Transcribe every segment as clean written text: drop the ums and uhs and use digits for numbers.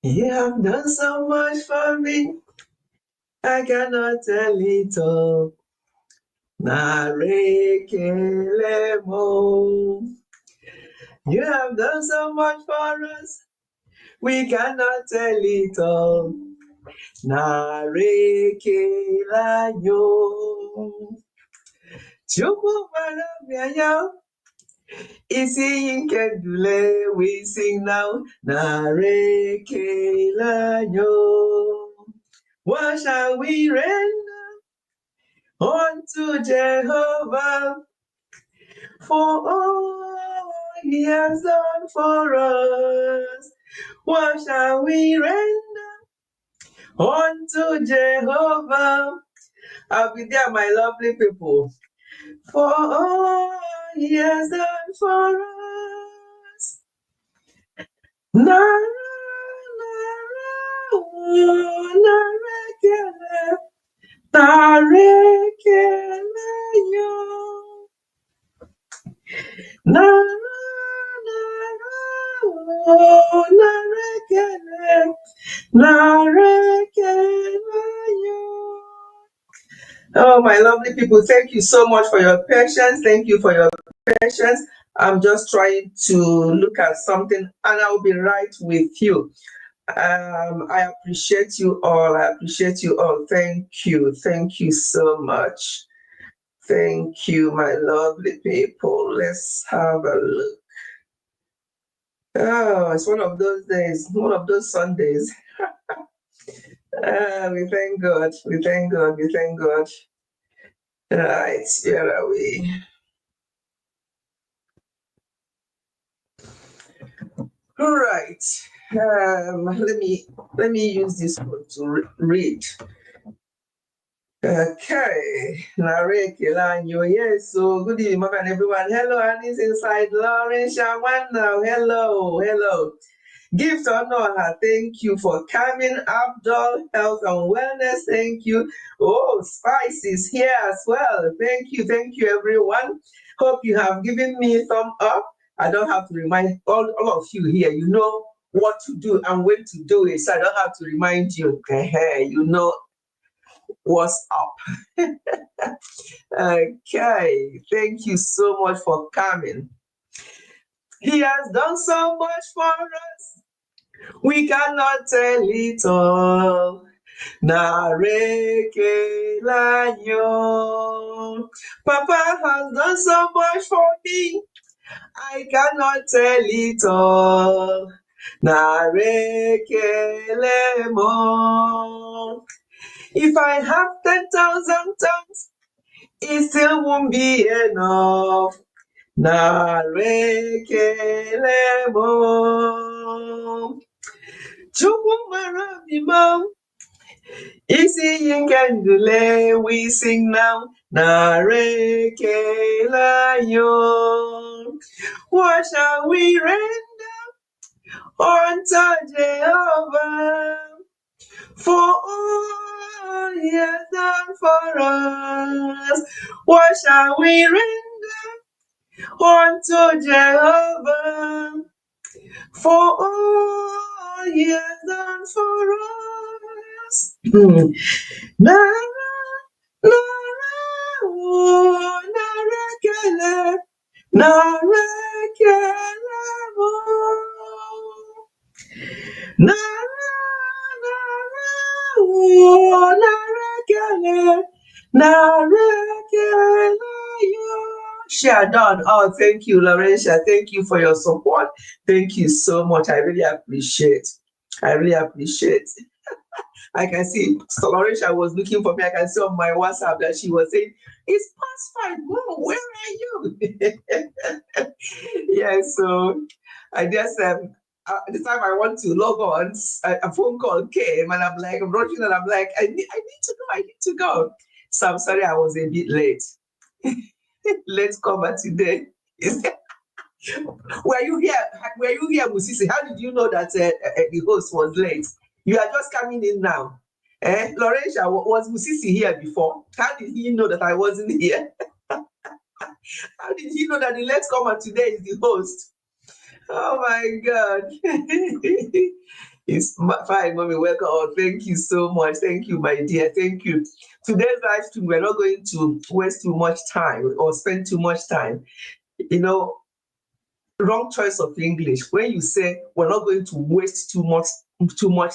You have done so much for me, I cannot tell it all. Narekelemo. You have done so much for us, we cannot tell it all. Narekelayo. Chukwu mara isi Ikedule, we sing now. Narekelayo. What shall we render unto Jehovah for all he has done for us? What shall we render unto Jehovah? I'll be there, my lovely people. For all he has done for us. Oh, my lovely people, thank you so much for your patience. Thank you for your patience. I'm just trying to look at something and I'll be right with you. I appreciate you all. I appreciate you all. Thank you. Thank you so much. Thank you, my lovely people. Let's have a look. Oh, it's one of those days, one of those Sundays. We thank God. We thank God. We thank God. Right, here are we. All right. Let me use this one to read. Okay, Larry Kilanyo. Yes, so good evening, Mama and everyone. Hello, Annie's inside. Lauren Shawanda. Hello. Give to honor her. Thank you for coming. Abdul Health and Wellness. Thank you. Oh, Spice is here as well. Thank you, everyone. Hope you have given me a thumb up. I don't have to remind all of you here. You know what to do and when to do it. So I don't have to remind you. You know what's up. Okay, thank you so much for coming. He has done so much for us, we cannot tell it all. Narekelayo. Papa has done so much for me, I cannot tell it all. Narekelemo. If I have 10,000 tongues, it still won't be enough. Narekelemo. Chukwu mara mma, isi Ikedule, we sing now. Narekelayo. What shall we render unto Jehovah for all he has done for us? What shall we render unto Jehovah for all he has done for us? Shadon, oh, thank you, Laurentia. Thank you for your support. Thank you so much. I really appreciate. I can see Laurentia was looking for me. I can see on my WhatsApp that she was saying, "It's past 5. Whoa, where are you?" Yeah, so I just the time I want to log on, a phone call came, and I'm like, I'm rushing, and I'm like, I need to go. So I'm sorry I was a bit late. Let's cover today. Were you here? Musisi? How did you know that the host was late? You are just coming in now. Laurentia, was Musisi here before? How did he know that I wasn't here? How did he know that the Let's Comer today is the host? Oh my God. It's fine, mommy. Welcome. Oh, thank you so much. Thank you, my dear. Thank you. Today's live stream, we're not going to waste too much time or spend too much time. You know, wrong choice of English. When you say we're not going to waste too much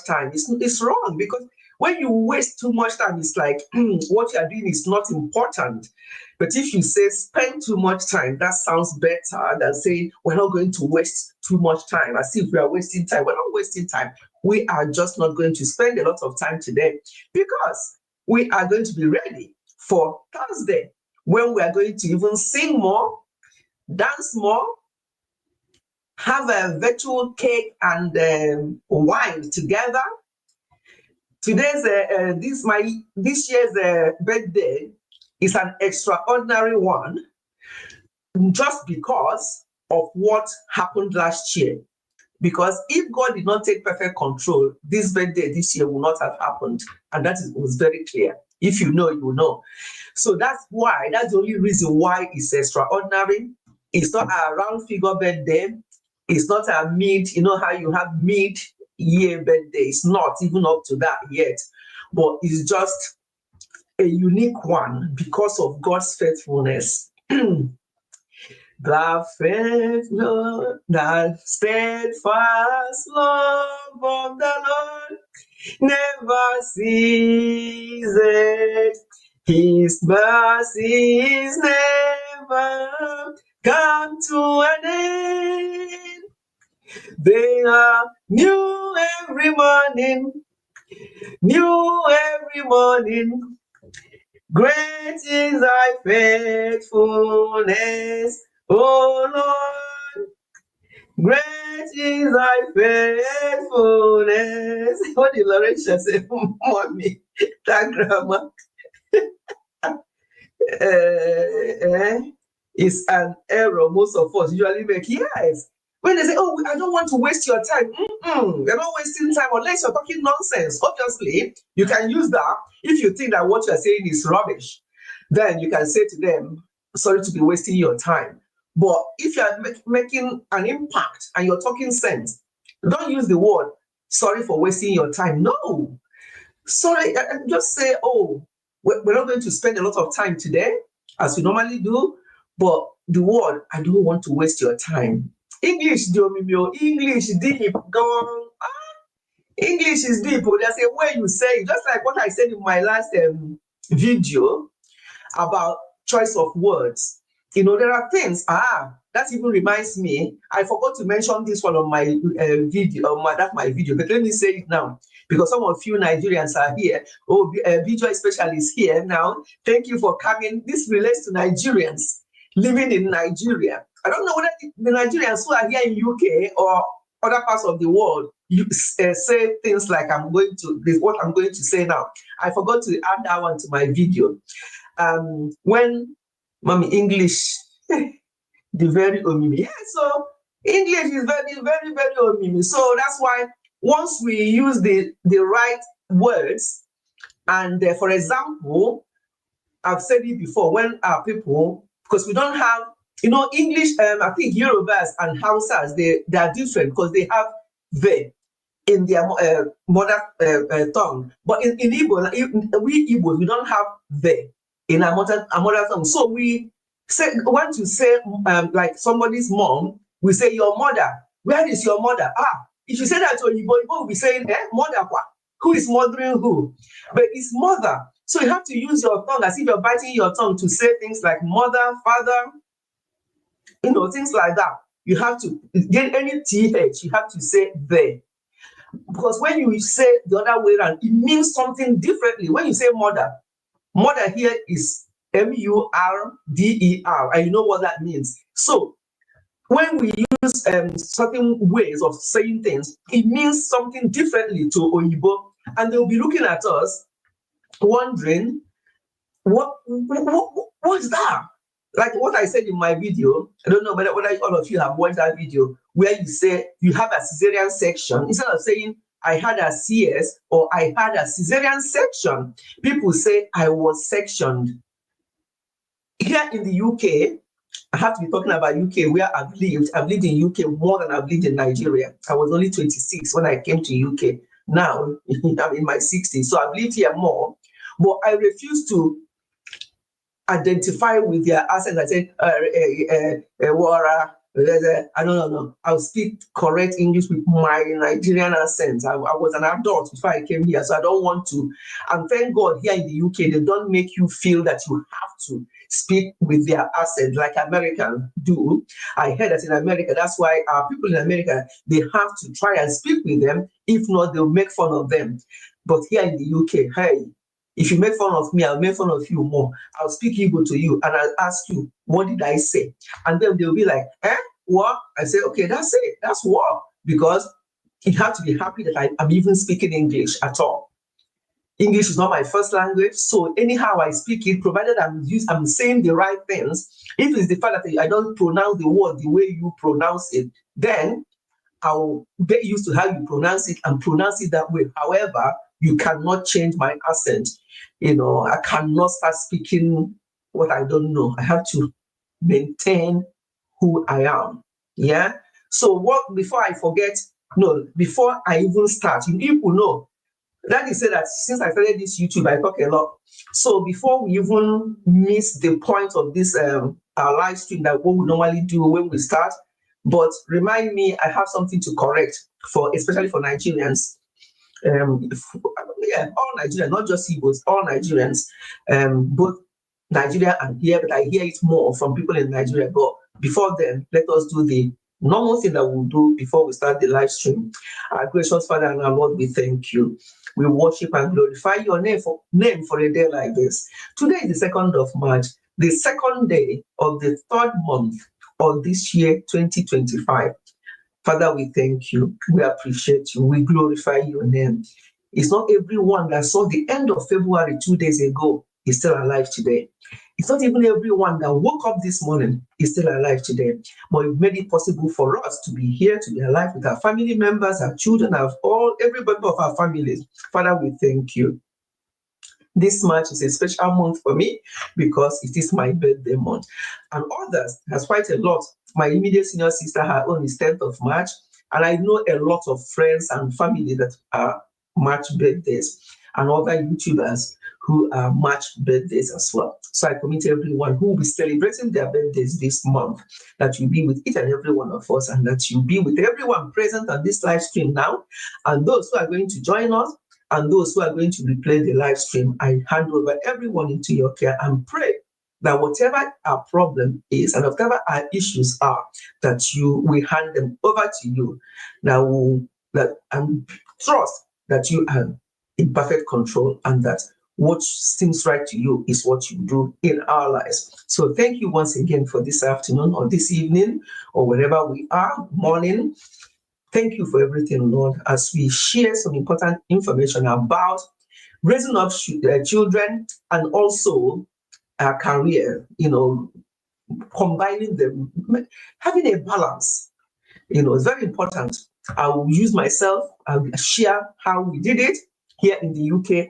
time, it's wrong, because when you waste too much time, it's like what you are doing is not important. But if you say spend too much time, that sounds better than saying we're not going to waste too much time, as if we are wasting time. We're not wasting time. We are just not going to spend a lot of time today, because we are going to be ready for Thursday, when we are going to even sing more, dance more, have a virtual cake and wine together. Today's this year's birthday is an extraordinary one, just because of what happened last year. Because if God did not take perfect control, this birthday this year will not have happened, and was very clear. If you know, you will know. So that's the only reason why it's extraordinary. It's not a round figure birthday. It's not a mid, you know how you have mid-year birthday. It's not even up to that yet. But it's just a unique one because of God's faithfulness. The faithful, the steadfast love of the Lord never ceases. His mercies never come to an end. They are new every morning, new every morning. Great is thy faithfulness, O Lord. Great is thy faithfulness. What did Laurentia say? Mommy, that grammar. It's an error most of us usually make. Yes. When they say, oh, I don't want to waste your time. You're not wasting time unless you're talking nonsense. Obviously, you can use that if you think that what you're saying is rubbish. Then you can say to them, sorry to be wasting your time. But if you're making an impact and you're talking sense, don't use the word, sorry for wasting your time. No. Sorry, just say, oh, we're not going to spend a lot of time today, as we normally do, but the word, I don't want to waste your time. English, English deep, gone. English is deep. There's a way you say, just like what I said in my last video about choice of words. You know, there are things, that even reminds me, I forgot to mention this one on my video, my video, but let me say it now, because some of you Nigerians are here. Oh, video specialist here now. Thank you for coming. This relates to Nigerians living in Nigeria. I don't know whether the Nigerians who are here in UK or other parts of the world, you say things like what I'm going to say now. I forgot to add that one to my video. When mommy English, the very omimi. Yeah, so English is very, very, very omimi. So that's why once we use the right words, and for example, I've said it before, when our people, because we don't have, you know, English, I think Yorubas and Hausas, they are different because they have the in their mother tongue. But in Igbo, we Igbos, we don't have the in our mother tongue. So we want to say like somebody's mom, we say your mother. Where is your mother? If you say that to Igbo, will be saying, mother what? Who is mothering who? But it's mother. So you have to use your tongue as if you're biting your tongue to say things like mother, father, you know, things like that. You have to get any TH, you have to say the. Because when you say the other way around, it means something differently. When you say mother, mother here is M-U-R-D-E-R, and you know what that means. So when we use certain ways of saying things, it means something differently to Oyibo, and they'll be looking at us, wondering, what's that? Like what I said in my video, I don't know whether all of you have watched that video, where you say you have a cesarean section. Instead of saying I had a CS or I had a cesarean section, people say I was sectioned. Here in the UK, I have to be talking about UK, where I've lived. I've lived in UK more than I've lived in Nigeria. I was only 26 when I came to UK. Now I'm in my 60s, so I've lived here more. But I refuse to identify with their accent. I said, Wara. I don't know. I'll speak correct English with my Nigerian accent. I was an adult before I came here, so I don't want to. And thank God here in the UK, they don't make you feel that you have to speak with their accent like Americans do. I heard that in America, that's why our people in America, they have to try and speak with them. If not, they'll make fun of them. But here in the UK, hey, if you make fun of me, I'll make fun of you more. I'll speak Igbo to you and I'll ask you, what did I say? And then they'll be like, what? I say, okay, that's it. That's what. Because you have to be happy that I'm even speaking English at all. English is not my first language, so anyhow I speak it, provided I'm saying the right things. If it's the fact that I don't pronounce the word the way you pronounce it, then I'll get used to how you pronounce it and pronounce it that way. However, you cannot change my accent. I cannot start speaking what I don't know. I have to maintain who I am. Yeah. So before I even start, people know. Daddy said that since I started this YouTube, I talk a lot. So before we even miss the point of this our live stream, that what we normally do when we start, but remind me, I have something to correct especially for Nigerians. All Nigerians, not just Igbos, all Nigerians, both Nigeria and here, but I hear it more from people in Nigeria. But before then, let us do the normal thing that we'll do before we start the live stream. Our gracious Father and our Lord, we thank you. We worship and glorify your name for a day like this. Today is the 2nd of March, the second day of the 3rd month of this year, 2025. Father, we thank you. We appreciate you. We glorify your name. It's not everyone that saw the end of February 2 days ago is still alive today. It's not even everyone that woke up this morning is still alive today. But you've made it possible for us to be here, to be alive with our family members, our children, every member of our families. Father, we thank you. This March is a special month for me because it is my birthday month. And others, has quite a lot. My immediate senior sister, her own is 10th of March. And I know a lot of friends and family that are March birthdays, and other YouTubers who are March birthdays as well. So I commit everyone who will be celebrating their birthdays this month, that you be with each and every one of us, and that you be with everyone present on this live stream now, and those who are going to join us, and those who are going to replay the live stream. I hand over everyone into your care and pray that whatever our problem is and whatever our issues are, that we hand them over to you, and trust that you are in perfect control, and that what seems right to you is what you do in our lives. So thank you once again for this afternoon or this evening or wherever we are, morning. Thank you for everything, Lord, as we share some important information about raising up children and also our career, combining them, having a balance, it's very important. I will use myself, I'll share how we did it here in the UK,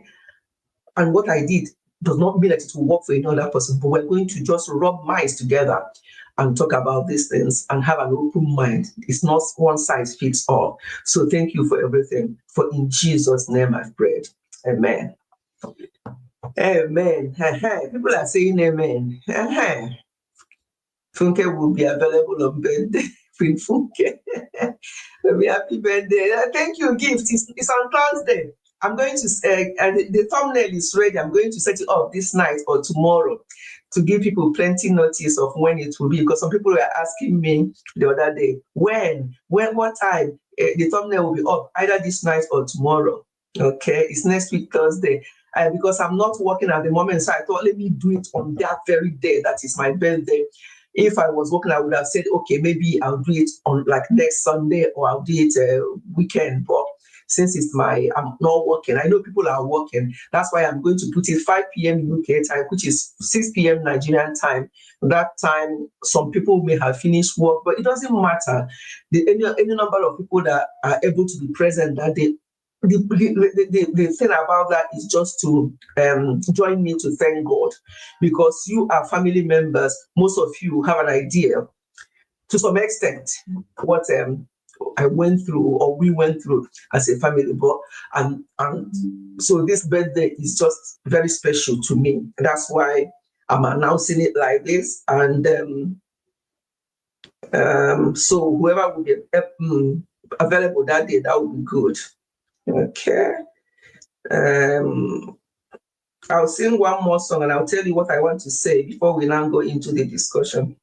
and what I did does not mean that it will work for another person, but we're going to just rub minds together and talk about these things and have an open mind. It's not one size fits all. So thank you for everything. For in Jesus' name I've prayed. Amen. Amen. People are saying amen. Funke will be available on birthday. Funke. Happy birthday. Thank you, Gift. It's on Thursday. I'm going to and the thumbnail is ready. I'm going to set it up this night or tomorrow to give people plenty notice of when it will be, because some people were asking me the other day, what time the thumbnail will be up, either this night or tomorrow. Okay, it's next week, Thursday. Because I'm not working at the moment, so I thought, let me do it on that very day. That is my birthday. If I was working, I would have said, okay, maybe I'll do it on like next Sunday, or I'll do it weekend. But since I'm not working, I know people are working. That's why I'm going to put it 5 p.m. UK time, which is 6 p.m. Nigerian time. That time, some people may have finished work, but it doesn't matter. Any number of people that are able to be present that day, the thing about that is just to join me to thank God, because you are family members. Most of you have an idea to some extent what I went through or we went through as a family. But and so this birthday is just very special to me. That's why I'm announcing it like this. And so whoever will be available that day, that would be good. Okay. I'll sing one more song and I'll tell you what I want to say before we now go into the discussion.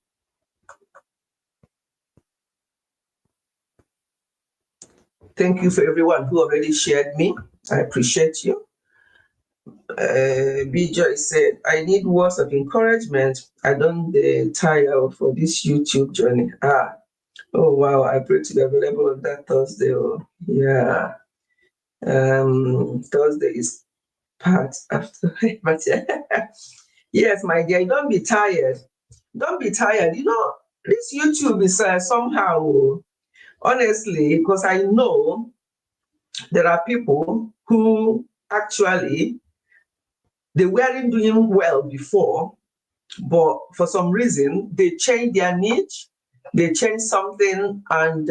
Thank you for everyone who already shared me. I appreciate you. B. Joy said, I need words of encouragement. I don't tire for this YouTube journey. Oh wow, I pray to be available on that Thursday. Oh, yeah. Thursday is part after, but yes, my dear, don't be tired. Don't be tired. You know, this YouTube is somehow, honestly, because I know there are people who actually, they weren't doing well before, but for some reason, they changed their niche, they changed something, and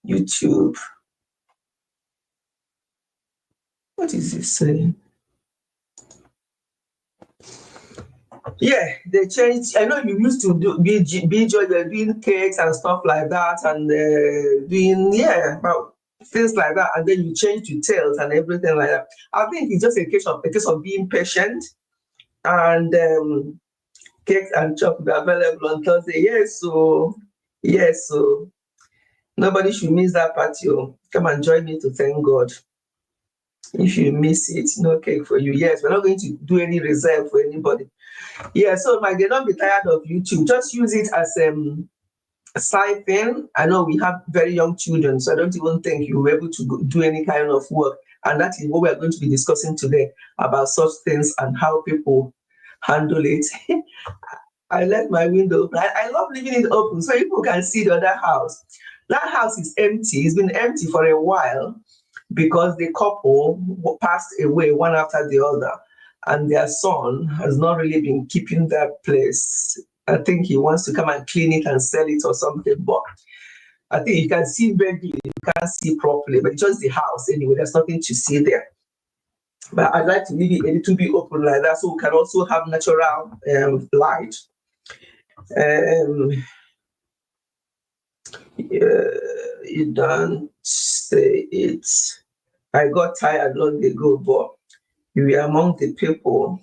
YouTube. What is this saying? Yeah, they changed. I know you used to do BJ, they're doing cakes and stuff like that, and doing about things like that, and then you change to tails and everything like that. I think it's just a case of being patient, and cakes and chocolate are available on Thursday. Yes, so nobody should miss that party. Oh. Come and join me to thank God. If you miss it, no cake for you. Yes, we're not going to do any reserve for anybody. Yeah, so my dear, don't be tired of YouTube. Just use it as a side thing. I know we have very young children, so I don't even think you'll be able to do any kind of work. And that is what we're going to be discussing today, about such things and how people handle it. I left my window open. I love leaving it open so people can see the other house. That house is empty. It's been empty for a while because the couple passed away one after the other, and their son has not really been keeping that place. I think he wants to come and clean it and sell it or something, but I think you can see vaguely, you can't see properly, but it's just the house anyway. There's nothing to see there. But I'd like to leave it a little bit open like that so we can also have natural light. You don't say it. I got tired long ago, but you were among the people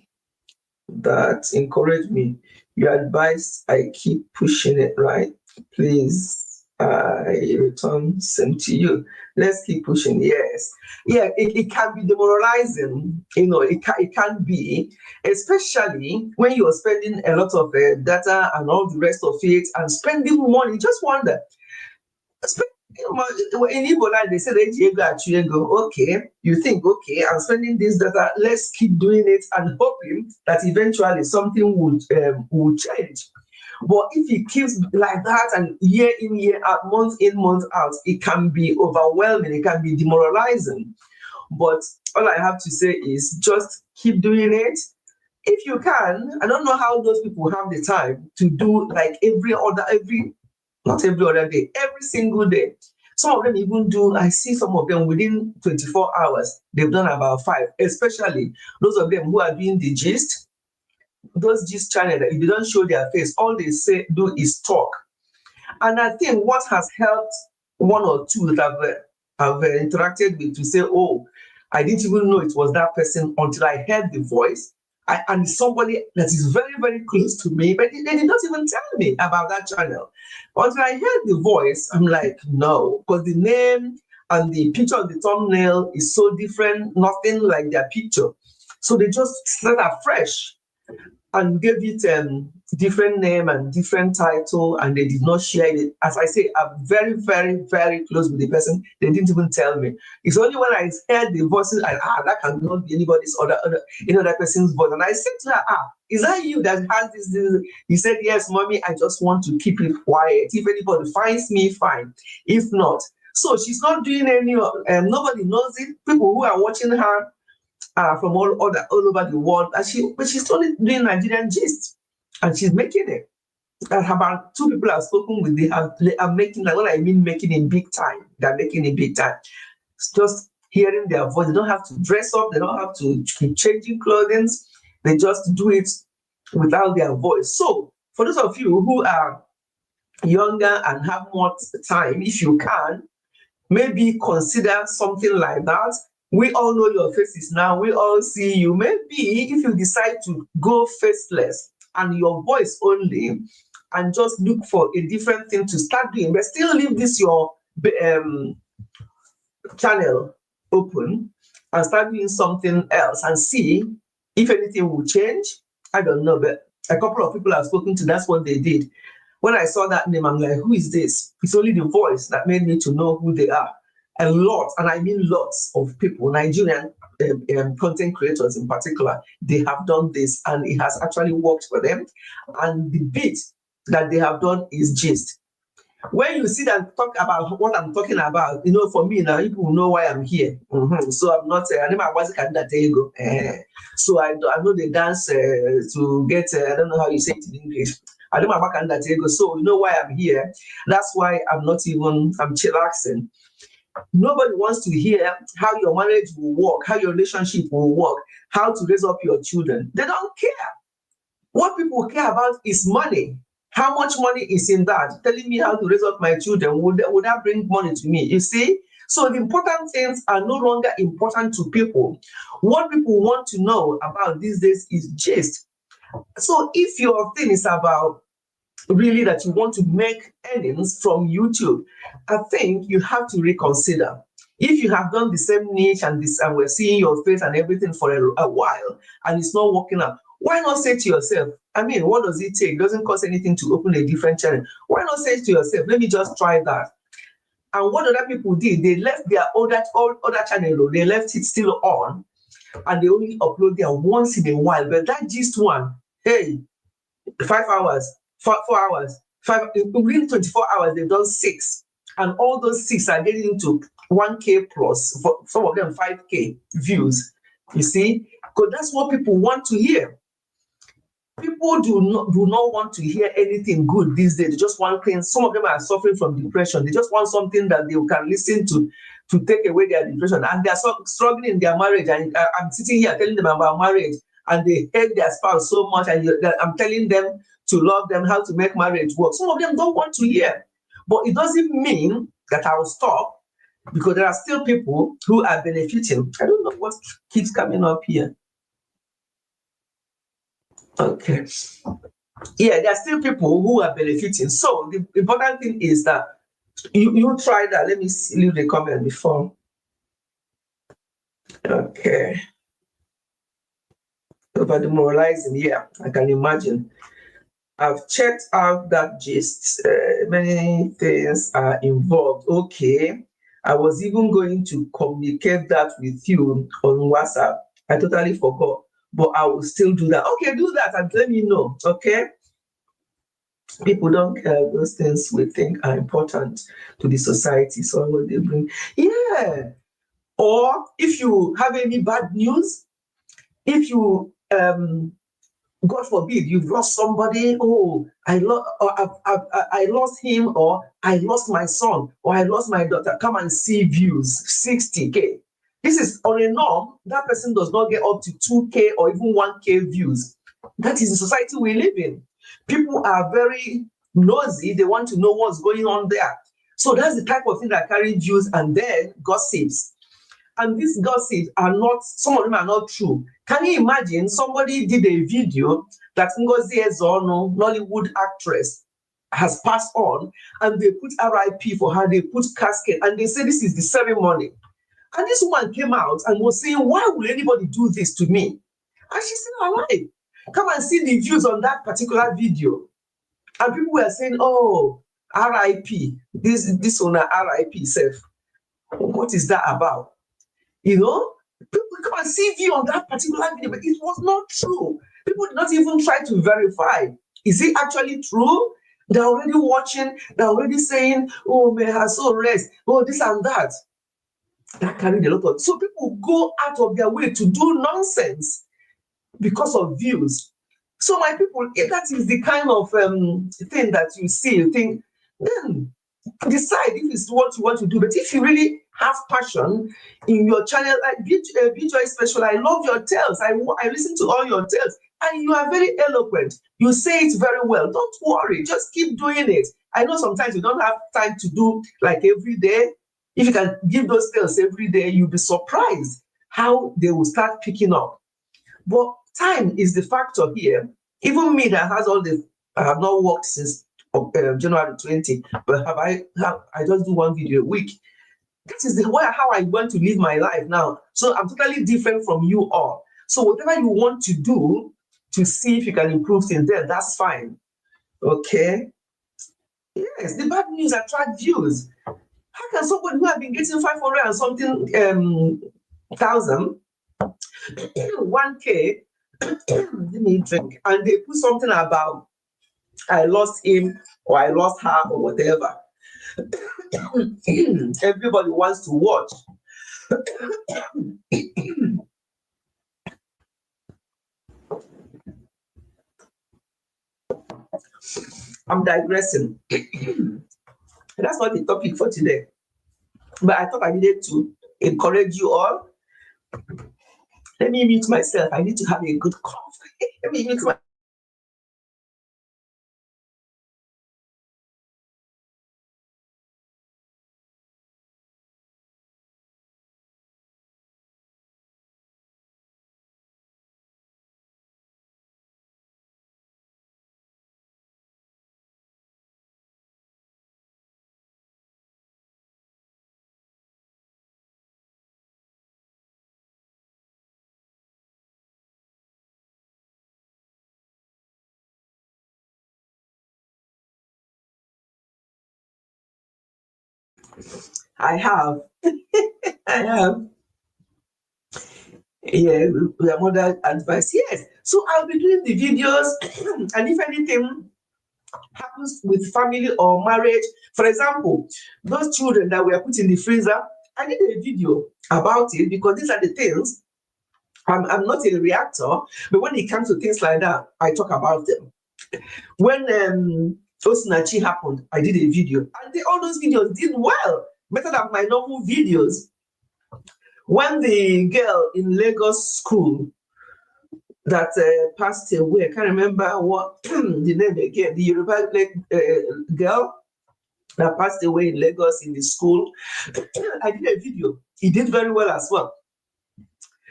that encouraged me. Your advice, I keep pushing it, right? Please, I return same to you. Let's keep pushing. Yes. Yeah, it can be demoralizing. It can be, especially when you're spending a lot of data and all the rest of it and spending money. Just wonder. In Igbo land, they say okay, you think, okay, I'm spending this data, let's keep doing it and hoping that eventually something would change. But if it keeps like that and year in, year out, month in, month out, it can be overwhelming, it can be demoralizing. But all I have to say is just keep doing it. If you can, I don't know how those people have the time to do like not every other day, every single day. Some of them even do, I see some of them within 24 hours, they've done about 5, especially those of them who are doing the gist, those gist channels that if they don't show their face, all they do is talk. And I think what has helped one or two that have interacted with to say, oh, I didn't even know it was that person until I heard the voice. And somebody that is very, very close to me, but they did not even tell me about that channel. Until I heard the voice, I'm like, no, because the name and the picture of the thumbnail is so different, nothing like their picture. So they just started afresh and gave it different name and different title, and they did not share it. As I say, I'm very, very, very close with the person. They didn't even tell me. It's only when I heard the voices, that cannot be anybody's other person's voice. And I said to her, is that you that has this? He said, yes, mommy, I just want to keep it quiet. If anybody finds me, fine. If not. So she's not doing any, nobody knows it. People who are watching her from all over the world, but she's only doing Nigerian gist, and she's making it. And about 2 people I've spoken with, they are making, like what I mean, making in big time. They're making it big time. It's just hearing their voice. They don't have to dress up. They don't have to keep changing clothing. They just do it without their voice. So for those of you who are younger and have more time, if you can, maybe consider something like that. We all know your faces now. We all see you. Maybe if you decide to go faceless and your voice only, and just look for a different thing to start doing, but still leave this your channel open and start doing something else and see if anything will change. I don't know, but a couple of people I've spoken to, that's what they did. When I saw that name, I'm like, who is this? It's only the voice that made me to know who they are. A lot, and I mean lots of people, Nigerian content creators in particular, they have done this and it has actually worked for them. And the bit that they have done is gist. When you see them talk about what I'm talking about, for me now, people will know why I'm here. So I'm not, I so I know they dance to get, I don't know how you say it in English. I know my back and that so you know why I'm here. That's why I'm chillaxing. Nobody wants to hear how your marriage will work, how your relationship will work, how to raise up your children. They don't care. What people care about is money. How much money is in that? Telling me how to raise up my children, would that bring money to me? You see? So the important things are no longer important to people. What people want to know about these days is gist. So if your thing is about really that you want to make earnings from YouTube, I think you have to reconsider. If you have done the same niche and we're seeing your face and everything for a while and it's not working out, why not say to yourself, I mean, what does it take? It doesn't cost anything to open a different channel. Why not say to yourself, let me just try that? And what other people did, they left their other channel, they left it still on, and they only upload there once in a while. But that gist one, hey, 5 hours, 4 hours, within 24 hours, they've done 6. And all those 6 are getting into 1K plus, for some of them 5K views. You see? Because that's what people want to hear. People do not want to hear anything good these days. They just want things. Some of them are suffering from depression. They just want something that they can listen to take away their depression. And they are struggling in their marriage. And I'm sitting here telling them about marriage, and they hate their spouse so much. And I'm telling them to love them, how to make marriage work. Some of them don't want to hear. But it doesn't mean that I will stop, because there are still people who are benefiting. I don't know what keeps coming up here. Okay. Yeah, there are still people who are benefiting. So the important thing is that you try that. Let me leave the comment before. Okay. Over demoralizing, yeah, I can imagine. I've checked out that gist. Many things are involved. Okay. I was even going to communicate that with you on WhatsApp. I totally forgot, but I will still do that. Okay, do that and let me know. Okay. People don't care. Those things we think are important to the society. So what they bring. Yeah. Or if you have any bad news, if you God forbid, you've lost somebody. Oh, I lost him, or I lost my son, or I lost my daughter. Come and see views, 60K. This is on a norm. That person does not get up to 2K or even 1K views. That is the society we live in. People are very nosy. They want to know what's going on there. So that's the type of thing that carry views and then gossips. And these gossips are not, some of them are not true. Can you imagine somebody did a video that Ngozi Ezeonu, Nollywood actress, has passed on, and they put RIP for her, they put casket, and they say this is the ceremony. And this woman came out and was saying, why would anybody do this to me? And she's still alive. Come and see the views on that particular video. And people were saying, oh, RIP, this one RIP self. What is that about? You know, people come and see view on that particular video, but it was not true. People did not even try to verify. Is it actually true? They're already watching, they're already saying, oh, may her soul rest, oh, this and that. That carried a lot of. So people go out of their way to do nonsense because of views. So my people, if that is the kind of thing that you see, you think, then decide if it's what you want to do. But if you really have passion in your channel, like BJoy Special, I love your tales. I listen to all your tales, and you are very eloquent. You say it very well. Don't worry, just keep doing it. I know sometimes you don't have time to do like every day. If you can give those tales every day, you'll be surprised how they will start picking up. But time is the factor here. Even me that has all this, I have not worked since January 20, but I just do one video a week. That is the way how I want to live my life now. So I'm totally different from you all. So whatever you want to do to see if you can improve things there, that's fine. Okay. Yes, the bad news attract views. How can somebody who has been getting 500 and something thousand 1K, let me drink, and they put something about I lost him or I lost her or whatever. Everybody wants to watch. I'm digressing. That's not the topic for today. But I thought I needed to encourage you all. Let me mute myself. I need to have a good cough. Let me mute myself. I have. I have. Yeah, we are mother advice. Yes. So I'll be doing the videos, and if anything happens with family or marriage, for example, those children that were put in the freezer, I did a video about it because these are the things. I'm not a reactor, but when it comes to things like that, I talk about them. When Osinachi happened, I did a video, and all those videos did well, better than my normal videos. When the girl in Lagos school that passed away, I can't remember what the name again, the Yoruba girl that passed away in Lagos in the school, I did a video. He did very well as well.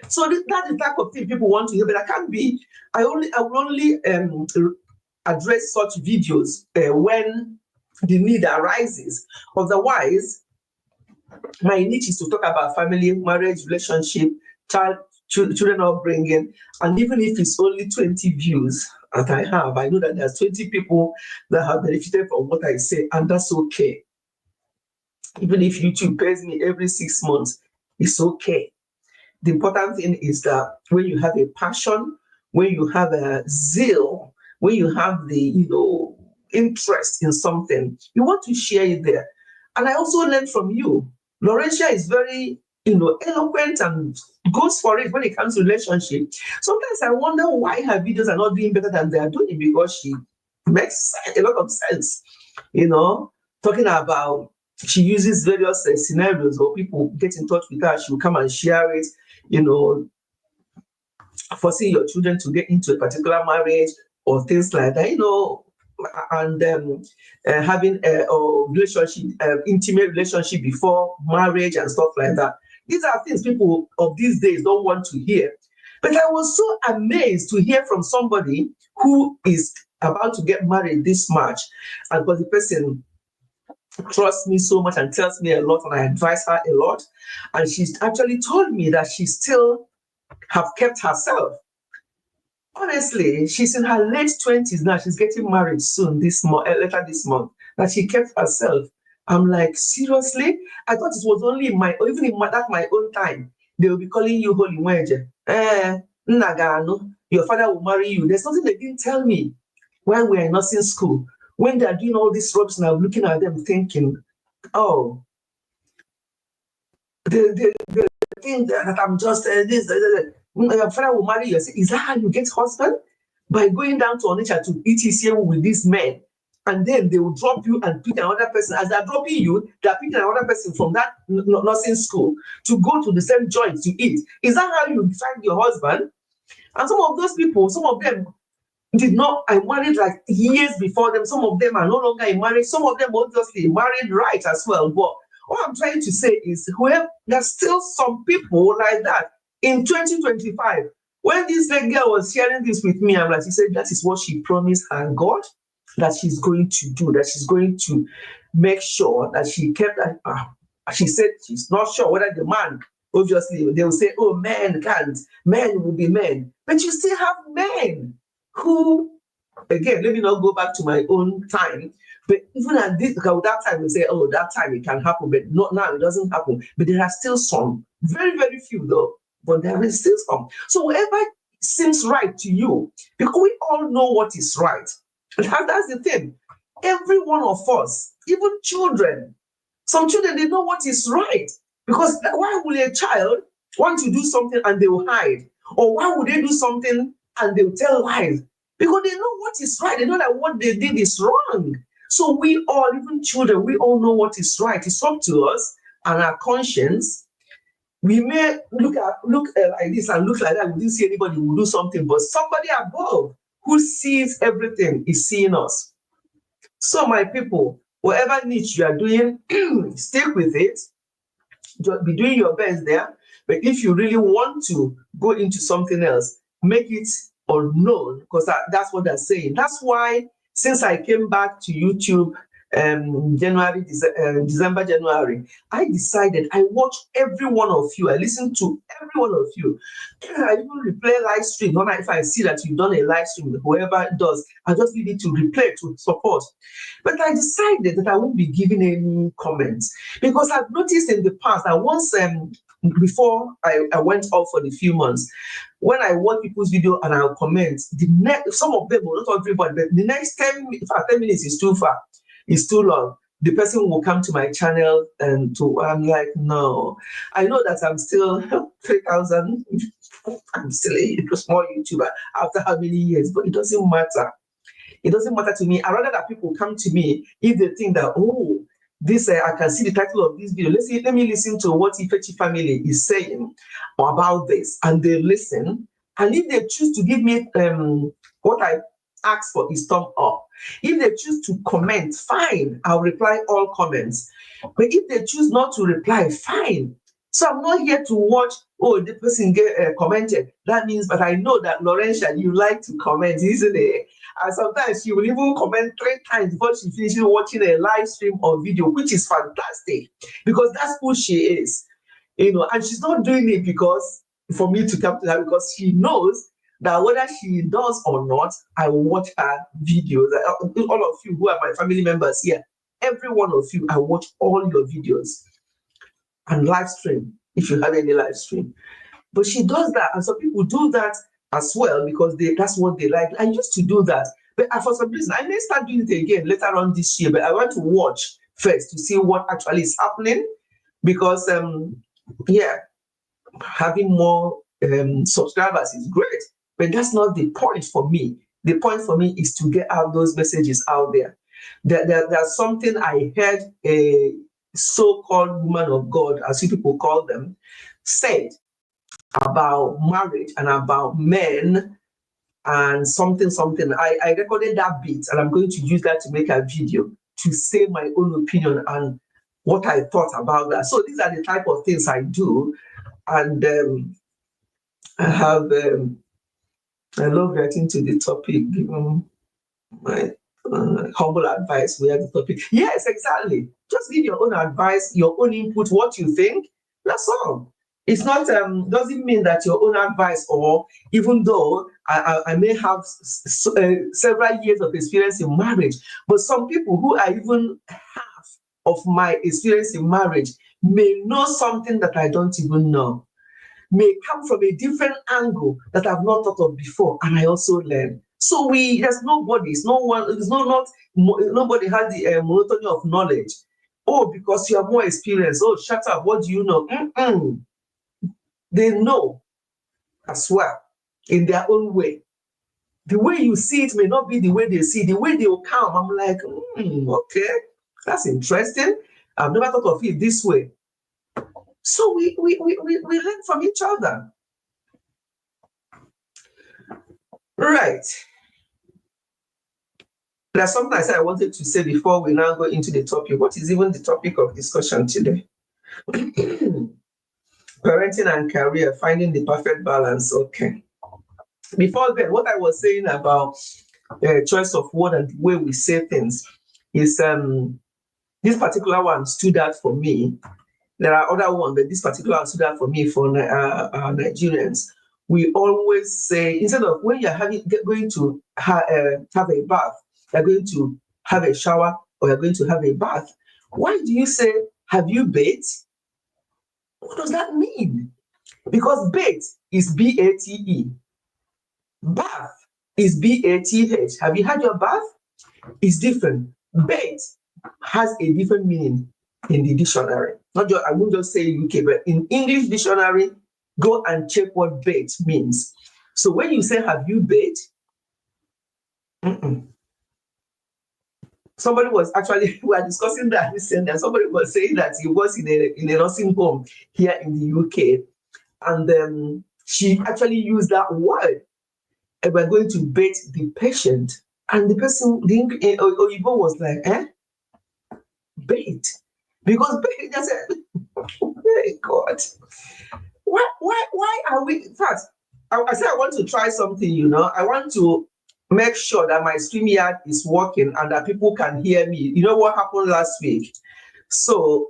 So that's the type of thing people want to hear, but I will only address such videos when the need arises. Otherwise, my niche is to talk about family, marriage, relationship, children upbringing, and even if it's only 20 views that I have, I know that there's 20 people that have benefited from what I say, and that's okay. Even if YouTube pays me every 6 months, it's okay. The important thing is that when you have a passion, when you have a zeal, when you have the interest in something, you want to share it there. And I also learned from you. Laurentia is very eloquent and goes for it when it comes to relationship. Sometimes I wonder why her videos are not doing better than they are doing, because she makes a lot of sense, talking about she uses various scenarios, or people get in touch with her, she will come and share it, forcing your children to get into a particular marriage or things like that, and having a relationship, intimate relationship before marriage and stuff like that. These are things people of these days don't want to hear. But I was so amazed to hear from somebody who is about to get married this March, and because the person trusts me so much and tells me a lot, and I advise her a lot, and she's actually told me that she still have kept herself. Honestly, she's in her late 20s now. She's getting married soon later this month. That she kept herself. I'm like, seriously? I thought it was only in my own time. They will be calling you Holy Mweje. Nagano, your father will marry you. There's nothing they didn't tell me when we were in nursing school. when they're doing all these rubs, and I'm looking at them thinking, oh, the thing that I'm just this. Your father will marry you. Is that how you get husband? By going down to Onitsha to ETCA with these men, and then they will drop you and pick another person. As they're dropping you, they're picking another person from that nursing school to go to the same joint to eat. Is that how you find your husband? And some of those people, some of them did not, I married like years before them. Some of them are no longer in marriage. Some of them obviously married right as well. But what I'm trying to say is, whoever, there's still some people like that in 2025. When this girl was sharing this with me, I'm like, she said that is what she promised her God that she's going to do, that she's going to make sure that she kept that. She said she's not sure whether the man, obviously, they will say, oh, men can't, men will be men. But you still have men who, again, let me not go back to my own time, but even at this, because that time we say, oh, that time it can happen, but not now, it doesn't happen. But there are still some, very, very few though, but there is still some. So whatever seems right to you, because we all know what is right. That's the thing. Every one of us, even children, some children, they know what is right. Because why would a child want to do something and they will hide? Or why would they do something and they will tell lies? Because they know what is right. They know that what they did is wrong. So we all, even children, we all know what is right. It's up to us and our conscience. We may look like this and look like that. We didn't see anybody who will do something, but somebody above who sees everything is seeing us. So my people, whatever niche you are doing, stick with it. Just be doing your best there. But if you really want to go into something else, make it unknown, because that's what they're saying. That's why since I came back to YouTube December, January, I decided I watch every one of you. I listen to every one of you. I even replay live stream. When if I see that you've done a live stream, whoever does, I just need it to replay to support. But I decided that I won't be giving any comments, because I've noticed in the past that once before I went off for a few months, when I watch people's video and I'll comment, some of them, not everybody, but the next 10 minutes is too far. It's too long. The person will come to my channel and I'm like, no. I know that I'm still 3,000. I'm still a small YouTuber after how many years, but it doesn't matter. It doesn't matter to me. I rather that people come to me if they think that, oh, this I can see the title of this video. Let me listen to what Ifechi family is saying about this, and they listen. And if they choose to give me what I ask for is thumb up. If they choose to comment, fine, I'll reply all comments. But if they choose not to reply, fine. So I'm not here to watch, oh, the person commented. That means, but I know that Laurentia, you like to comment, isn't it? And sometimes she will even comment 3 times before she finishes watching a live stream or video, which is fantastic, because that's who she is. And she's not doing it because for me to come to her, because she knows that whether she does or not, I will watch her videos. All of you who are my family members here, every one of you, I watch all your videos and live stream, if you have any live stream. But she does that, and some people do that as well because that's what they like. I used to do that, but for some reason, I may start doing it again later on this year, but I want to watch first to see what actually is happening, because, having more subscribers is great. But that's not the point for me. The point for me is to get out those messages out there. There's something I heard a so-called woman of God, as you people call them, said about marriage and about men and something. I recorded that bit, and I'm going to use that to make a video to say my own opinion and what I thought about that. So these are the type of things I do. And I have... I love getting to the topic, given my humble advice. We have the topic. Yes, exactly. Just give your own advice, your own input, what you think. That's all. It's not, doesn't mean that your own advice, or even though I may have several years of experience in marriage, but some people who are even half of my experience in marriage may know something that I don't even know, may come from a different angle that I've not thought of before, and I also learn. So there's nobody, nobody has the monotony of knowledge. Oh, because you are more experienced. Oh, shut up. What do you know? They know as well in their own way. The way you see it may not be the way they see it. The way they will come, I'm like, okay, that's interesting. I've never thought of it this way. So we learn from each other. Right. There's something I said I wanted to say before we now go into the topic. What is even the topic of discussion today? Parenting and career, finding the perfect balance. Okay. Before then, what I was saying about choice of word and the way we say things is this particular one stood out for me. There are other ones, but this particular one stood out for me for Nigerians. We always say, instead of when you're going to have a bath, you're going to have a shower, or you're going to have a bath, why do you say, have you bathed? What does that mean? Because bathe is B-A-T-E. Bath is B-A-T-H. Have you had your bath? It's different. Bathe has a different meaning in the dictionary. Not just, I won't just say UK, but in English dictionary, go and check what bathe means. So when you say, have you bathed? Somebody was actually, we were discussing that recently, and somebody was saying that he was in a nursing home here in the UK, and she actually used that word, and we're going to bathe the patient, and the person, the Oyibo was like, bathe? Because bathe, I said, oh my God, why are we, in fact, I said I want to try something, I want to make sure that my StreamYard is working and that people can hear me. You know what happened last week? So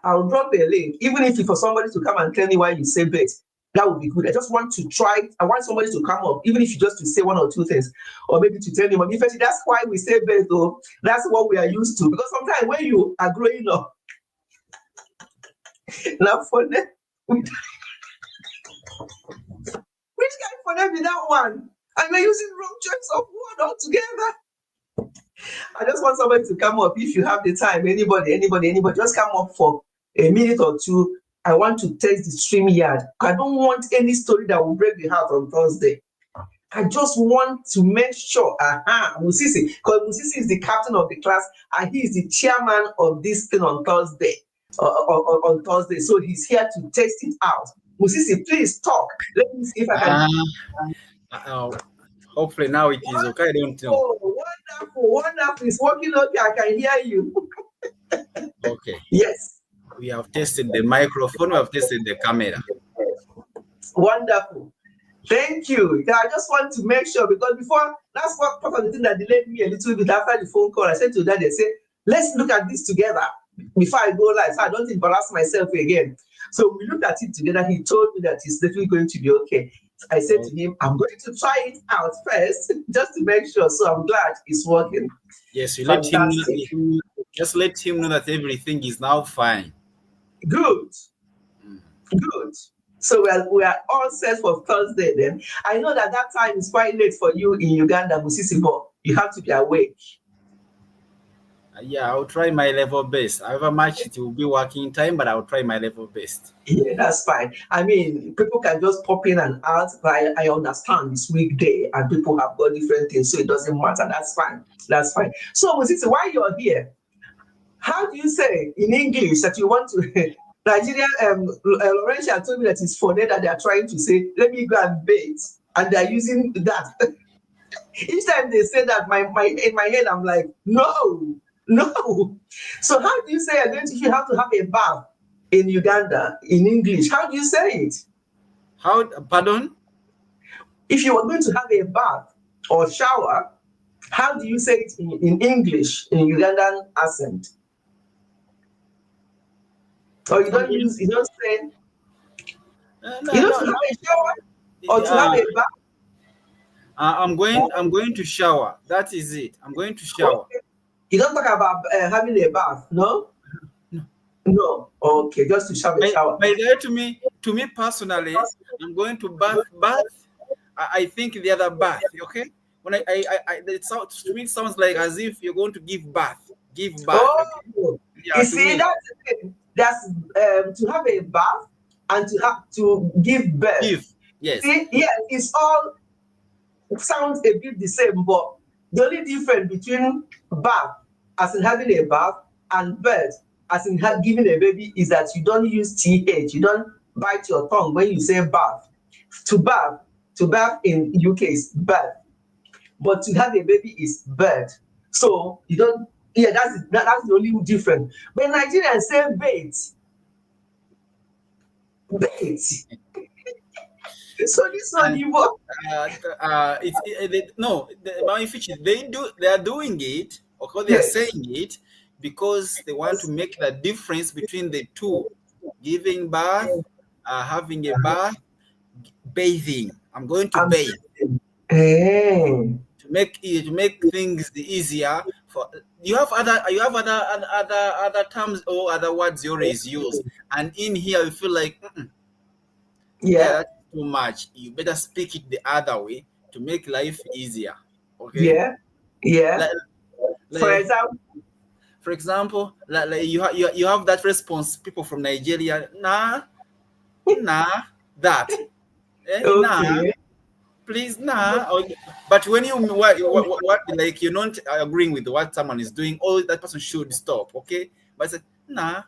I'll drop a link, even if it's for somebody to come and tell me why you say bet. That would be good. I just want to try. I want somebody to come up, even if you just to say one or two things, or maybe to tell me, Mommy Fetty, that's why we say bet, though. That's what we are used to. Because sometimes when you are growing up, now for them, which kind for them is that one? And we're using wrong choice of word altogether. I just want somebody to come up. If you have the time, anybody, just come up for a minute or two. I want to test the StreamYard. I don't want any story that will break the heart on Thursday. I just want to make sure, Musisi, because Musisi is the captain of the class and he is the chairman of this thing on Thursday. On Thursday, so he's here to test it out. Musisi, please talk. Let me see if I can. Hopefully now it is okay. I don't know. Oh, wonderful! It's working okay. I can hear you. Okay. Yes. We have tested the microphone. We have tested the camera. Wonderful. Thank you. I just want to make sure, because before, that's what part of the thing that delayed me a little bit after the phone call. I said to Daddy, I said, let's look at this together before I go live, so I don't embarrass myself again. So we looked at it together. He told me that it's definitely going to be okay. I said to him, I'm going to try it out first, just to make sure. So I'm glad it's working. Yes, you let him know, just let him know that everything is now fine. Good. Good. So we are all set for Thursday then. I know that time is quite late for you in Uganda, Musisi, but you have to be awake. Yeah, I'll try my level best. However much it will be working time, but I'll try my level best. Yeah, that's fine. I mean, people can just pop in and out, but I understand it's weekday and people have got different things, so it doesn't matter. That's fine. That's fine. So, Musisi, while you're here, how do you say in English that you want to... Nigeria, Laurentia told me that it's funny that they are trying to say, let me go and bathe, and they're using that. Each time they say that, in my head, I'm like, no. So how do you say you're going to have a bath in Uganda in English? How do you say it? How? Pardon? If you are going to have a bath or shower, how do you say it in English, in Ugandan accent? Or you don't say, you don't have a shower or to have a bath? I'm going to shower. That is it. I'm going to shower. Okay. You don't talk about having a bath, no? No. Okay, just to have a shower. By the way, to me personally, I'm going to bath. I think the other bath. Okay. When it sounds to me, it sounds like as if you're going to give bath. Give bath. Oh, Okay? Yeah, you to see, me. that's the thing. That's to have a bath and to give birth. Give. Yes. See, yeah, it's all sounds a bit the same, but the only difference between bath, as in having a bath, and birth, as in giving a baby, is that you don't use th. You don't bite your tongue when you say bath. To bath in UK is birth, but to have a baby is birth. So you don't. Yeah, that's the only difference. But Nigerians say bait. Bait. So this one, you no, they are doing it, or they are yes. saying it because they want to make the difference between the two: giving birth, having a bath, bathing. I'm going to bathe Hey. to make things easier. For you have other terms or other words you always use, and in here you feel like. Yeah. That's too much. You better speak it the other way to make life easier. Okay. Yeah. Yeah. For example, like you have that response. People from Nigeria, that. Okay. Nah, please, nah. But when you what like you're not agreeing with what someone is doing, all that person should stop. Okay, but I said nah.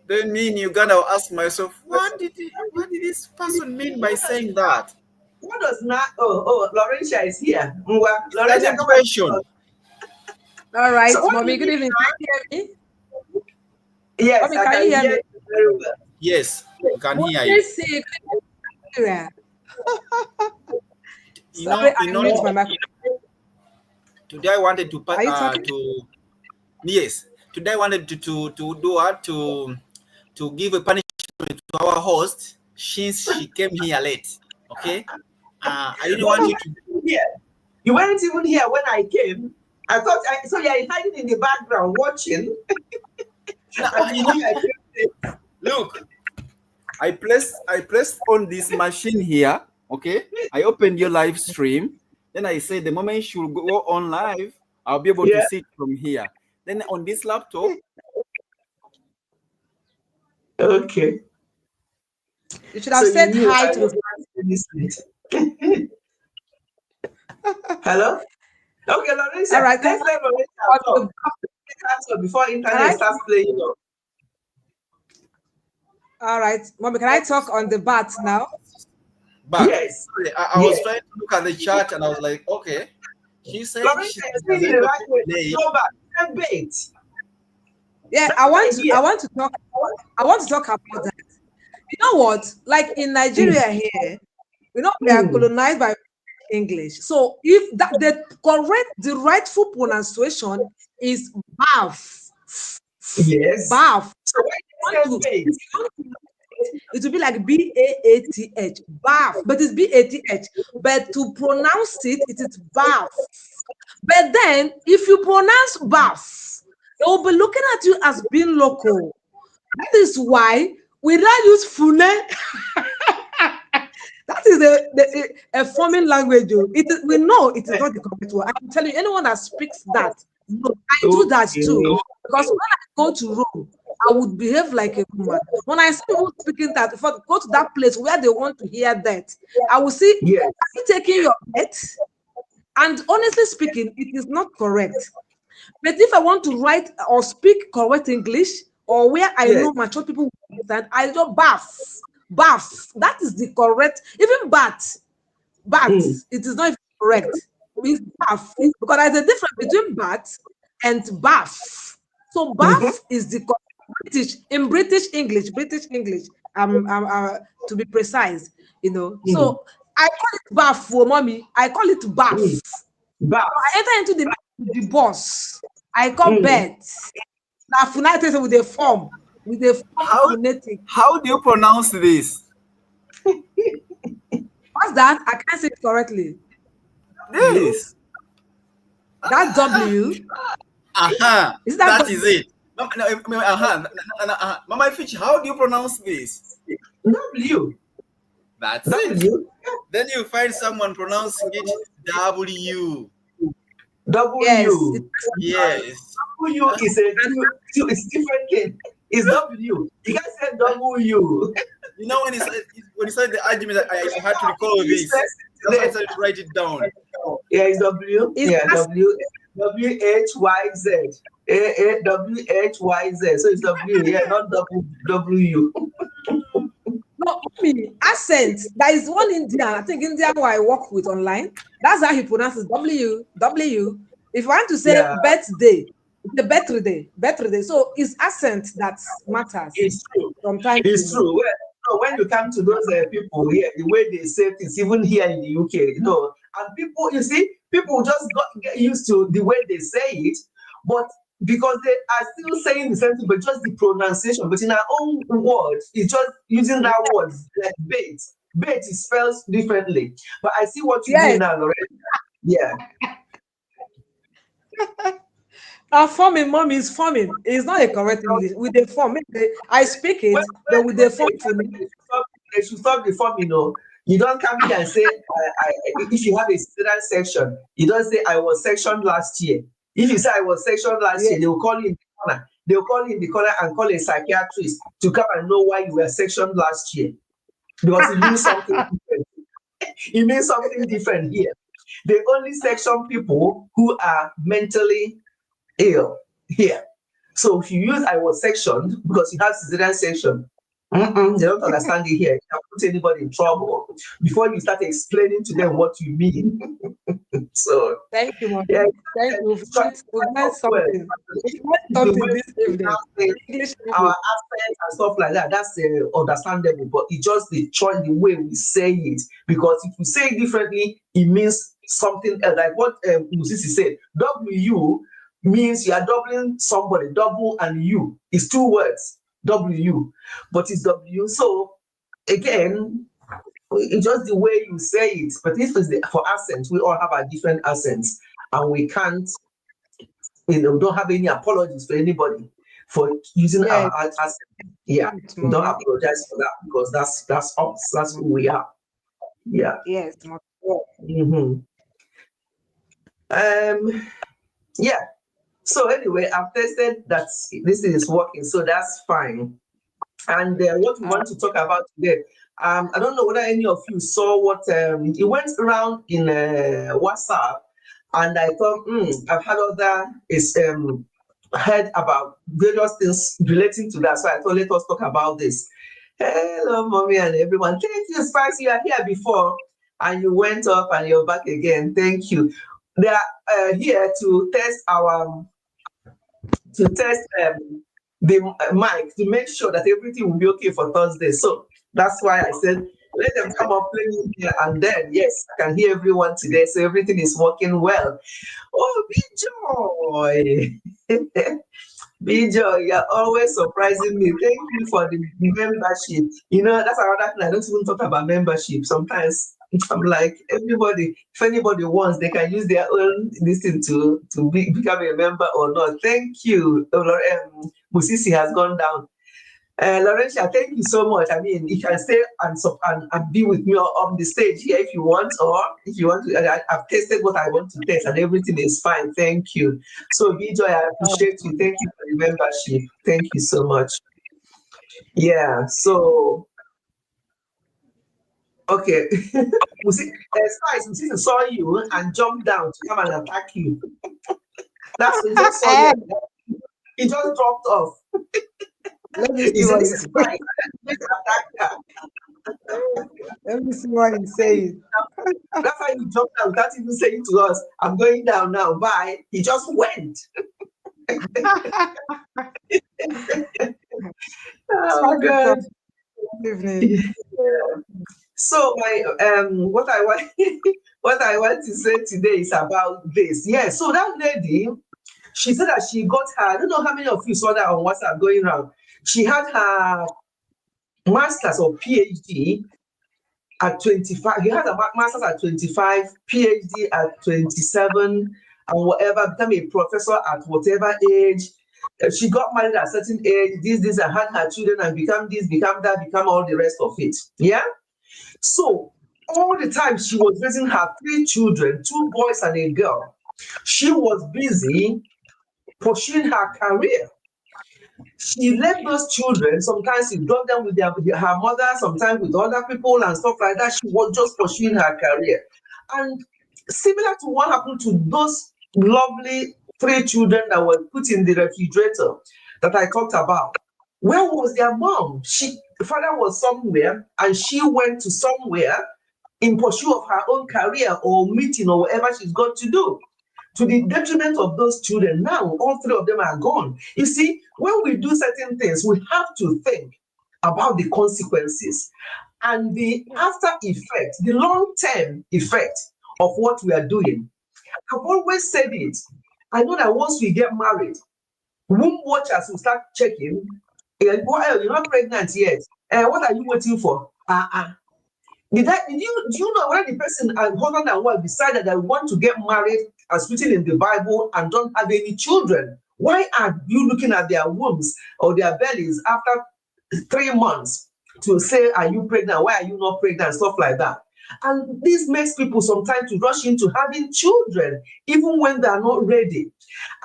Then me in Uganda, I'll ask myself, what did this person mean by saying that? What does not? Laurentia is here. Laurentia, question. All right, so Mommy, good evening. Can you hear me? Yes, Mommy, can you hear me? Very well. Yes, I can hear you. Today I wanted to yes. Today I wanted to do what to give a punishment to our host since she came here late. Okay, I didn't want you to. Yeah, you weren't even here when I came. I thought so. You're hiding in the background watching. Look, I pressed on this machine here. Okay, I opened your live stream. Then I said the moment she will go on live, I'll be able to see it from here. Then on this laptop. Okay. You should have said hi to Hello? Okay, Larissa. All right, let's let Larissa talk before internet starts playing. All right, Mommy, can I talk on the bat now? But yes. Sorry, I was trying to look at the chat and I was like, okay. She said she's the right way. Go back. Yeah, I want to talk about that. You know what? Like in Nigeria here, we are colonized by English. So if the rightful pronunciation is bath. Yes. Bath. So it will be like BAATH, bath, but it's BATH. But to pronounce it is bath. But then, if you pronounce bath, they will be looking at you as being local. That is why we don't use fune. That is a forming language. We know it is not the correct word. I can tell you, anyone that speaks that, no, I do that too. Because when I go to Rome, I would behave like a woman. When I see people speaking that, if I go to that place where they want to hear that, I will see, are you taking your bet? And honestly speaking, it is not correct. But if I want to write or speak correct English, or where I know mature people understand, I do bath. That is the correct. Even bath. It is not even correct. It means bath, because there's a difference between bath and bath. So bath is the British English, to be precise, So I call it bath for Mommy. I call it bath. Bath. So I enter into the boss. I call bed. Now phonetic with a form. Phonetic. How do you pronounce this? What's that? I can't say it correctly. This. That W. Is that is it. Mama Fitch, how do you pronounce this? W. That's it. W. Then you find someone pronouncing it W. W. Yes. W is it's different thing. It's W. You can't say W. You know, when he said the argument, I had to recall this. That's why I started to write it down. Yeah, it's W. W. WHYZ. WHYZ. So it's W. Yeah, not W. No, accent. There is one Indian. I think Indian who I work with online. That's how he pronounces W. If you want to say birthday, the birthday. So it's accent that matters. It's true. Sometimes it's true. Well, no, when you come to those people here, the way they say things, even here in the UK, and people, you see, people just get used to the way they say it, but because they are still saying the same thing, but just the pronunciation. But in our own words, it's just using that word like bait. Bait is spelled differently. But I see what you mean now, Lorraine. Yeah. Forming, mom is forming. It's not a correct English. With the form, I speak it, but with the form for me. They should stop the form, You don't come here and say, if you have a student section, you don't say, I was sectioned last year. If you say I was sectioned last year, they will call you in the corner. They will call you in the corner and call a psychiatrist to come and know why you were sectioned last year. Because it means something different. It means something different here. They only section people who are mentally ill here. So if you use I was sectioned because you have cesarean section, they don't understand it here. You can put anybody in trouble before you start explaining to them what you mean. So thank you, Mom. Yeah, thank you. We've learned something. Our accent and stuff like that, that's understandable, but it's just the choice, the way we say it. Because if you say it differently, it means something else. Like what Musisi said, W means you are doubling somebody. Double and U is two words. W, but it's W. So again, it's just the way you say it. But if it's for accents, we all have our different accents, and we can't, we don't have any apologies for anybody for using our accent. Yeah, we don't apologize for that because that's us. That's who we are. Yeah. Yes. Mm-hmm. Yeah. So anyway, I've tested that this is working, so that's fine. And what we want to talk about today, I don't know whether any of you saw what it went around in WhatsApp, and I thought, I've heard about various things relating to that, so I thought let us talk about this. Hello, mommy and everyone. Thank you, Spice. You are here before, and you went up, and you're back again. Thank you. They are here to test the mic to make sure that everything will be okay for Thursday. So that's why I said, let them come up playing here, and then, yes, I can hear everyone today. So everything is working well. Oh, B-Joy. B-Joy, you're always surprising me. Thank you for the membership. That's another thing. I don't even talk about membership. Sometimes I'm like, everybody, if anybody wants, they can use their own listing to become a member or not. Thank you. Musisi has gone down. Laurentia, thank you so much. I mean, you can stay and be with me on the stage here if you want, or if you want to. I've tested what I want to test, and everything is fine. Thank you. So, B-Joy, I appreciate you. Thank you for the membership. Thank you so much. Yeah. So. Okay. Spice, Musisi saw you and jumped down to come and attack you. That's what he just saw you. He just dropped off. Let me see what he's saying. Let me see what he's saying. That's why he jumped down without even saying to us, I'm going down now. Bye. He just went. Oh, God. Good evening. So what I want to say today is about this. Yeah, so that lady, she said that she got her, I don't know how many of you saw that on WhatsApp going around. She had her master's or PhD at 25. He had a master's at 25, PhD at 27, and whatever, become a professor at whatever age. She got married at a certain age, this, and had her children, and become this, become that, become all the rest of it. Yeah? So all the time she was raising her 3 children, 2 boys and a girl. She was busy pursuing her career. She left those children. Sometimes she dropped them with her mother, sometimes with other people and stuff like that. She was just pursuing her career. And similar to what happened to those lovely 3 children that were put in the refrigerator that I talked about, where was their mom? The father was somewhere and she went to somewhere in pursuit of her own career or meeting or whatever she's got to do, to the detriment of those children. Now all 3 of them are gone. You see, when we do certain things, we have to think about the consequences and the after effect, the long-term effect of what we are doing. I've always said it. I know that once we get married, womb watchers will start checking. You're not pregnant yet. What are you waiting for? Do you know when the person and husband and wife decided that they want to get married as written in the Bible and don't have any children? Why are you looking at their wombs or their bellies after 3 months to say, are you pregnant? Why are you not pregnant? Stuff like that. And this makes people sometimes to rush into having children, even when they are not ready.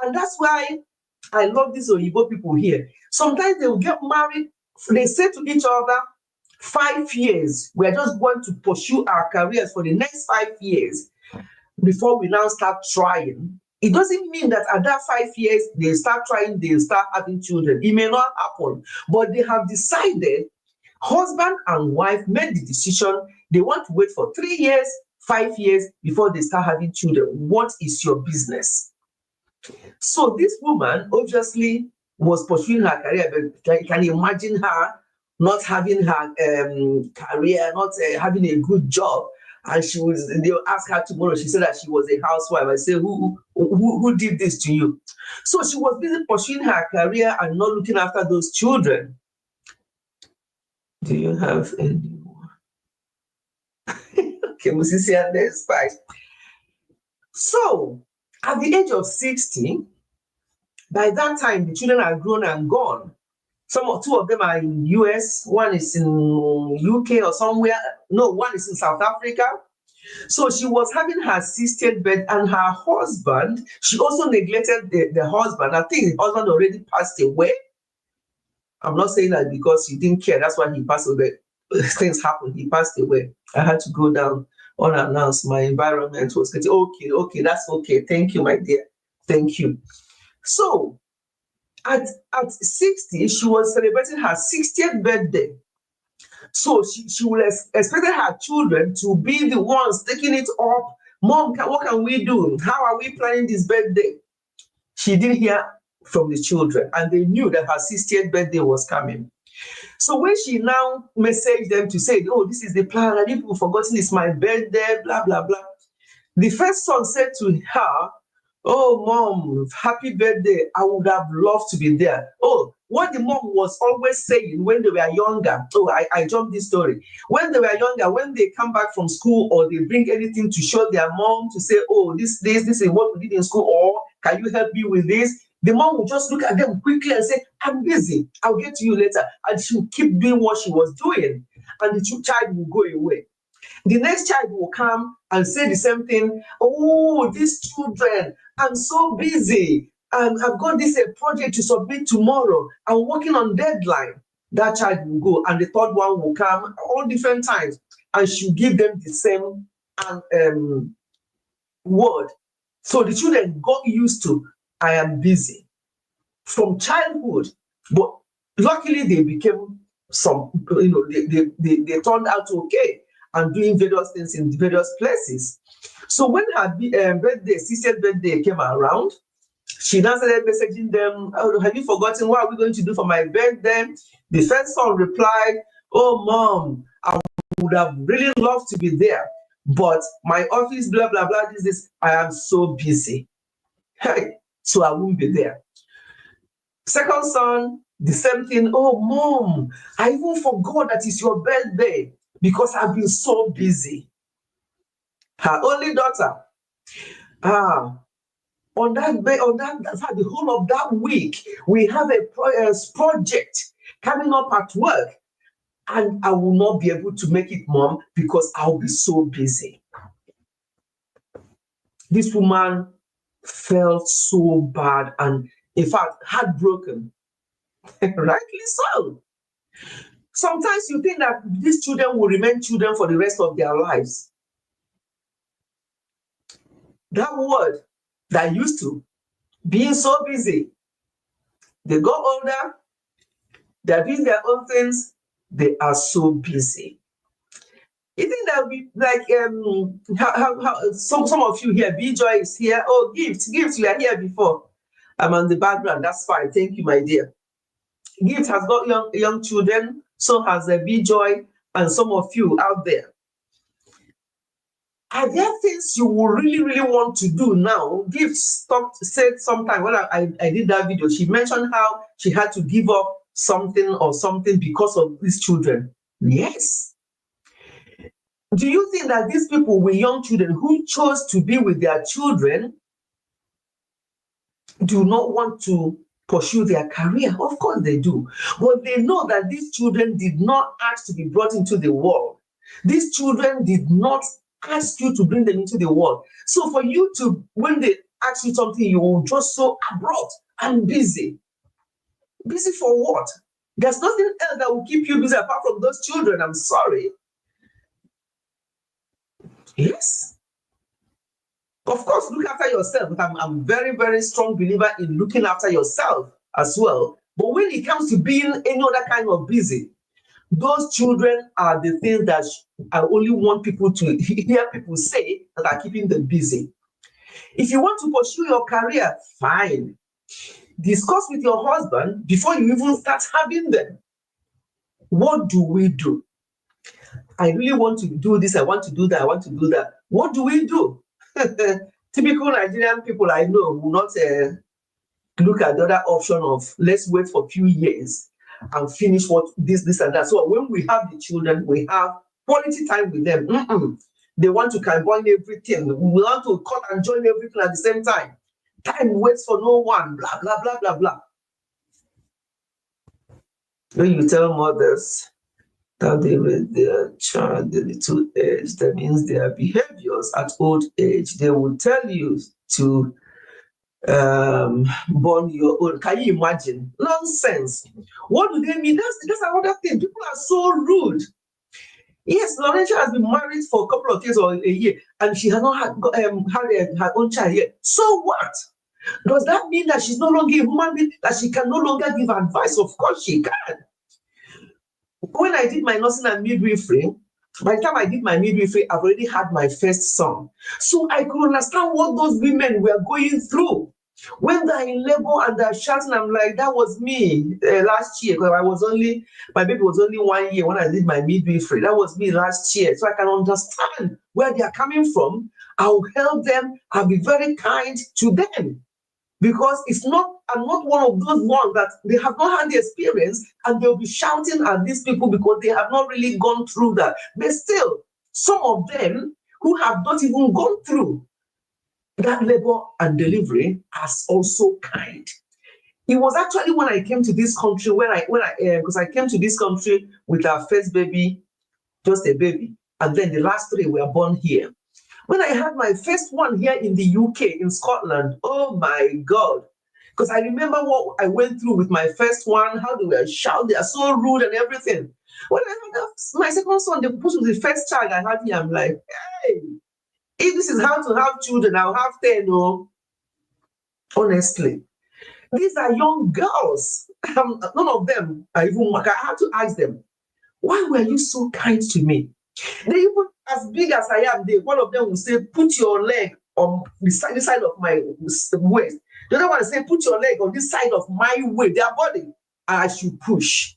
And that's why I love these Oyibo people here. Sometimes they will get married, they say to each other, 5 years, we are just going to pursue our careers for the next 5 years before we now start trying. It doesn't mean that at that 5 years, they start trying, they start having children. It may not happen, but they have decided, husband and wife made the decision, they want to wait for 3 years, 5 years before they start having children. What is your business? So this woman obviously was pursuing her career, but you can imagine her not having her career, not having a good job, and they'll ask her tomorrow. She said that she was a housewife. I say, who did this to you? So she was busy pursuing her career and not looking after those children. Do you have any more? Okay, Musisi, and there's 5. So at the age of 60, by that time the children are grown and gone. 2 of them are in US, one is in UK or somewhere. No, one is in South Africa. So she was having her 60th birthday, and her husband, she also neglected the husband. I think the husband already passed away. I'm not saying that because he didn't care, that's why he passed away. Things happened, he passed away. I had to go down unannounced. My environment was getting, okay, that's okay. Thank you, my dear. Thank you. So at 60, she was celebrating her 60th birthday. So she would expect her children to be the ones taking it up. Mom, what can we do? How are we planning this birthday? She didn't hear from the children, and they knew that her 60th birthday was coming. So when she now messaged them to say, oh, this is the plan, and people forgotten it's my birthday, blah, blah, blah. The first son said to her, oh, Mom, happy birthday. I would have loved to be there. Oh, what the mom was always saying when they were younger. Oh, I jumped this story. When they were younger, when they come back from school or they bring anything to show their mom to say, oh, this is what we did in school, or can you help me with this? The mom will just look at them quickly and say, I'm busy. I'll get to you later. And she'll keep doing what she was doing. And the child will go away. The next child will come and say the same thing. Oh, these children, I'm so busy. And I've got this project to submit tomorrow. I'm working on deadline. That child will go. And the third one will come all different times. And she'll give them the same word. So the children got used to, I am busy from childhood. But luckily they became they turned out okay and doing various things in various places. So when her birthday, 60th birthday came around, she now started messaging them, oh, have you forgotten what are we going to do for my birthday? The first son replied, oh, Mom, I would have really loved to be there, but my office, blah, blah, blah, this, I am so busy. So I won't be there. Second son, the same thing, oh, Mom, I even forgot that it's your birthday because I've been so busy. Her only daughter, on that the whole of that week, we have a project coming up at work. and I will not be able to make it, Mom, because I'll be so busy. This woman felt so bad and, in fact, heartbroken. Rightly so. Sometimes you think that these children will remain children for the rest of their lives. That word that used to being so busy, they go older, they're doing their own things, they are so busy. You think that we like some of you here, B-Joy is here. Oh, Gift, you are here before. I'm on the background. That's fine. Thank you, my dear. Gift has got young children, so has a B-Joy, and some of you out there. Are there things you will really want to do now? Gift said sometime when I did that video, she mentioned how she had to give up something because of these children. Yes. Do you think that these people with young children who chose to be with their children do not want to pursue their career? Of course they do. But they know that these children did not ask to be brought into the world. These children did not ask you to bring them into the world. So for you to, when they ask you something, you will just so abrupt and busy. Busy for what? There's nothing else that will keep you busy apart from those children. I'm sorry. Yes. Of course, look after yourself. I'm very strong believer in looking after yourself as well. But when it comes to being any other kind of busy, those children are the things that I only want people to hear people say that are keeping them busy. If you want to pursue your career, fine. Discuss with your husband before you even start having them. What do we do? I really want to do this, I want to do that, I want to do that. What do we do? Typical Nigerian people I know will not look at the other option of let's wait for a few years and finish what this and that. So when we have the children, we have quality time with them. They want to combine everything. We want to cut and join everything at the same time. Time waits for no one, blah, blah, blah, blah, blah. When you tell mothers that they raise their child at little age, that means their behaviors at old age, they will tell you to born your own. Can you imagine? Nonsense. What do they mean? That's another thing. People are so rude. Yes, Laurentia has been married for a couple of years or a year, and she has not had her own child yet. So what? Does that mean that she's no longer a human being, that she can no longer give advice? Of course she can. When I did my nursing and midwifery, by the time I did my midwifery, I've already had my first son. So I could understand what those women were going through. When they're in labor and they're shouting, I'm like, that was me last year, because my baby was only 1 year when I did my midwifery. That was me last year. So I can understand where they are coming from. I'll help them. I'll be very kind to them. Because I'm not one of those ones that they have not had the experience and they'll be shouting at these people because they have not really gone through that. But still, some of them who have not even gone through that labor and delivery are also kind. It was actually when I came to this country, because I came to this country with our first baby, just a baby, and then the last 3 were born here. When I had my first one here in the UK, in Scotland, oh my God. Because I remember what I went through with my first one, how they were shouting, they are so rude and everything. When I had my second son, they put the first child I had here, I'm like, hey, if this is how to have children, I'll have 10, no. Honestly. These are young girls. None of them are even, I had to ask them, why were you so kind to me? They even, as big as I am, one of them will say, put your leg on this side of my waist. The other one will say, put your leg on this side of my waist, their body, and I should push.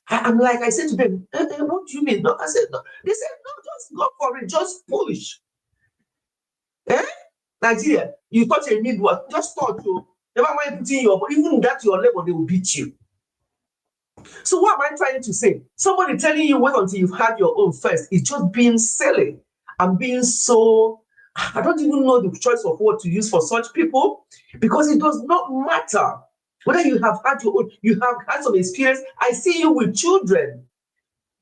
I'm like, I said to them, what do you mean? No, I said, no. They said, no, just go for it, just push. Nigeria, you touch a midwife, just touch you. Never mind putting your, even that your leg, they will beat you. So what am I trying to say? Somebody telling you wait until you've had your own first is just being silly and being so, I don't even know the choice of word to use for such people, because it does not matter whether you have had your own, you have had some experience. I see you with children.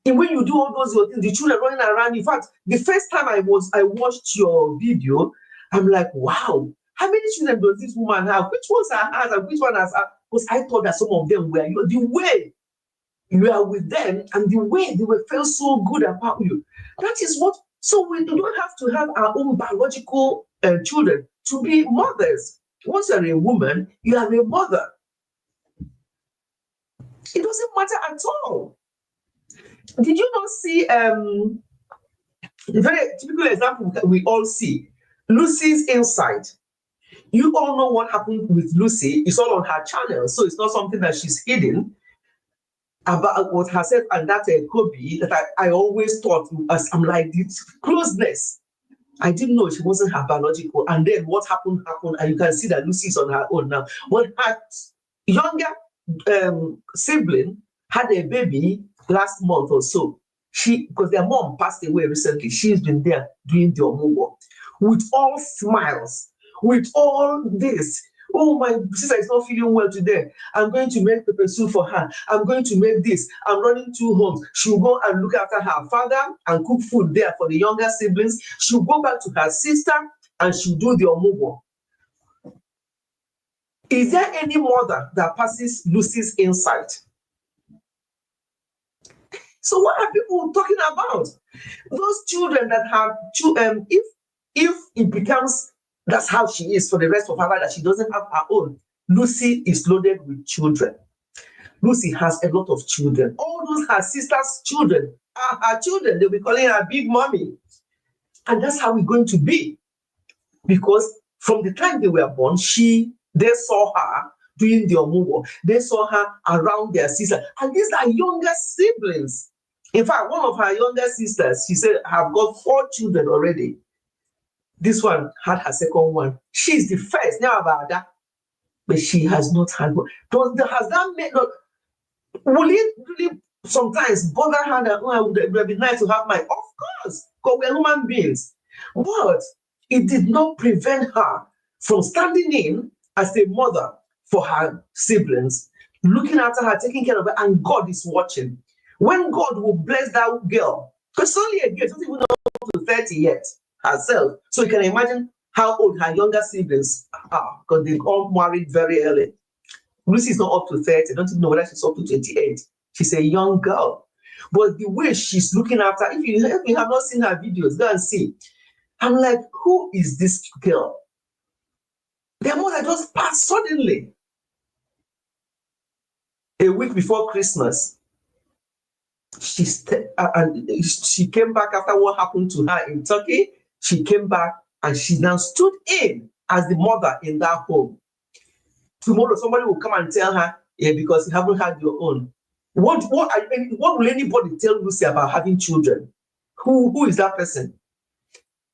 And when you do all those things, the children running around. In fact, the first time I watched your video, I'm like, wow, how many children does this woman have? Which ones are hers and which one has her? Because I thought that some of them were the way you are with them and the way they will feel so good about you. That is what. So we don't have to have our own biological children to be mothers. Once you're a woman, you are a mother. It doesn't matter at all. Did you not see a very typical example that we all see? Lucy's Inside. You all know what happened with Lucy. It's all on her channel, so it's not something that she's hidden about what herself and that Kobe that I always thought as I'm like this closeness. I didn't know she wasn't her biological. And then what happened, and you can see that Lucy's on her own now. When her younger sibling had a baby last month or so, because their mom passed away recently, she's been there doing the omugo with all smiles, with all this. Oh, my sister is not feeling well today. I'm going to make pepper soup for her. I'm going to make this. I'm running 2 homes. She'll go and look after her father and cook food there for the younger siblings. She'll go back to her sister and she'll do the omugo. Is there any mother that passes Lucy's insight? So what are people talking about? Those children that have, if it becomes, that's how she is for the rest of her life, that she doesn't have her own. Lucy is loaded with children. Lucy has a lot of children. All those her sister's children are her children. They'll be calling her big mommy. And that's how we're going to be. Because from the time they were born, they saw her doing the omugo. They saw her around their sister. And these are younger siblings. In fact, one of her younger sisters, she said, have got 4 children already. This one had her second one. She's the first, now about that. But she has not had one. Has that made not? Will it really sometimes bother her that, oh, it would be nice to have mine? Of course, because we're human beings. But it did not prevent her from standing in as a mother for her siblings, looking after her, taking care of her, and God is watching. When God will bless that girl, because only a girl, doesn't even know to 30 yet herself. So you can imagine how old her younger siblings are, because they all married very early. Lucy is not up to 30. I don't even know whether she's up to 28. She's a young girl. But the way she's looking after, if you have not seen her videos, go and see. I'm like, who is this girl? Their mother just passed suddenly. A week before Christmas, she came back after what happened to her in Turkey. She came back and she now stood in as the mother in that home. Tomorrow, somebody will come and tell her, yeah, because you haven't had your own. What will anybody tell Lucy about having children? Who is that person?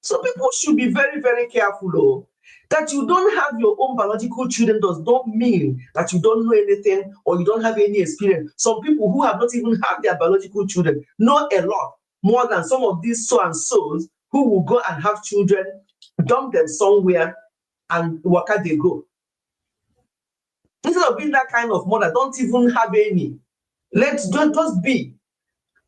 So people should be very, very careful, though. That you don't have your own biological children does not mean that you don't know anything or you don't have any experience. Some people who have not even had their biological children know a lot more than some of these so-and-sos who will go and have children, dump them somewhere, and waka they go. Instead of being that kind of mother, don't even have any. Just be.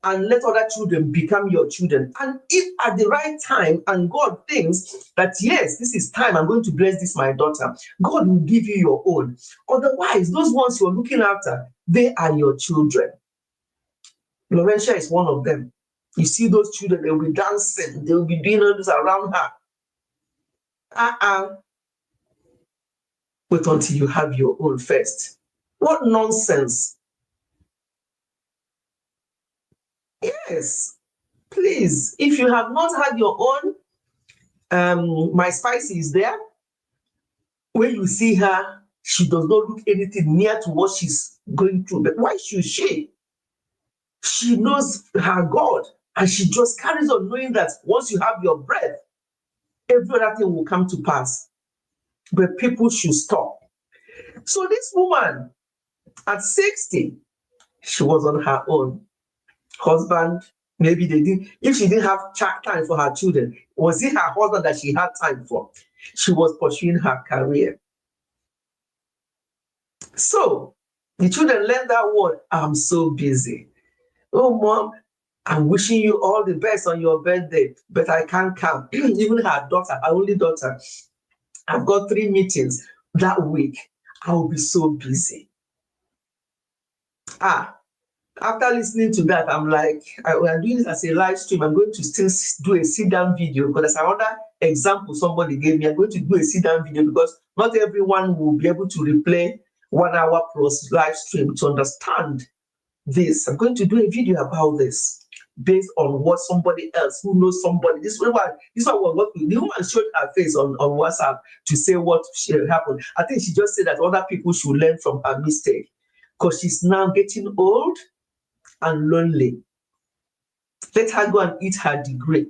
And let other children become your children. And if at the right time, and God thinks that, yes, this is time, I'm going to bless this, my daughter, God will give you your own. Otherwise, those ones you're looking after, they are your children. Laurentia is one of them. You see those children, they'll be dancing, they'll be doing all this around her. Wait until you have your own first. What nonsense. Yes, please. If you have not had your own, My Spicy is there. When you see her, she does not look anything near to what she's going through. But why should she? She knows her God, and she just carries on knowing that once you have your breath, every other thing will come to pass. But people should stop. So this woman, at 60, she was on her own. Husband, maybe they didn't. If she didn't have time for her children, was it her husband that she had time for? She was pursuing her career. So the children learned that word, I'm so busy. Oh, mom, I'm wishing you all the best on your birthday, but I can't come. Even her daughter, her only daughter, I've got 3 meetings that week. I will be so busy. After listening to that, I'm like, we are doing this as a live stream. I'm going to still do a sit-down video because there's another example somebody gave me. I'm going to do a sit-down video because not everyone will be able to replay 1 hour plus live stream to understand this. I'm going to do a video about this based on what somebody else who knows somebody. This one was what the woman showed her face on WhatsApp to say what happened. I think she just said that other people should learn from her mistake because she's now getting old and lonely. Let her go and eat her degree.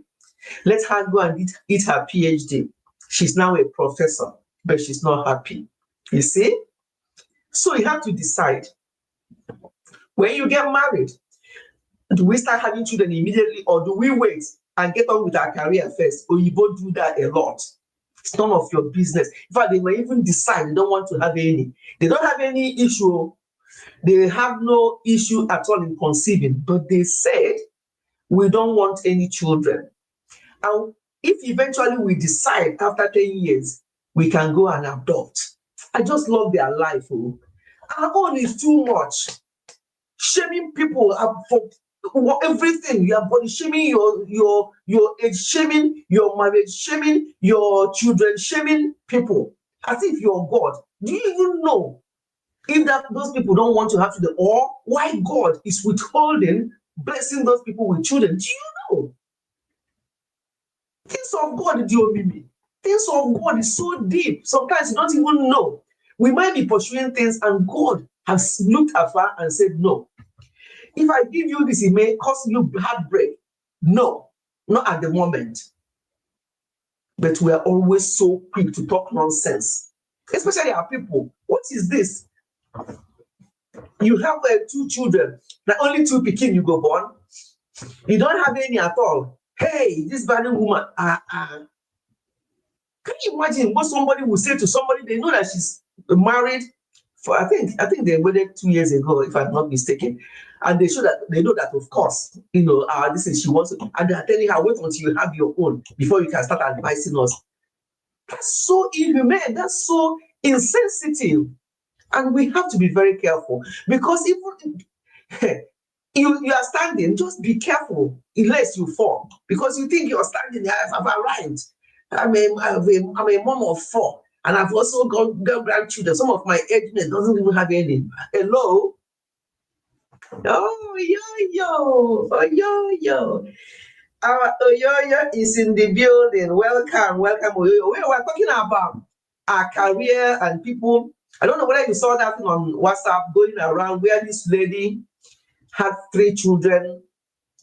Let her go and eat her PhD. She's now a professor, but she's not happy. You see? So you have to decide. When you get married, do we start having children immediately or do we wait and get on with our career first? Or you both do that a lot. It's none of your business. In fact, they may even decide they don't want to have any. They don't have any issue. They have no issue at all in conceiving, but they said, we don't want any children. And if eventually we decide after 10 years, we can go and adopt. I just love their life. Oh. Our own is too much. Shaming people for everything. You are body shaming your age, shaming your marriage, shaming your children, shaming people. As if you're God. Do you even know if those people don't want to have children, or why God is withholding blessing those people with children? Do you know? Things of God, things of God is so deep. Sometimes you don't even know. We might be pursuing things and God has looked afar and said, no. If I give you this, it may cause you heartbreak. No, not at the moment. But we are always so quick to talk nonsense, especially our people. What is this? You have 2 children, now only 2 pikin you go born. You don't have any at all. Hey, this barren woman. Can you imagine what somebody will say to somebody? They know that she's married for I think they waited 2 years ago, if I'm not mistaken, and they know that of course, this is she wants to, and they're telling her wait until you have your own before you can start advising us. That's so inhumane. That's so insensitive. And we have to be very careful because even you are standing, just be careful unless you fall because you think you're standing. I've arrived. I'm a mom of 4, and I've also got grandchildren. Some of my age doesn't even have any. Hello. Oh yo. Our Oyoyo is in the building. Welcome, Oyoyo. We were talking about our career and people. I don't know whether you saw that on WhatsApp going around where this lady had 3 children.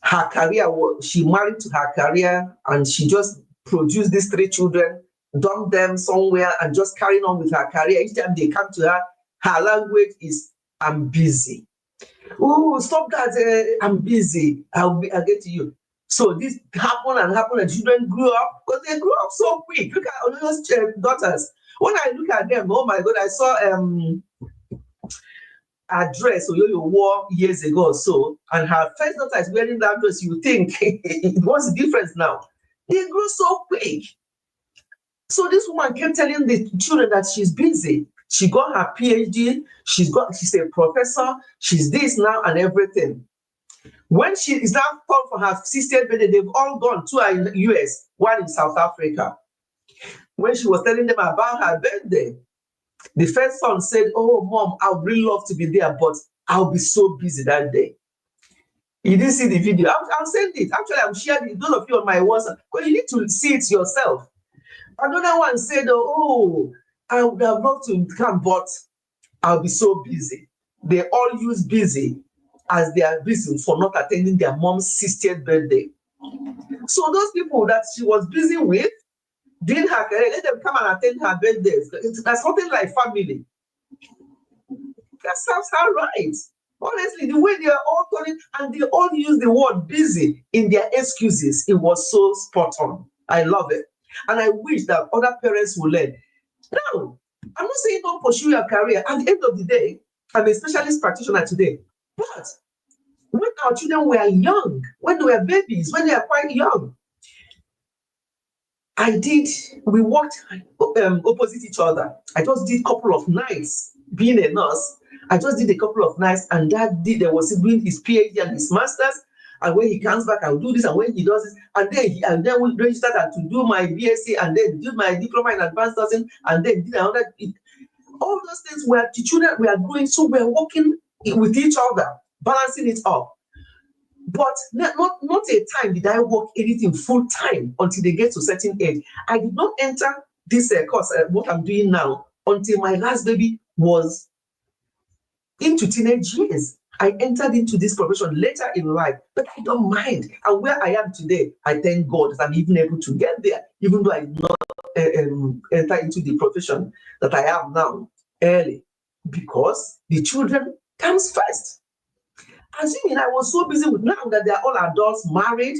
Her career she married to her career and she just produced these 3 children, dumped them somewhere and just carrying on with her career. Each time they come to her language is I'm busy. Oh, stop that! I'm busy. I'll get to you. So this happened and children grew up because they grew up so quick. Look at those daughters. When I look at them, oh my God, I saw a dress Oyoyo wore years ago or so, and her first daughter is wearing that dress. You think what's the difference now? They grew so quick. So this woman kept telling the children that she's busy. She got her PhD. She's a professor. She's this now and everything. When she is now called for her 60th birthday, they've all gone. 2 are in the US, 1 in South Africa. When she was telling them about her birthday, the first son said, oh, Mom, I would really love to be there, but I'll be so busy that day. You didn't see the video. I'll send it. Actually, I'm sharing it. Those of you on my WhatsApp, but you need to see it yourself. Another one said, oh, I would have loved to come, but I'll be so busy. They all use busy as their reason for not attending their mom's 60th birthday. So those people that she was busy with, doing her career, let them come and attend her birthdays. That's something like family. That sounds all right. Honestly, the way they are all turning, and they all use the word busy in their excuses, it was so spot on. I love it. And I wish that other parents would learn. Now, I'm not saying don't pursue your career. At the end of the day, I'm a specialist practitioner today. But when our children were young, when they were babies, when they were quite young. We worked opposite each other. I just did a couple of nights being a nurse. I just did a couple of nights, and there was doing his PhD and his master's. And when he comes back, I'll do this. And when he does this, and then we registered to do my BSc, and then do my diploma in advanced nursing, and then did another. All those things where the children were growing, so we're working with each other, balancing it up. But not a time did I work anything full time until they get to a certain age. I did not enter this course, what I'm doing now, until my last baby was into teenage years. I entered into this profession later in life, but I don't mind. And where I am today, I thank God that I'm even able to get there, even though I did not enter into the profession that I am now early, because the children comes first. Assuming I was so busy with now that they're all adults, married.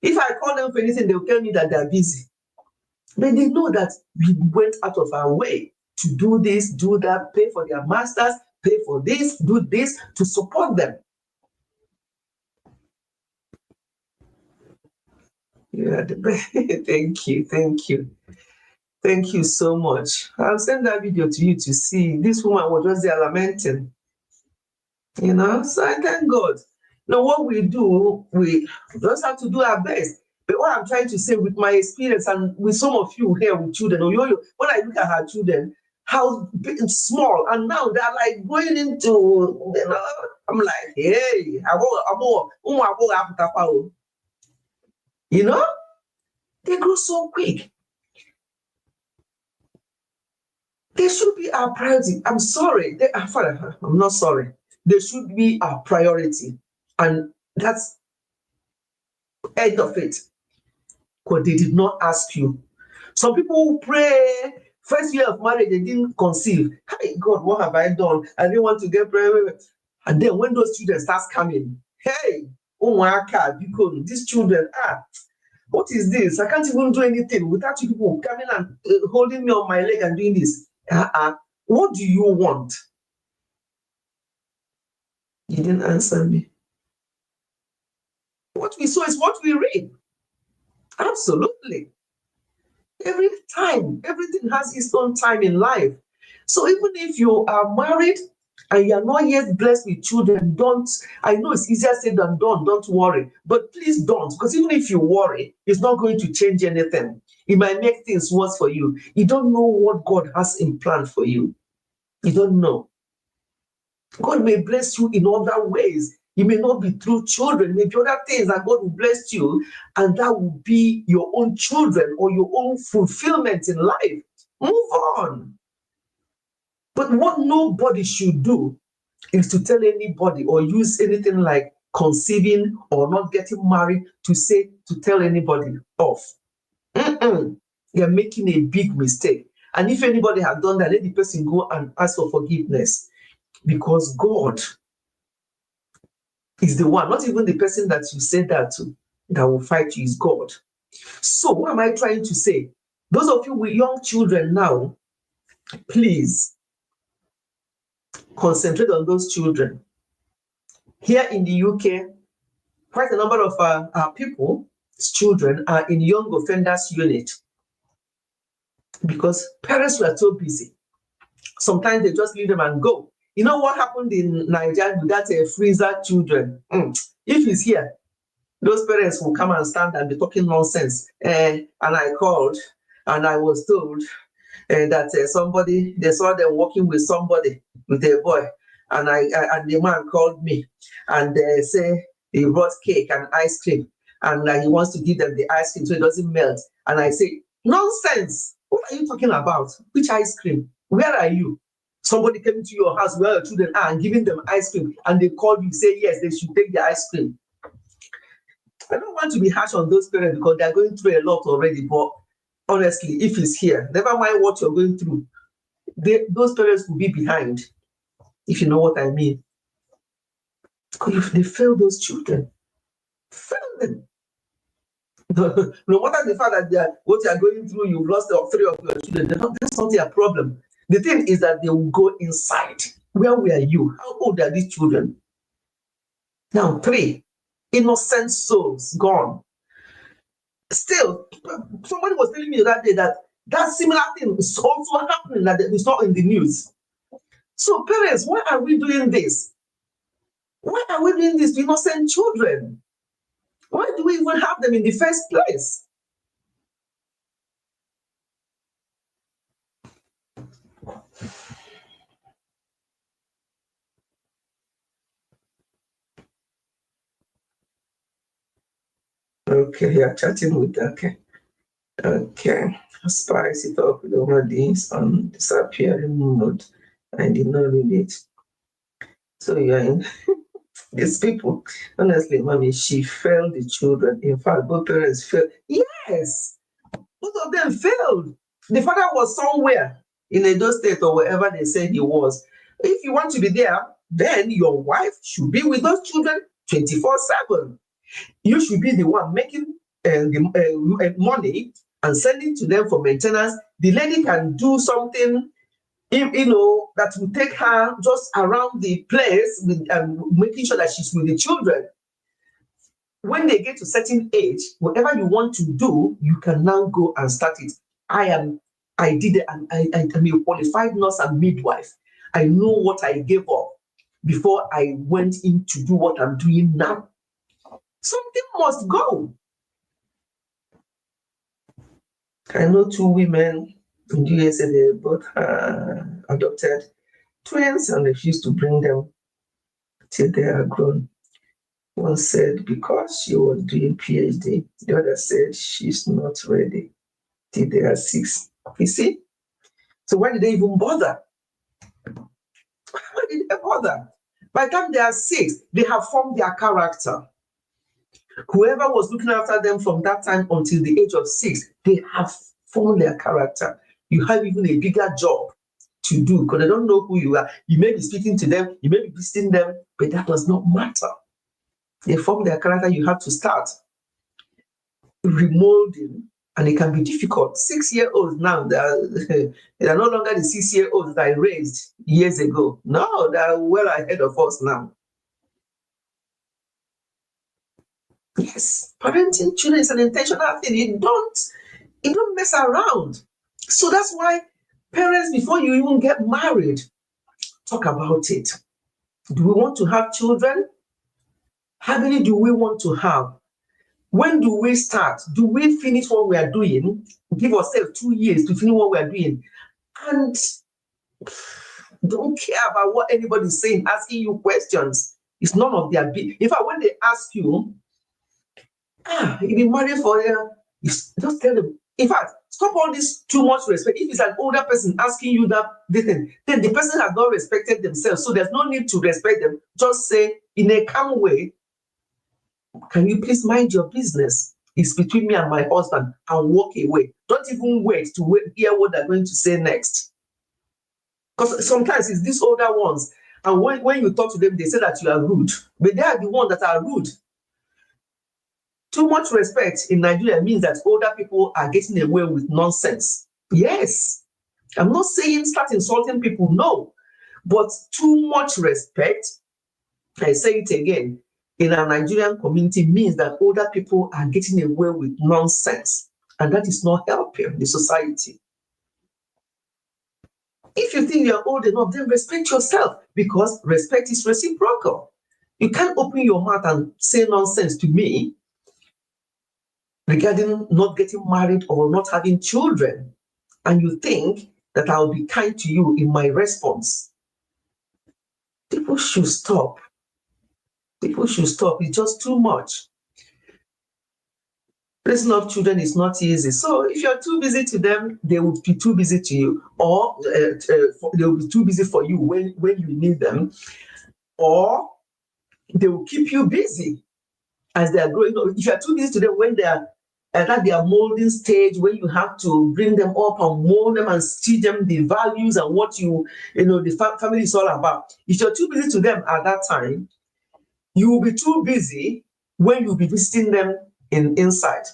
If I call them for anything, they'll tell me that they're busy. But they know that we went out of our way to do this, do that, pay for their masters, pay for this, do this, to support them. Yeah, thank you. Thank you so much. I'll send that video to you to see. This woman was just there lamenting. So I thank God. What we do, we just have to do our best. But what I'm trying to say with my experience and with some of you here with children, when I look at her children, how big and small, and now they're like going into, I'm like, hey, they grow so quick. They should be our priority. I'm sorry. Father, I'm not sorry. They should be our priority. And that's end of it. Because they did not ask you. Some people who pray, first year of marriage, they didn't conceive. Hey, God, what have I done? I didn't want to get pregnant. And then when those children start coming, hey, oh my God, because these children, what is this? I can't even do anything without you people coming and holding me on my leg and doing this. What do you want? You didn't answer me. What we saw is what we read. Absolutely. Every time, everything has its own time in life. So even if you are married and you are not yet blessed with children, I know it's easier said than done, don't worry. But please don't, because even if you worry, it's not going to change anything. It might make things worse for you. You don't know what God has in plan for you. You don't know. God may bless you in other ways. It may not be through children, maybe other things that God will bless you, and that will be your own children or your own fulfillment in life. Move on. But what nobody should do is to tell anybody or use anything like conceiving or not getting married to tell anybody off. You're making a big mistake. And if anybody has done that, let the person go and ask for forgiveness. Because God is the one, not even the person that you said that to, that will fight you, is God. So what am I trying to say? Those of you with young children now, please concentrate on those children. Here in the UK, quite a number of our people's children are in young offenders unit because parents were so busy. Sometimes they just leave them and go. You know what happened in Nigeria with that freezer children? If he's here, those parents will come and stand and be talking nonsense. And I called and I was told that somebody, they saw them working with somebody, with a boy. And the man called me and say he brought cake and ice cream. And he wants to give them the ice cream so it doesn't melt. And I say, nonsense. What are you talking about? Which ice cream? Where are you? Somebody came to your house where your children are and giving them ice cream, and they called you, say yes, they should take the ice cream. I don't want to be harsh on those parents because they're going through a lot already, but honestly, if it's here, never mind what you're going through, those parents will be behind, if you know what I mean. If they fail those children, fail them. No matter the fact that what you're going through, you've lost 3 of your children, that's not their problem. The thing is that they will go inside. Where were you? How old are these children? Now, 3, innocent souls gone. Still, somebody was telling me that day that similar thing is also happening that we saw in the news. So, parents, why are we doing this? Why are we doing this to innocent children? Why do we even have them in the first place? Okay, you're chatting with okay. Spice it up with over this on disappearing mode. I did not read it. So you're in these people. Honestly, mommy, she failed the children. In fact, both parents failed. Yes, both of them failed. The father was somewhere in Edo State or wherever they said he was. If you want to be there, then your wife should be with those children 24/7. You should be the one making the money and sending to them for maintenance. The lady can do something, that will take her just around the place with making sure that she's with the children. When they get to a certain age, whatever you want to do, you can now go and start it. I did it, and I'm a qualified nurse and midwife. I know what I gave up before I went in to do what I'm doing now. Something must go. I know 2 women in the USA, they both adopted twins and refused to bring them till they are grown. One said because she was doing PhD, the other said she's not ready till they are 6. You see? So why did they even bother? Why did they bother? By the time they are 6, they have formed their character. Whoever was looking after them from that time until the age of 6, they have formed their character. You have even a bigger job to do because they don't know who you are. You may be speaking to them, you may be visiting them, but that does not matter. They form their character. You have to start remolding, and it can be difficult. 6-year-olds now, they are no longer the 6-year-olds that I raised years ago. No, they are well ahead of us now. Yes, parenting children is an intentional thing. You don't mess around. So that's why parents, before you even get married, talk about it. Do we want to have children? How many do we want to have? When do we start? Do we finish what we are doing? Give ourselves 2 years to finish what we are doing. And don't care about what anybody's saying, asking you questions. It's none of their business. In fact, when they ask you, you've been married for a year, just tell them. In fact, stop all this too much respect. If it's an older person asking you that thing, then the person has not respected themselves. So there's no need to respect them. Just say in a calm way, can you please mind your business? It's between me and my husband, and walk away. Don't even wait to hear what they're going to say next. Because sometimes it's these older ones, and when you talk to them, they say that you are rude, but they are the ones that are rude. Too much respect in Nigeria means that older people are getting away with nonsense. Yes, I'm not saying start insulting people, no, but too much respect, I say it again, in our Nigerian community means that older people are getting away with nonsense, and that is not helping the society. If you think you're old enough, then respect yourself, because respect is reciprocal. You can't open your mouth and say nonsense to me regarding not getting married or not having children, and you think that I'll be kind to you in my response. People should stop. People should stop. It's just too much. Raising up children is not easy. So if you're too busy to them, they will be too busy to you, or they will be too busy for you when you need them, or they will keep you busy as they are growing up. If you're too busy to them when they are at their molding stage, when you have to bring them up and mold them and teach them the values and what the family is all about. If you're too busy to them at that time, you will be too busy when you'll be visiting them inside.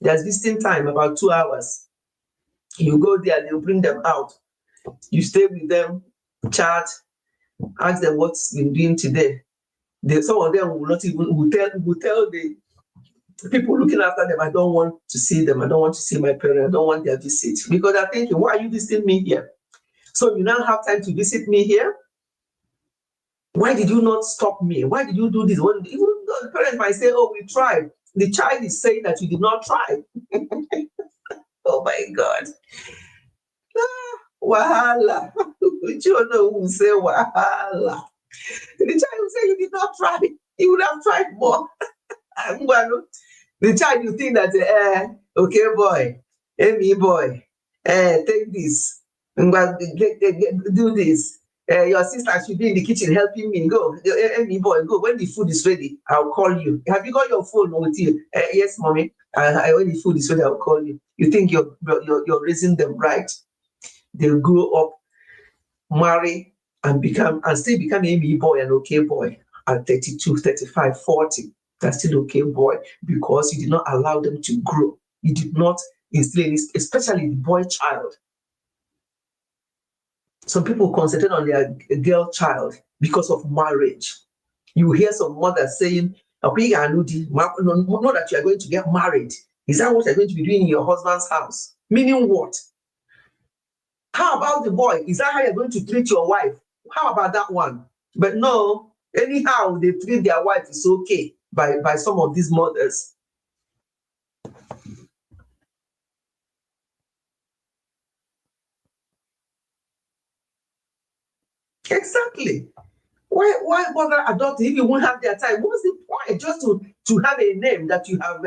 There's visiting time, about 2 hours. You go there, they'll bring them out. You stay with them, chat, ask them what's been doing today. Some of them will not even will tell the people looking after them, I don't want to see them. I don't want to see my parents. I don't want their visit, because they're thinking, why are you visiting me here? So you now have time to visit me here? Why did you not stop me? Why did you do this? Even though the parents might say, oh, we tried. The child is saying that you did not try. Oh my God. Wahala. You know who say wahala. The child will say you did not try. You would have tried more. The child will think that, okay, boy, Amy boy, take this. Do this. Your sister should be in the kitchen helping me. Go, Amy boy, go. When the food is ready, I'll call you. Have you got your phone with you? Yes, mommy. When the food is ready, I'll call you. You think you're raising them right? They'll grow up, marry, and still become Amy boy and okay boy at 32, 35, 40. That's still okay boy, because you did not allow them to grow. You did not instill this, especially the boy child. Some people concentrate on their girl child because of marriage. You hear some mothers saying, know that you are going to get married. Is that what you're going to be doing in your husband's house? Meaning what? How about the boy? Is that how you're going to treat your wife? How about that one? But no, anyhow they treat their wife is okay by some of these mothers. Exactly. Why bother adopting if you won't have their time? What's the point? Just to have a name that you have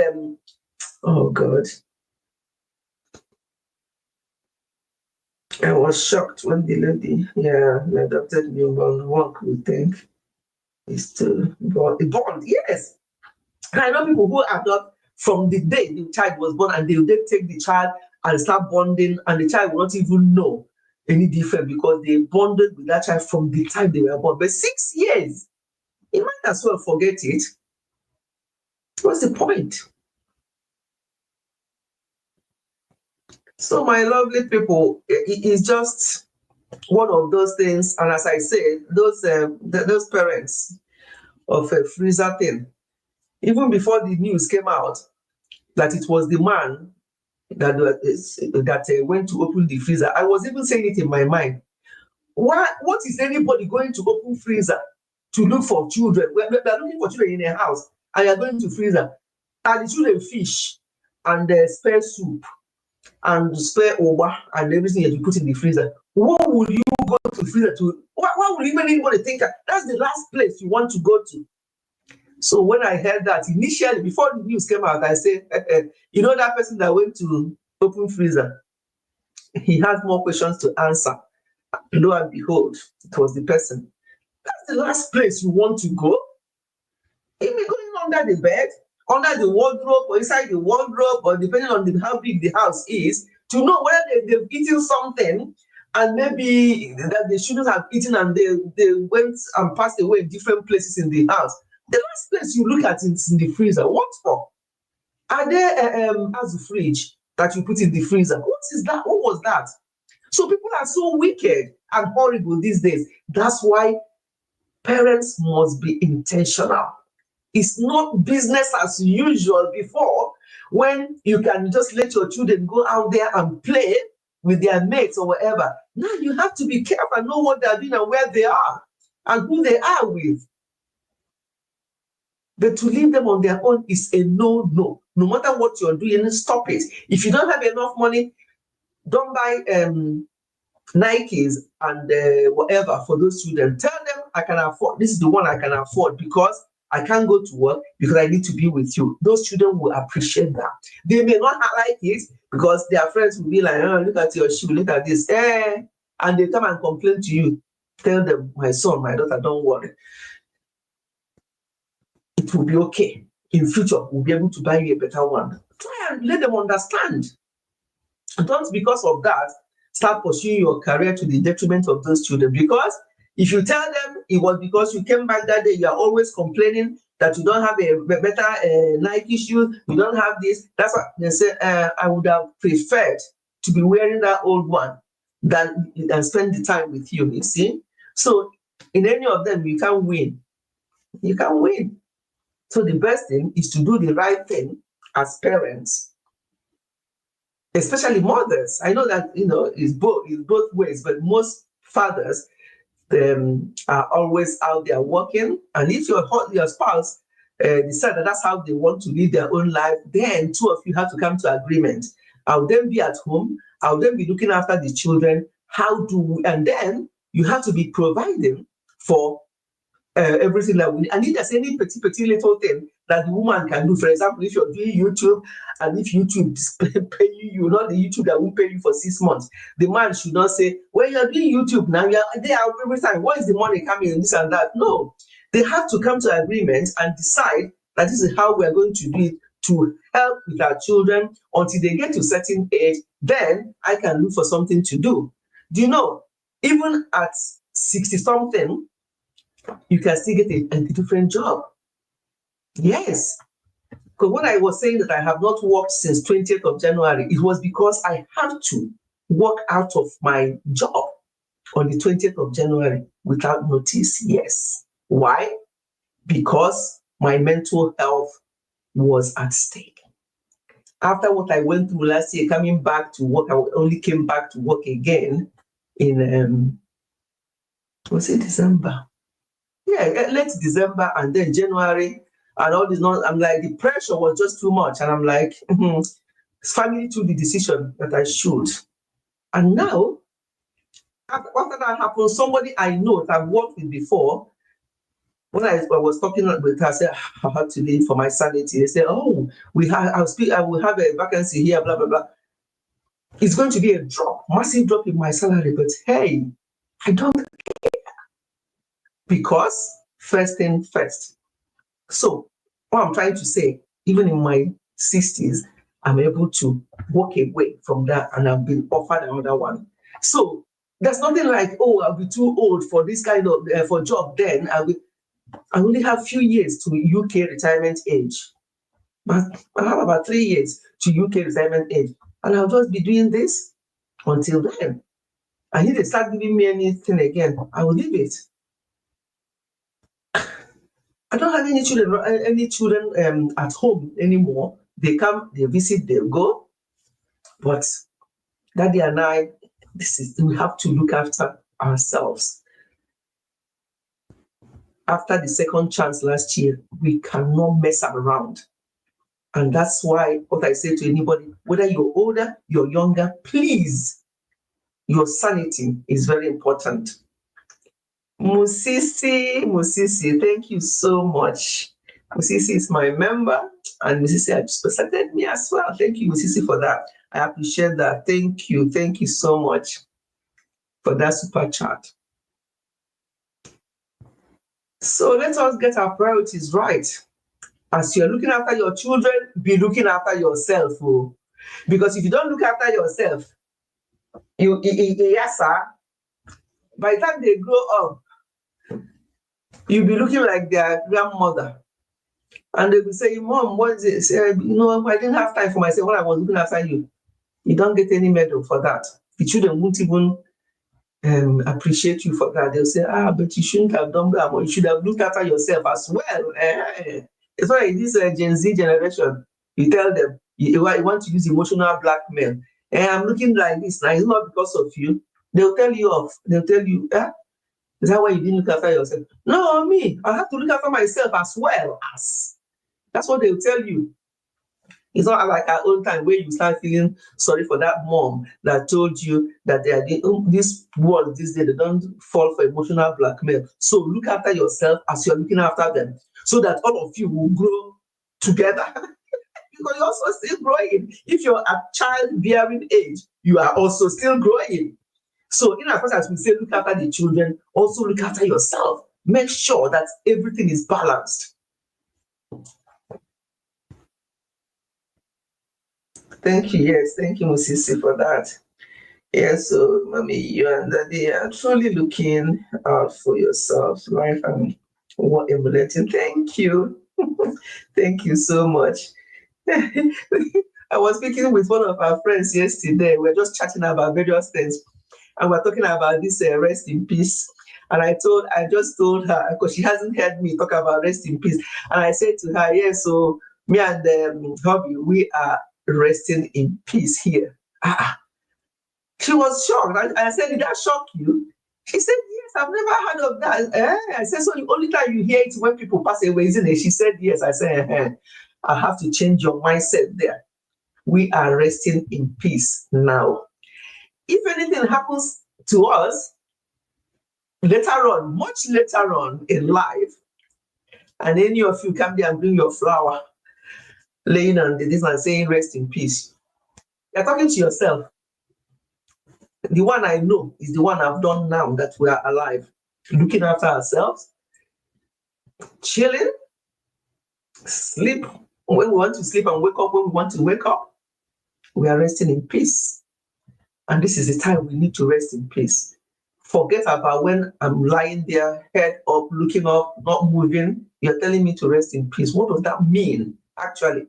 oh God. I was shocked when the lady, the adopted newborn, one could think is to bond. Yes. And I know people who adopt from the day the child was born, and they take the child and start bonding, and the child will not even know any different because they bonded with that child from the time they were born. But 6 years, you might as well forget it. What's the point? So my lovely people, it is just one of those things. And as I said, those parents of a freezer thing, even before the news came out that it was the man that went to open the freezer, I was even saying it in my mind. What is anybody going to open freezer to look for children? They're looking for children in a house, and you're going to freezer. And the children fish and spare soup and spare oba and everything that you put in the freezer. What would you go to freezer to? Why would even anybody think that's the last place you want to go to? So when I heard that initially, before the news came out, I said, you know that person that went to open freezer, he has more questions to answer. Lo and behold, it was the person. That's the last place you want to go. If you're going under the bed, under the wardrobe, or inside the wardrobe, or depending on how big the house is, to know whether they've eaten something and maybe that they shouldn't have eaten, and they went and passed away in different places in the house. The last place you look at is in the freezer. What for? Are there as a fridge that you put in the freezer? What is that? What was that? So people are so wicked and horrible these days. That's why parents must be intentional. It's not business as usual before, when you can just let your children go out there and play with their mates or whatever. Now you have to be careful and know what they're doing and where they are and who they are with. But to leave them on their own is a no-no. No matter what you're doing, stop it. If you don't have enough money, don't buy Nikes and whatever for those children. Tell them, I can afford, this is the one I can afford because I can't go to work because I need to be with you. Those children will appreciate that. They may not like it because their friends will be like, oh, look at your shoe, look at this. And they come and complain to you. Tell them, my son, my daughter, don't worry. It will be okay. In future, we'll be able to buy you a better one. Try and let them understand. Don't, because of that, start pursuing your career to the detriment of those children. Because if you tell them it was because you came back that day, you are always complaining that you don't have a better Nike shoe, you don't have this. That's what they say. I would have preferred to be wearing that old one than spend the time with you. You see? So in any of them, you can't win. You can win. So the best thing is to do the right thing as parents, especially mothers. I know that it's both ways, but most fathers are always out there working. And if your spouse decide that that's how they want to live their own life, then two of you have to come to agreement. I'll then be at home. I'll then be looking after the children. And then you have to be providing for everything that we need. And if there's any petty little thing that the woman can do, for example, if you're doing YouTube and if YouTube is paying you, not the YouTube that will pay you for 6 months, the man should not say, well, you're doing YouTube now, you're there every time. What is the money coming in this and that? No, they have to come to agreement and decide that this is how we're going to do it to help with our children until they get to a certain age. Then I can look for something to do. Do you know, even at 60 something, you can still get a different job. Yes. Because when I was saying that I have not worked since 20th of January, it was because I had to walk out of my job on the 20th of January without notice. Yes. Why? Because my mental health was at stake. After what I went through last year, coming back to work, I only came back to work again in, was it December? Yeah, late December and then January and all this. I'm like, the pressure was just too much. And I'm like, family took the decision that I should. And now, after that happened, somebody I know that I've worked with before, when I was talking with her, I said, I had to leave for my sanity. They said, oh, I will have a vacancy here, blah, blah, blah. It's going to be a drop, massive drop in my salary. But hey, I don't care. Because first thing first. So what I'm trying to say, even in my 60s, I'm able to walk away from that and I've been offered another one. So there's nothing like, oh, I'll be too old for this kind of for job then. I only have a few years to UK retirement age. But I have about 3 years to UK retirement age. And I'll just be doing this until then. And if they start giving me anything again, I will leave it. I don't have any children at home anymore. They come, they visit, they go. But Daddy and I, we have to look after ourselves. After the second chance last year, we cannot mess around. And that's why what I say to anybody, whether you're older, you're younger, please, your sanity is very important. Musisi, thank you so much. Musisi is my member, and Musisi has presented me as well. Thank you, Musisi, for that. I appreciate that. Thank you so much for that super chat. So let us get our priorities right. As you're looking after your children, be looking after yourself. Oh. Because if you don't look after yourself, yes, sir, by the time they grow up, you'll be looking like their grandmother. And they'll be saying, Mom, what is it? Say, I didn't have time for myself when I was looking after you. You don't get any medal for that. The children won't even appreciate you for that. They'll say, but you shouldn't have done that. Or you should have looked after yourself as well. It's why in this Gen Z generation, you tell them, you want to use emotional blackmail. I'm looking like this now. It's not because of you. They'll tell you off. They'll tell you, is that why you didn't look after yourself? No, me. I have to look after myself as well as. That's what they'll tell you. It's not like our own time where you start feeling sorry for that mom that told you that they are this world this day, they don't fall for emotional blackmail. So look after yourself as you're looking after them, so that all of you will grow together. Because you're also still growing. If you're at childbearing age, you are also still growing. So in as much as we say look after the children, also look after yourself. Make sure that everything is balanced. Thank you. Yes, thank you, Musisi, for that. Yes, so Mommy, you and Daddy are truly looking out for yourself, life, and what emulating. Thank you. Thank you so much. I was speaking with one of our friends yesterday. We're just chatting about various things, and we're talking about this rest in peace. And I just told her, because she hasn't heard me talk about rest in peace. And I said to her, yeah, so me and hubby, we are resting in peace here. She was shocked. I said, did that shock you? She said, yes, I've never heard of that. I said, so the only time you hear it when people pass away, isn't it? She said, yes. I said, I have to change your mindset there. We are resting in peace now. If anything happens to us later on, much later on in life, and any of you come there and bring your flower, laying on this and saying, rest in peace, you're talking to yourself. The one I know is the one I've done now that we are alive, looking after ourselves, chilling, sleep when we want to sleep and wake up when we want to wake up. We are resting in peace. And this is the time we need to rest in peace. Forget about when I'm lying there, head up, looking up, not moving. You're telling me to rest in peace. What does that mean, actually?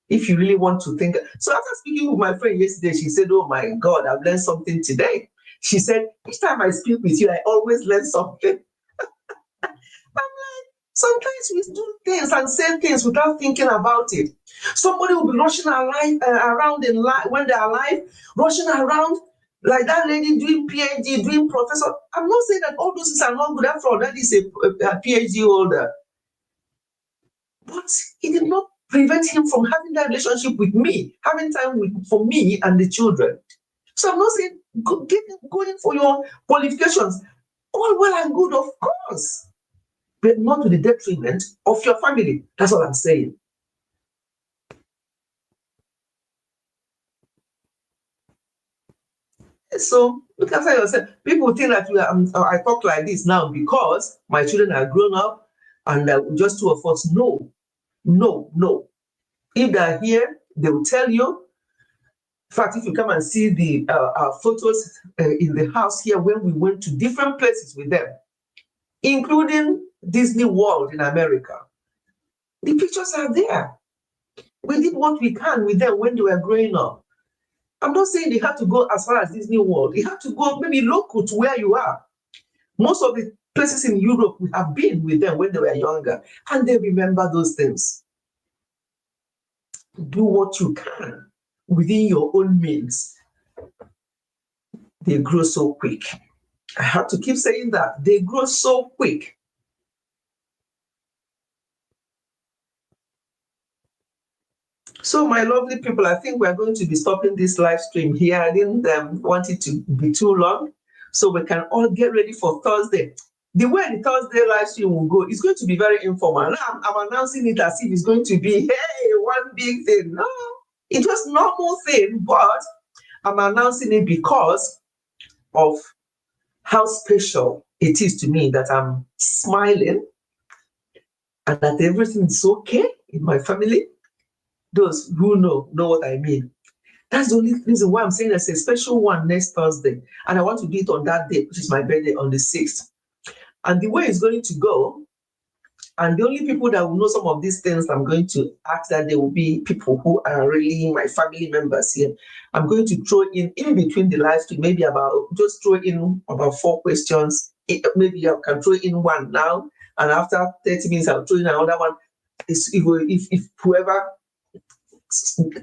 If you really want to think. So after speaking with my friend yesterday, she said, oh my God, I've learned something today. She said, each time I speak with you, I always learn something. I'm like, sometimes we do things and say things without thinking about it. Somebody will be rushing around in life when they're alive, rushing around like that lady doing PhD, doing professor. I'm not saying that all those things are not good. After all, that is a PhD holder. But it did not prevent him from having that relationship with me, having time for me and the children. So I'm not saying going for your qualifications, all well and good, of course, but not to the detriment of your family. That's what I'm saying. So look after yourself. People think that I talk like this now because my children are grown up and just two of us. No. If they're here, they will tell you. In fact, if you come and see the our photos in the house here when we went to different places with them, including Disney World in America, the pictures are there. We did what we can with them when they were growing up. I'm not saying they have to go as far as Disney World. They have to go maybe local to where you are. Most of the places in Europe, we have been with them when they were younger, and they remember those things. Do what you can within your own means. They grow so quick. I have to keep saying that. They grow so quick. So my lovely people, I think we're going to be stopping this live stream here. I didn't want it to be too long, so we can all get ready for Thursday. The way the Thursday live stream will go is going to be very informal. Now I'm announcing it as if it's going to be, hey, one big thing. No, it was a normal thing, but I'm announcing it because of how special it is to me that I'm smiling and that everything is okay in my family. Those who know what I mean. That's the only reason why I'm saying there's a special one next Thursday. And I want to do it on that day, which is my birthday on the 6th. And the way it's going to go, and the only people that will know some of these things I'm going to ask that there will be people who are really my family members here. I'm going to throw in between the live stream, maybe just throw in about 4 questions. Maybe I can throw in one now, and after 30 minutes, I'll throw in another one. If whoever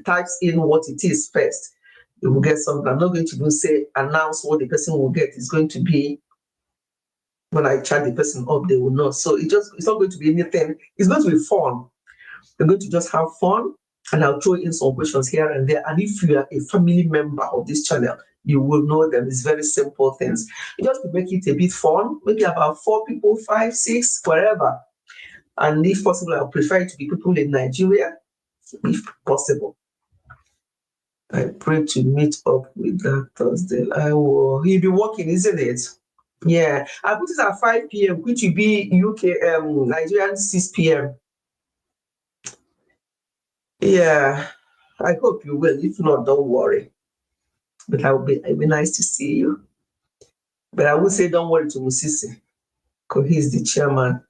types in what it is first, you will get something. I'm not going to say announce what the person will get. It's going to be when I chat the person up, they will know. So it's not going to be anything. It's going to be fun. We're going to just have fun, and I'll throw in some questions here and there. And if you are a family member of this channel, you will know them. It's very simple things. Just to make it a bit fun, maybe about 4 people, 5, 6, wherever. And if possible, I prefer it to be people in Nigeria, if possible. I pray to meet up with that Thursday. He'll be working, isn't it? Yeah, I put it at 5 p.m., which will be UK, Nigerian 6 p.m. Yeah, I hope you will. If not, don't worry. But it'll be nice to see you. But I would say don't worry to Musisi, because he's the chairman.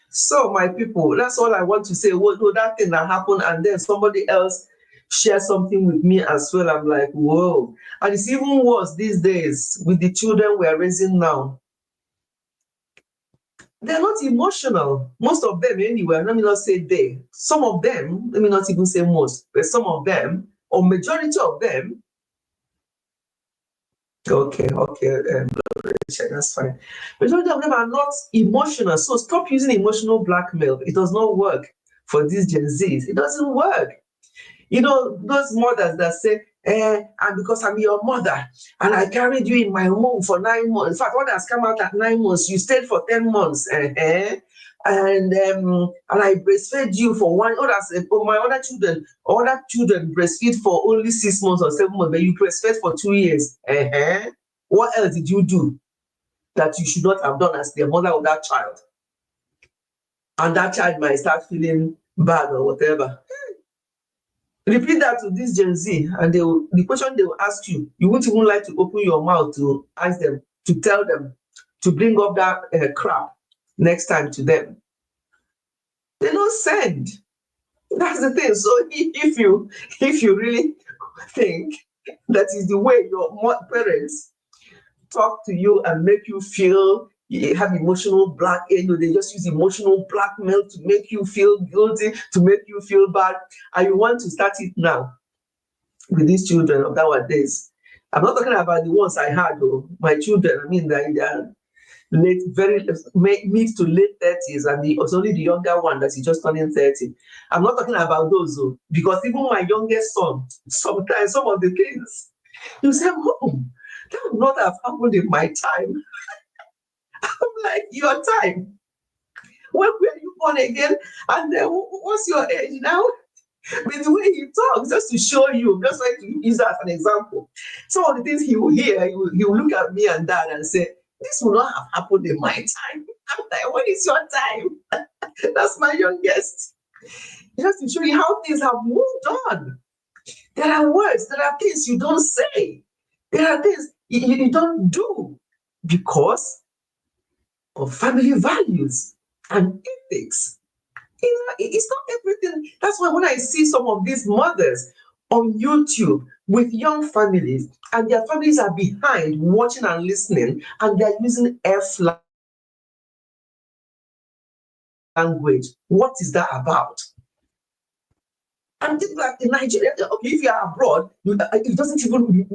So my people, that's all I want to say. That thing that happened, and then somebody else share something with me as well. I'm like, whoa. And it's even worse these days with the children we are raising now. They're not emotional. Most of them, anyway. Let me not say they. Some of them, let me not even say most, but some of them, or majority of them. Okay, that's fine. Majority of them are not emotional. So stop using emotional blackmail. It does not work for these Gen Zs. It doesn't work. You know, those mothers that say, and because I'm your mother, and I carried you in my womb for 9 months. In fact, one has come out at 9 months, you stayed for 10 months, and I breastfed you for one. My other children breastfeed for only 6 months or 7 months, but you breastfed for 2 years. What else did you do that you should not have done as the mother of that child? And that child might start feeling bad or whatever. Repeat that to this Gen Z, and the question they will ask you, you won't even like to open your mouth to ask them, to tell them, to bring up that crap next time to them. They don't send. That's the thing. So if you really think that is the way your parents talk to you and make you feel, you have emotional they just use emotional blackmail to make you feel guilty, to make you feel bad, and you want to start it now with these children of nowadays. I'm not talking about the ones I had, though. My children, I mean, they are mid to late 30s, and it's only the younger one that is just turning 30. I'm not talking about those, though, because even my youngest son, sometimes some of the things, you say, Mom, that would not have happened in my time. I'm like, your time? When were you born again? And what's your age now? With the way he talks, just to show you, just like to use that as an example. Some of the things he will hear, he will look at me and Dad and say, this will not have happened in my time. I'm like, when is your time? That's my youngest. Just to show you how things have moved on. There are words, there are things you don't say. There are things you don't do because of family values and ethics. It's not everything. That's why when I see some of these mothers on YouTube with young families, and their families are behind watching and listening, and they're using F language. What is that about? And things like in Nigeria, okay, if you are abroad, it doesn't even,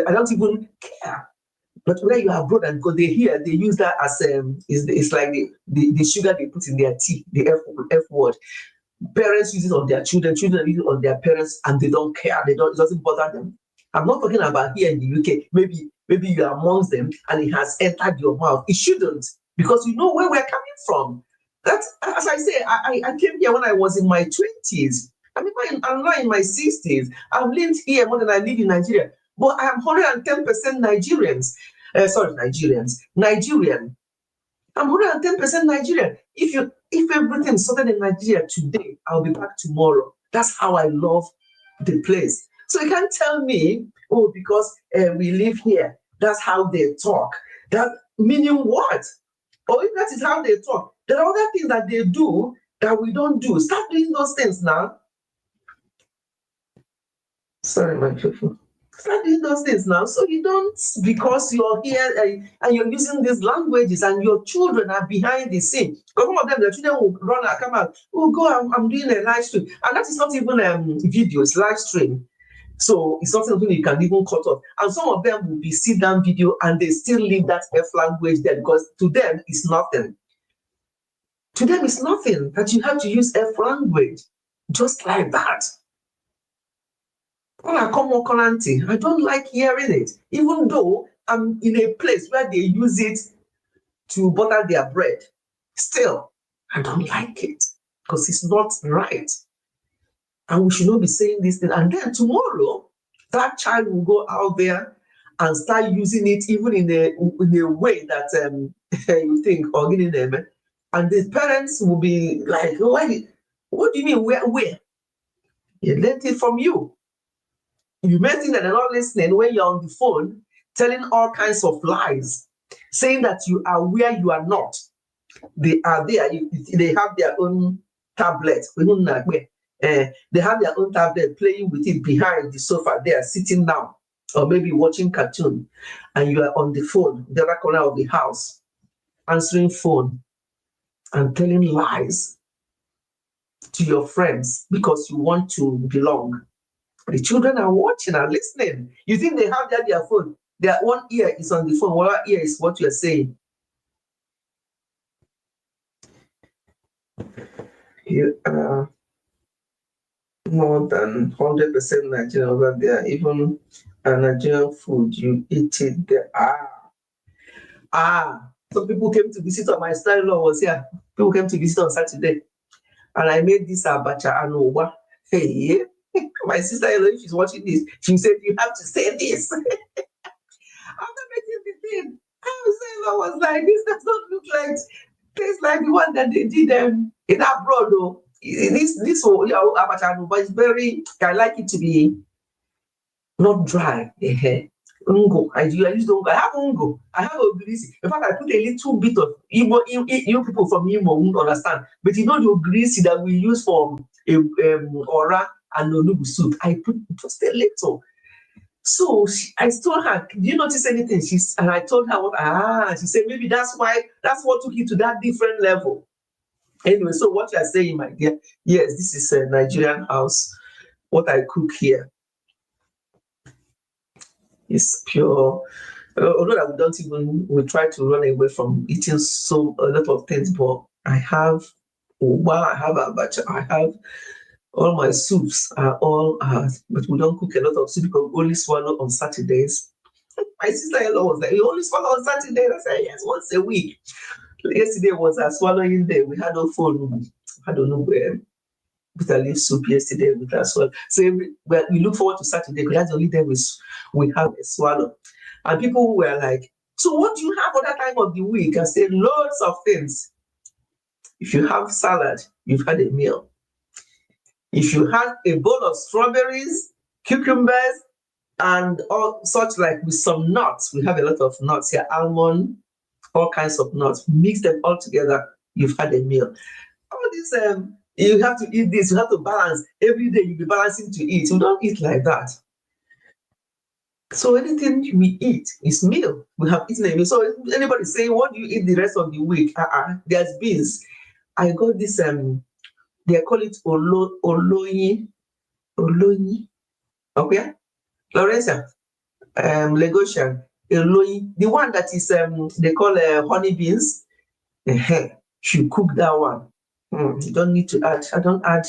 I don't even care. But when you are abroad and go, they use that as it's like the sugar they put in their tea, the F word. Parents use it on their children use it on their parents, and they don't care. It doesn't bother them. I'm not talking about here in the UK. Maybe you are amongst them and it has entered your mouth. It shouldn't, because you know where we're coming from. That's, as I say, I came here when I was in my 20s. I mean, I'm now in my 60s. I've lived here more than I live in Nigeria. But I am 110% Nigerian. I'm 110% Nigerian. If everything sorted in Nigeria today, I'll be back tomorrow. That's how I love the place. So you can't tell me, oh, because we live here, that's how they talk. That meaning what? Or if that is how they talk, there are other things that they do that we don't do. Start doing those things now. Sorry, my people. Start doing those things now. So you don't, because you're here and you're using these languages and your children are behind the scene. Because some of them, the children will run and come out, oh, go, I'm doing a live stream. And that is not even video, it's live stream. So it's not something you can even cut off. And some of them will be sit-down video and they still leave that F language there because to them, it's nothing. To them, it's nothing that you have to use F language just like that. I don't like hearing it, even though I'm in a place where they use it to butter their bread. Still, I don't like it because it's not right. And we should not be saying this thing. And then tomorrow, that child will go out there and start using it even in a way that you think, and the parents will be like, what do you mean, where? He learned it from you. You may think that they're not listening when you're on the phone, telling all kinds of lies, saying that you are where you are not. They are there. They have their own tablet. They have their own tablet playing with it behind the sofa. They are sitting down or maybe watching cartoon, and you are on the phone, the other corner of the house, answering phone and telling lies to your friends because you want to belong. The children are watching and listening. You think they have their phone. Their one ear is on the phone, one ear is what you're saying. You are more than 100% Nigerian over there. Even a Nigerian food, you eat it there. Some people came to visit on my son-in-law was here. People came to visit on Saturday. And I made this abacha and owa. Hey, my sister-in-law, if she's watching this, she said, you have to say this. After making the thing, my sister-in-law was like, this does not look like, tastes like the one that they did in abroad, though. This abacha and owa is very, I like it to be not dry. Ungo. I use ungo. I have ungo. I have ogrisi. In fact, I put a little bit of Igbo. You people from Imo won't understand. But you know the ogrisi that we use for ora and onubu soup. I put just a little. So I told her, "Do you notice anything?" And I told her what. She said maybe that's what took it to that different level. Anyway, so what you are saying, my dear? Yes, this is a Nigerian house. What I cook here is pure. Although that we try to run away from eating a lot of things, but I have uba, I have abacha, I have all my soups are all but we don't cook a lot of soup because we only swallow on Saturdays. My sister-in-law was like, "You only swallow on Saturdays?" I said, "Yes, once a week." Yesterday was a swallowing day. We had no phone. I don't know where. Bitter leaf soup yesterday with as well. So we look forward to Saturday because that's the only day we have a swallow. And people were like, "So what do you have for that time of the week?" I said, loads of things. If you have salad, you've had a meal. If you have a bowl of strawberries, cucumbers, and all such like with some nuts, we have a lot of nuts here, almond, all kinds of nuts, mix them all together, you've had a meal. All this you have to eat this, you have to balance. Every day you'll be balancing to eat. You don't eat like that. So anything we eat is meal. We have eaten a meal. So anybody saying, what do you eat the rest of the week? There's beans. I got this, they call it oloyi. Okay? Lorenza, Lagosian, oloyi. The one that is, they call honey beans. You cook that one. You don't need to add. I don't add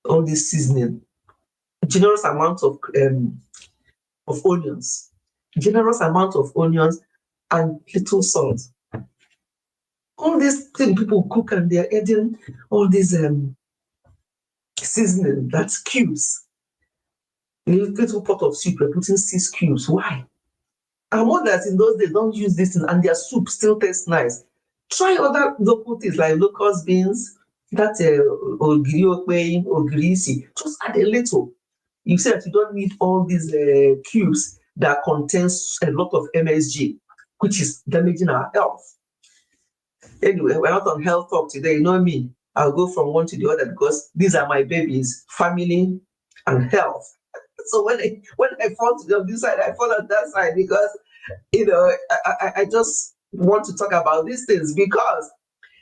all this seasoning. Generous amount of onions. Generous amount of onions and little salt. All these things people cook and they're adding all these seasoning, that's cubes. In a little pot of soup, we're putting 6 cubes. Why? Our mothers in those days don't use this thing and their soup still tastes nice. Try other local things like locust beans, that ogirisi. Just add a little. You say that you don't need all these cubes that contains a lot of MSG, which is damaging our health. Anyway, we're not on health talk today. You know me. I'll go from one to the other because these are my babies, family and health. So when I fall to this side, I fall on that side because I just want to talk about these things because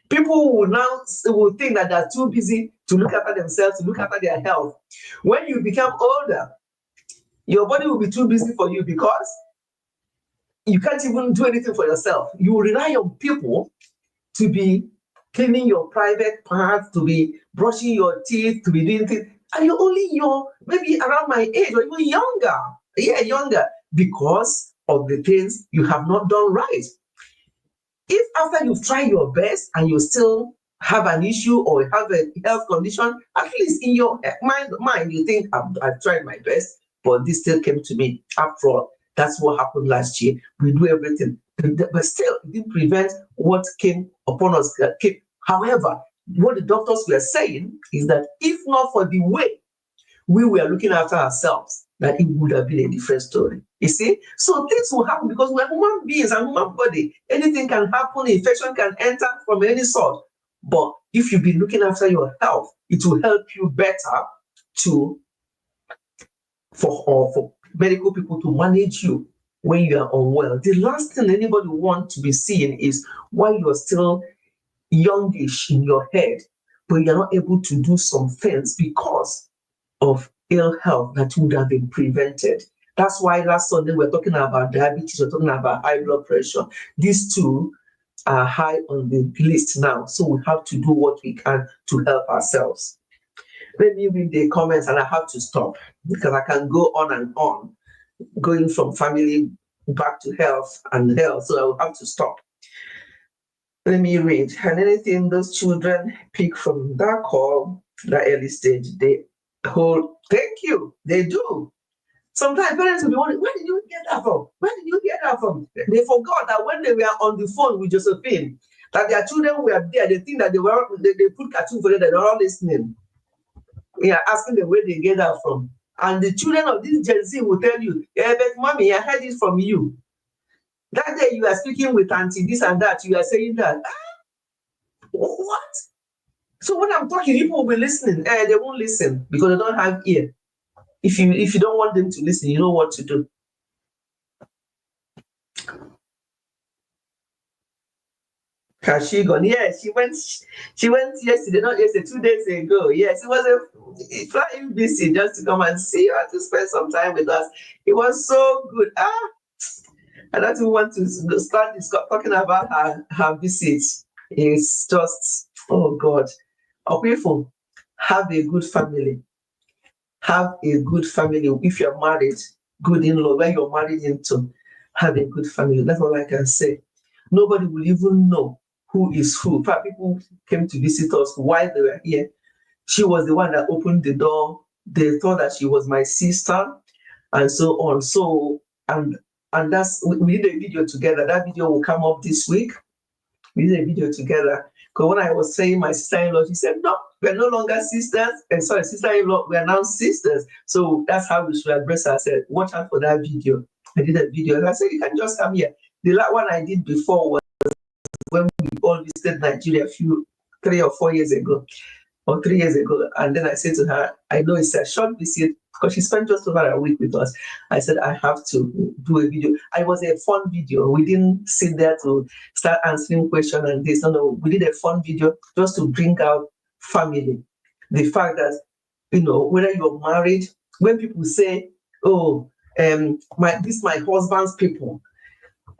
people will think that they're too busy to look after themselves, to look after their health. When you become older, your body will be too busy for you because you can't even do anything for yourself. You will rely on people to be cleaning your private parts, to be brushing your teeth, to be doing things. And you're only maybe around my age or even younger. Yeah, younger. Because of the things you have not done right. If after you've tried your best and you still have an issue or have a health condition, at least in your mind you think, I've tried my best, but this still came to me. After all, that's what happened last year. We do everything. But still, it didn't prevent what came upon us. However, what the doctors were saying is that if not for the way we were looking after ourselves, that it would have been a different story. You see? So things will happen because we're human beings and human body. Anything can happen, infection can enter from any sort. But if you've been looking after your health, it will help you better for medical people to manage you when you are unwell. The last thing anybody wants to be seeing is while you're still youngish in your head, but you're not able to do some things because of ill health that would have been prevented. That's why last Sunday we're talking about diabetes, we're talking about high blood pressure. These two are high on the list now, so we have to do what we can to help ourselves. Let me read the comments, and I have to stop because I can go on and on, going from family back to health and health, so I will have to stop. Let me read. And anything those children pick from that call, that early stage, they hold. Thank you. They do. Sometimes parents will be wondering, where did you get that from? Where did you get that from? They forgot that when they were on the phone with Josephine, that their children were there. They think that they put cartoon for them. They're not listening. Yeah, asking them where they get that from. And the children of this Gen Z will tell you, yeah, but mommy, I heard it from you. That day you are speaking with auntie this and that, you are saying that. What? So when I'm talking, people will be listening. They won't listen because they don't have ear. If you don't want them to listen, you know what to do. Has she gone? Yeah, she went yesterday, not yesterday, 2 days ago. Yes, it was a flying busy just to come and see her, to spend some time with us. It was so good. I don't even want to start talking about her visits. It's just, oh God. People, have a good family. Have a good family. If you're married, good in-law, where you're married into, have a good family. That's all I can say. Nobody will even know who is who. People came to visit us while they were here. She was the one that opened the door. They thought that she was my sister, and so on. So, and that's, we did a video together. That video will come up this week. We did a video together. Because when I was saying my sister-in-law, she said, no, we're no longer sisters. And sorry, sister-in-law, we're now sisters. So that's how we should address her. I said, watch out for that video. I did a video. And I said, you can just come here. The last one I did before was when we all visited Nigeria 3 or 4 years ago, or 3 years ago. And then I said to her, I know it's a short visit, because she spent just over a week with us. I said, I have to do a video. It was a fun video. We didn't sit there to start answering questions and this. No, we did a fun video just to bring out family. The fact that, whether you're married, when people say, oh, this my husband's people,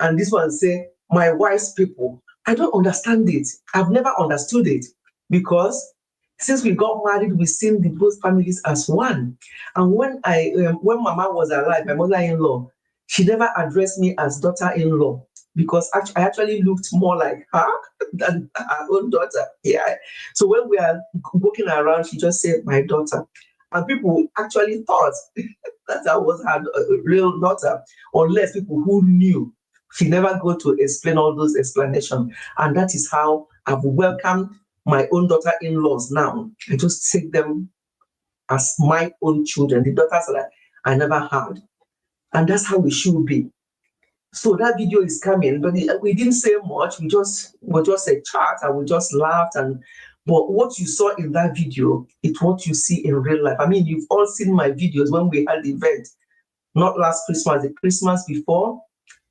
and this one say, my wife's people, I don't understand it. I've never understood it, because since we got married, we've seen both families as one. And when Mama was alive, my mother-in-law, she never addressed me as daughter-in-law, because I actually looked more like her than her own daughter. Yeah. So when we are walking around, she just said, my daughter. And people actually thought that I was her real daughter, unless people who knew. She never go to explain all those explanations. And that is how I've welcomed my own daughter-in-laws now. I just take them as my own children, the daughters that I never had. And that's how we should be. So that video is coming, but we didn't say much. We just a chat, and we just laughed. But what you saw in that video is what you see in real life. I mean, you've all seen my videos when we had the event, not last Christmas, the Christmas before,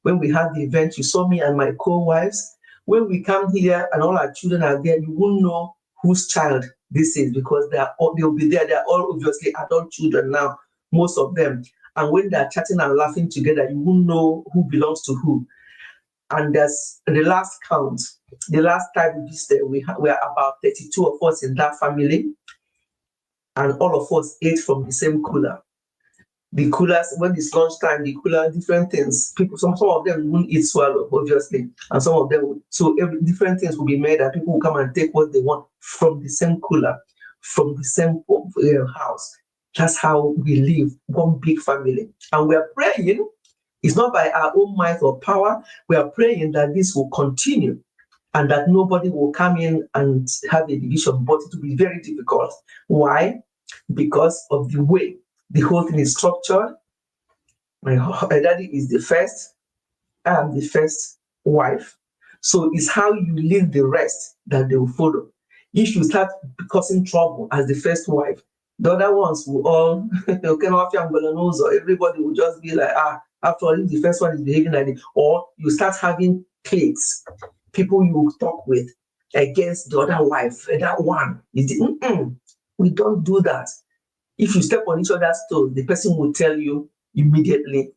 when we had the event. You saw me and my co-wives. When we come here and all our children are there, you won't know whose child this is, because they'll be there. They're all obviously adult children now, most of them. And when they're chatting and laughing together, you won't know who belongs to who. And there's the last count. The last time we visited, we were about 32 of us in that family, and all of us ate from the same cooler. The coolers, when it's lunchtime, the cooler, different things. Some of them won't eat swallow, obviously, and some of them will. So different things will be made, and people will come and take what they want from the same cooler, from the same house. That's how we live, one big family. And we are praying, it's not by our own might or power, we are praying that this will continue, and that nobody will come in and have a division, but it will be very difficult. Why? Because of the way the whole thing is structured. My daddy is the first. I am the first wife. So it's how you leave the rest that they will follow. if you start causing trouble as the first wife, the other ones will all, everybody will just be like, after all, if the first one is behaving like it, or you start having cliques, people you talk with against the other wife, that one. We don't do that. If you step on each other's toes, the person will tell you immediately,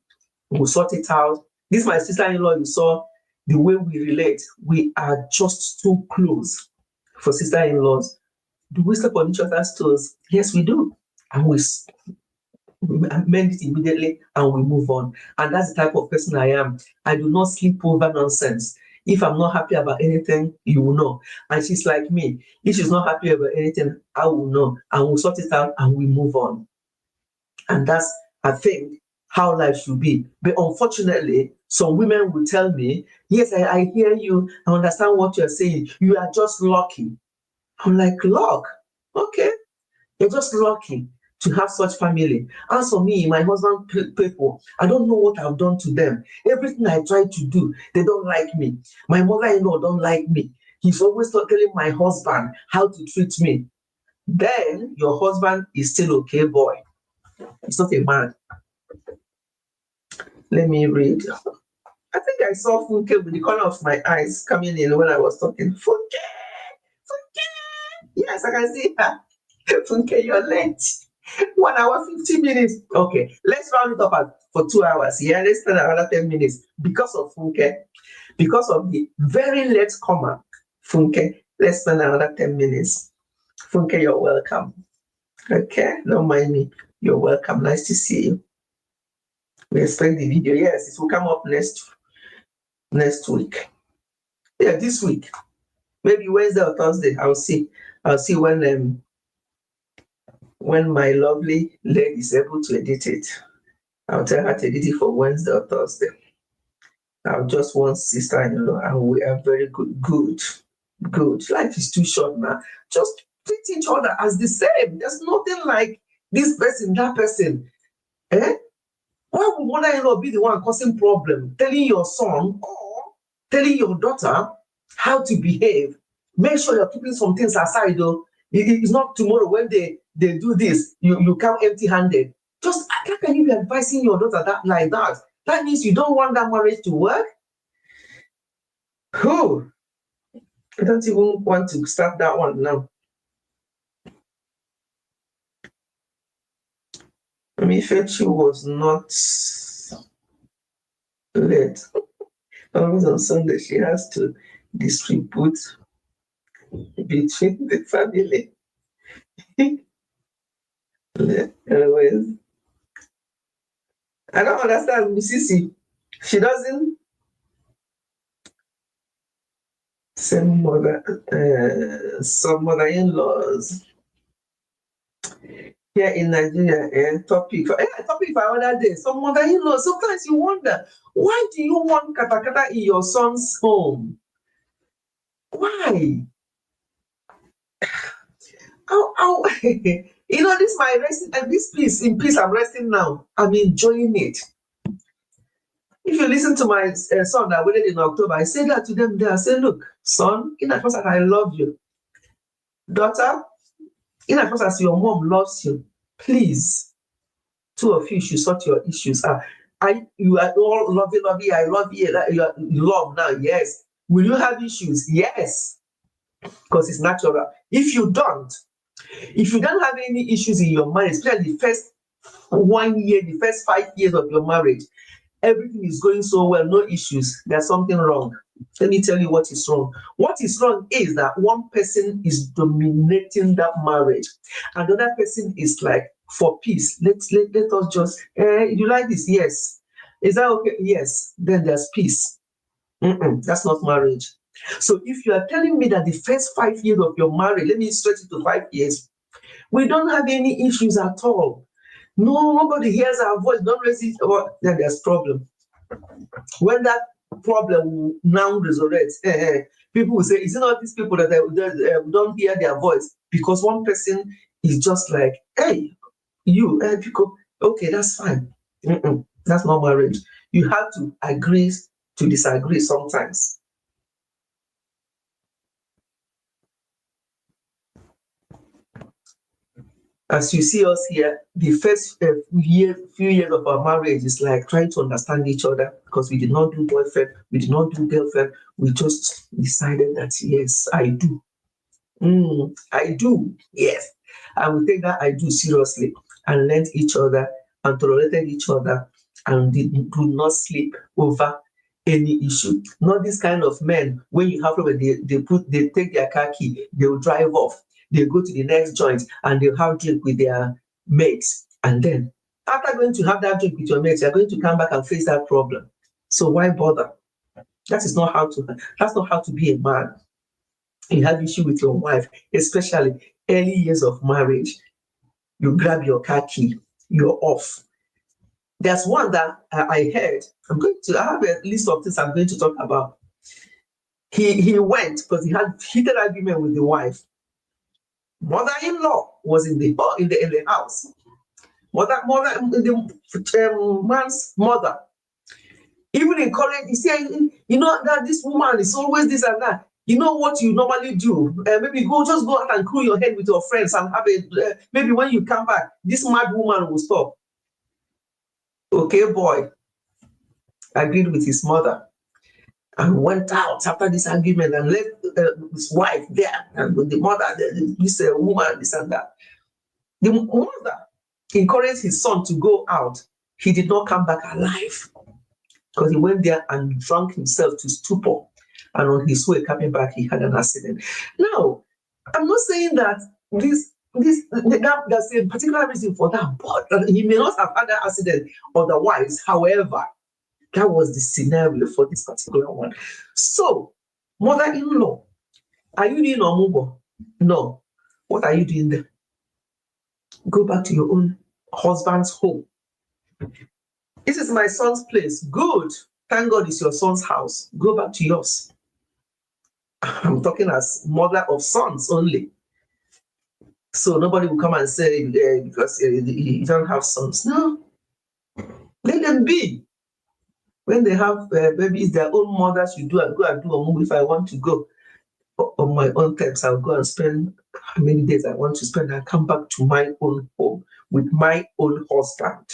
we'll sort it out. This my sister-in-law, you saw the way we relate. We are just too close for sister-in-laws. Do we step on each other's toes? Yes, we do. And we mend it immediately and we move on. And that's the type of person I am. I do not sleep over nonsense. If I'm not happy about anything, you will know. And she's like me. If she's not happy about anything, I will know. And we'll sort it out and we move on. And that's, I think, how life should be. But unfortunately, some women will tell me, yes, I hear you. I understand what you're saying. You are just lucky. I'm like, luck? Okay. You're just lucky to have such family. As for me, my husband people, I don't know what I've done to them. Everything I try to do, they don't like me. My mother-in-law don't like me. He's always telling my husband how to treat me. Then your husband is still okay, boy. He's not a man. Let me read. I think I saw Funke with the corner of my eyes coming in when I was talking. Funke! Funke! Yes, I can see her. Funke, you're late. 1 hour, 50 minutes. Okay, let's round it up for 2 hours. Yeah, let's spend another 10 minutes because of Funke. Because of the very late comer, Funke, let's spend another 10 minutes. Funke, you're welcome. Okay, don't mind me. You're welcome. Nice to see you. We expect the video. Yes, it will come up next week. Yeah, this week. Maybe Wednesday or Thursday. I'll see when my lovely lady is able to edit it. I'll tell her to edit it for Wednesday or Thursday. I've just one sister-in-law and we are very good. Life is too short now. Just treat each other as the same. There's nothing like this person, that person. Why would mother-in-law be the one causing problem, telling your son or telling your daughter how to behave? Make sure you're keeping some things aside, though. It's not tomorrow when they do this, you come empty-handed. Just how can you be advising your daughter like that? That means you don't want that marriage to work? Who? I don't even want to start that one now. Ifechi was not late. Always on Sunday, she has to distribute between the family. Anyways, I don't understand Mississippi. She doesn't. Some mother-in-laws here in Nigeria, topic for another day. Some mother-in-law, sometimes you wonder, why do you want katakata in your son's home? Why? This my resting, and this peace, in peace I'm resting now. I'm enjoying it. If you listen to my son that wedded in October, I say that to them there. I say, look, son, in as much as I love you, daughter, in as much as your mom loves you, please, two of you should sort your issues out. You are all lovey, I love you, you love now, yes. Will you have issues? Yes, because it's natural. If you don't have any issues in your marriage, especially the first 1 year, the first 5 years of your marriage, everything is going so well, no issues, there's something wrong. Let me tell you what is wrong. What is wrong is that one person is dominating that marriage. Another person is like, for peace, let us just, you like this? Yes. Is that okay? Yes. Then there's peace. That's not marriage. So if you are telling me that the first 5 years of your marriage, let me stretch it to 5 years, we don't have any issues at all. Nobody hears our voice, don't raise it, then there's problem. When that problem now resurrects, people will say, is it not these people that don't hear their voice? Because one person is just like, hey, you, okay, that's fine. That's not marriage. You have to agree to disagree sometimes. as you see us here, the first few years of our marriage is like trying to understand each other, because we did not do boyfriend, we did not do girlfriend. We just decided that, yes, I do. I do, yes. And we take that I do seriously and learned each other and tolerated each other and do not sleep over any issue. Not this kind of men, when you have problem, they take their car key, they will drive off, they go to the next joint and they'll have drink with their mates. And then after going to have that drink with your mates, you're going to come back and face that problem. So why bother? That's not how to be a man. You have issue with your wife, especially early years of marriage. You grab your car key, you're off. There's one that I heard. I have a list of things I'm going to talk about. He went because he had heated argument with the wife. Mother-in-law was in the house. The man's mother even encouraged. He said, you know that this woman is always this and that. You know what you normally do? Maybe go out and cool your head with your friends and have maybe when you come back, this mad woman will stop. Okay, boy, agreed with his mother and went out after this argument and left his wife there and with the mother, this woman, this and that. The mother encouraged his son to go out. He did not come back alive because he went there and drank himself to stupor. And on his way coming back, he had an accident. Now, I'm not saying that there's a particular reason for that, but he may not have had that accident otherwise. However, that was the scenario for this particular one. So, mother-in-law, are you doing omugo? No. What are you doing there? Go back to your own husband's home. This is my son's place. Good. Thank God it's your son's house. Go back to yours. I'm talking as mother of sons only. So nobody will come and say, because you don't have sons. No. Let them be. When they have babies, their own mothers should go and do a movie. If I want to go on my own terms, I'll go and spend how many days I want to spend and come back to my own home with my own husband.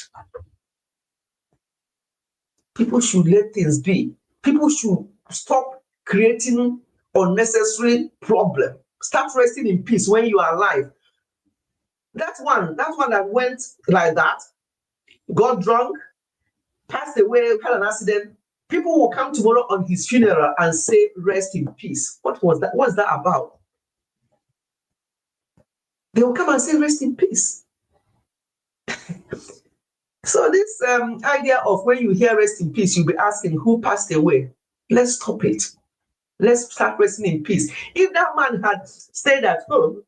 People should let things be. People should stop creating unnecessary problem. Start resting in peace when you are alive. That one that went like that, got drunk, passed away, had an accident. People will come tomorrow on his funeral and say, rest in peace. What was that? What's that about? They will come and say, rest in peace. So this idea of when you hear rest in peace, you'll be asking who passed away. Let's stop it. Let's start resting in peace. If that man had stayed at home,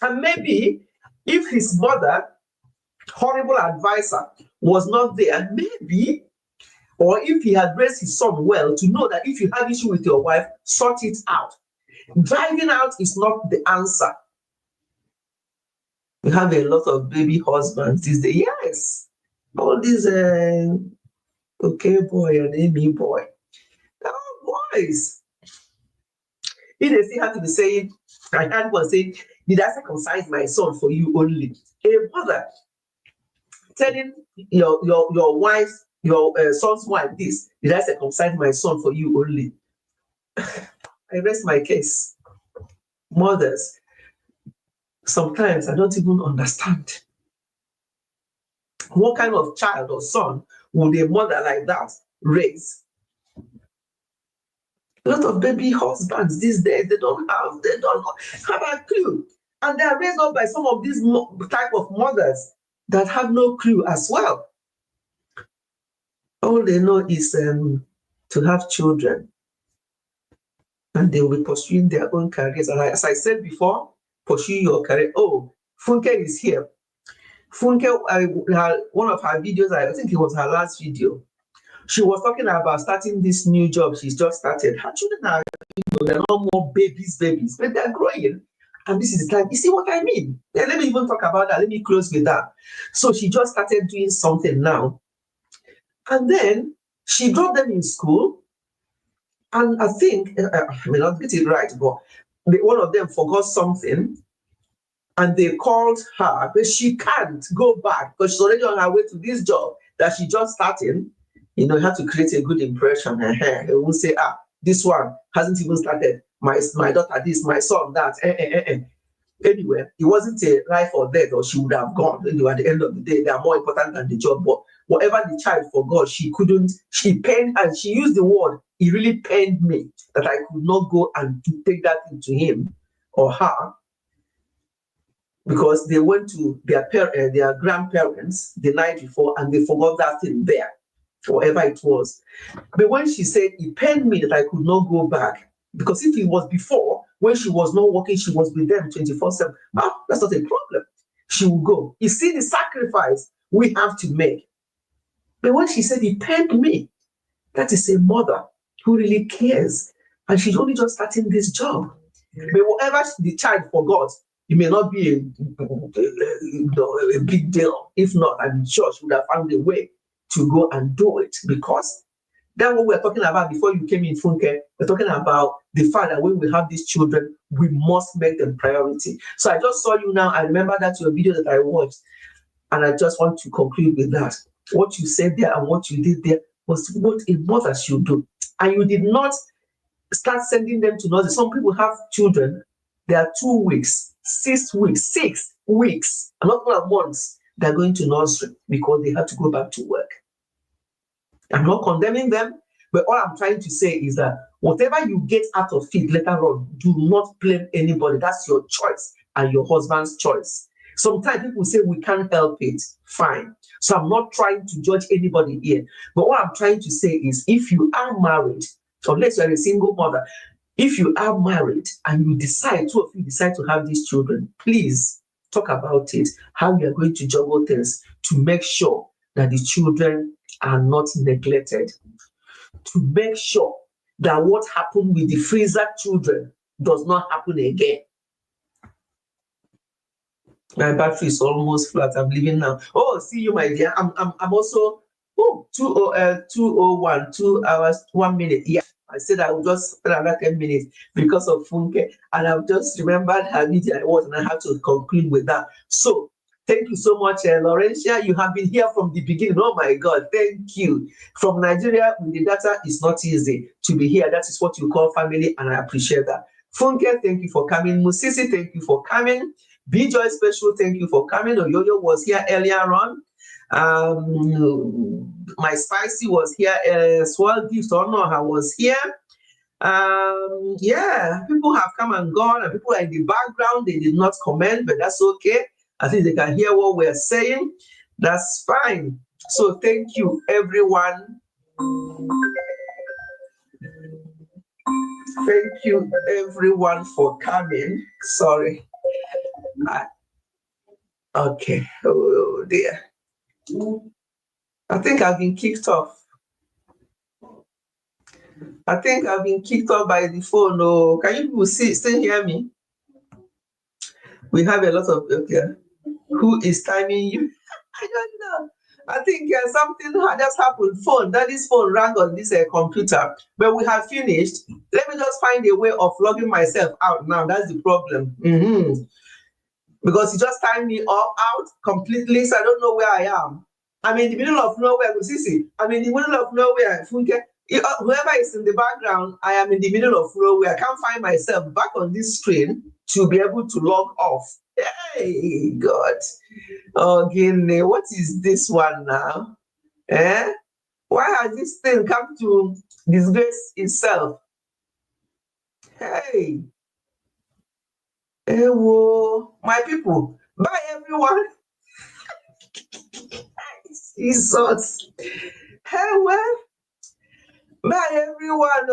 and maybe if his mother, horrible advisor, was not there, maybe, or if he had raised his son well, to know that if you have issue with your wife, sort it out. Driving out is not the answer. We have a lot of baby husbands these days. Yes. All these okay boy and Amy boy. Oh, boys. If they still have to be saying, I heard one say, did I circumcise my son for you only? A mother telling your wife, your son's wife this, did I circumcise my son for you only? I rest my case. Mothers, sometimes I don't even understand. What kind of child or son would a mother like that raise? A lot of baby husbands these days, they don't have a clue. And they are raised up by some of these type of mothers that have no clue as well. All they know is to have children. And they will be pursuing their own careers. And as I said before, pursue your career. Oh, Funke is here. Funke, one of her videos, I think it was her last video. She was talking about starting this new job she's just started. Her children are, they're not more babies, but they're growing. And this is the time. You see what I mean? Let me even talk about that. Let me close with that. So she just started doing something now. And then she dropped them in school. And I think, I may not get it right, but one of them forgot something. and they called her, but she can't go back because she's already on her way to this job that she just started. You know, you have to create a good impression. They won't say, this one hasn't even started. My daughter, this, my son, that. Anyway, it wasn't a life or death, or she would have gone. You know, at the end of the day, they are more important than the job. But whatever the child forgot, she pained, and she used the word, it really pained me that I could not go and take that into him or her, because they went to their grandparents the night before and they forgot that thing there, whatever it was. But when she said, it pained me that I could not go back, because if it was before, when she was not working, she was with them 24/7. That's not a problem. She will go. You see the sacrifice we have to make. But when she said, it pained me, that is a mother who really cares. And she's only just starting this job. But whatever the child forgot, it may not be a big deal. If not, I'm sure she would have found a way to go and do it, because that's what we're talking about before you came in, Funke. We're talking about the fact that when we have these children, we must make them priority. So I just saw you now. I remember that your video that I watched, and I just want to conclude with that. What you said there and what you did there was what a mother should do. And you did not start sending them to nursery. Some people have children, they are 2 weeks, 6 weeks, and not months, they're going to nursery because they have to go back to work. I'm not condemning them, but all I'm trying to say is that whatever you get out of it later on, do not blame anybody. That's your choice and your husband's choice. Sometimes people say we can't help it. Fine. So I'm not trying to judge anybody here. But what I'm trying to say is, if you are married, unless you're a single mother, if you are married and you decide, two of you decide to have these children, please talk about it, how you are going to juggle things to make sure that the children are not neglected, to make sure that what happened with the freezer children does not happen again. My battery is almost flat. I'm leaving now. Oh, see you, my dear. I'm also 2:01, 2 hours, 1 minute. Yeah, I said I would just spend another 10 minutes because of Funke, and I've just remembered how busy I was, and I have to conclude with that. So thank you so much, Laurentia. You have been here from the beginning. Oh my God, thank you. From Nigeria with the data, it's not easy to be here. That is what you call family, and I appreciate that. Funke, thank you for coming. Musisi, thank you for coming. B-Joy Special, thank you for coming. Oyoyo was here earlier on. My Spicy was here as well. Gift Onoha was here. Yeah, people have come and gone, and people are in the background. They did not comment, but that's okay. I think they can hear what we're saying. That's fine. So thank you, everyone. Thank you, everyone, for coming. Sorry. Okay. Oh dear. I think I've been kicked off. I think I've been kicked off by the phone. Oh, can you people still hear me? We have a lot of, okay. Who is timing you? I don't know. I think something just happened. Daddy's phone rang on this computer, but we have finished. Let me just find a way of logging myself out now. That's the problem. Because he just timed me all out completely, so I don't know where I am. I'm in the middle of nowhere. See, I'm in the middle of nowhere. Whoever is in the background, I am in the middle of nowhere. I can't find myself back on this screen to be able to log off. Hey, God. Okay, what is this one now? Why has this thing come to disgrace itself? Hey. Whoa, my people. Bye, everyone. Jesus. Hey, well. Bye, everyone.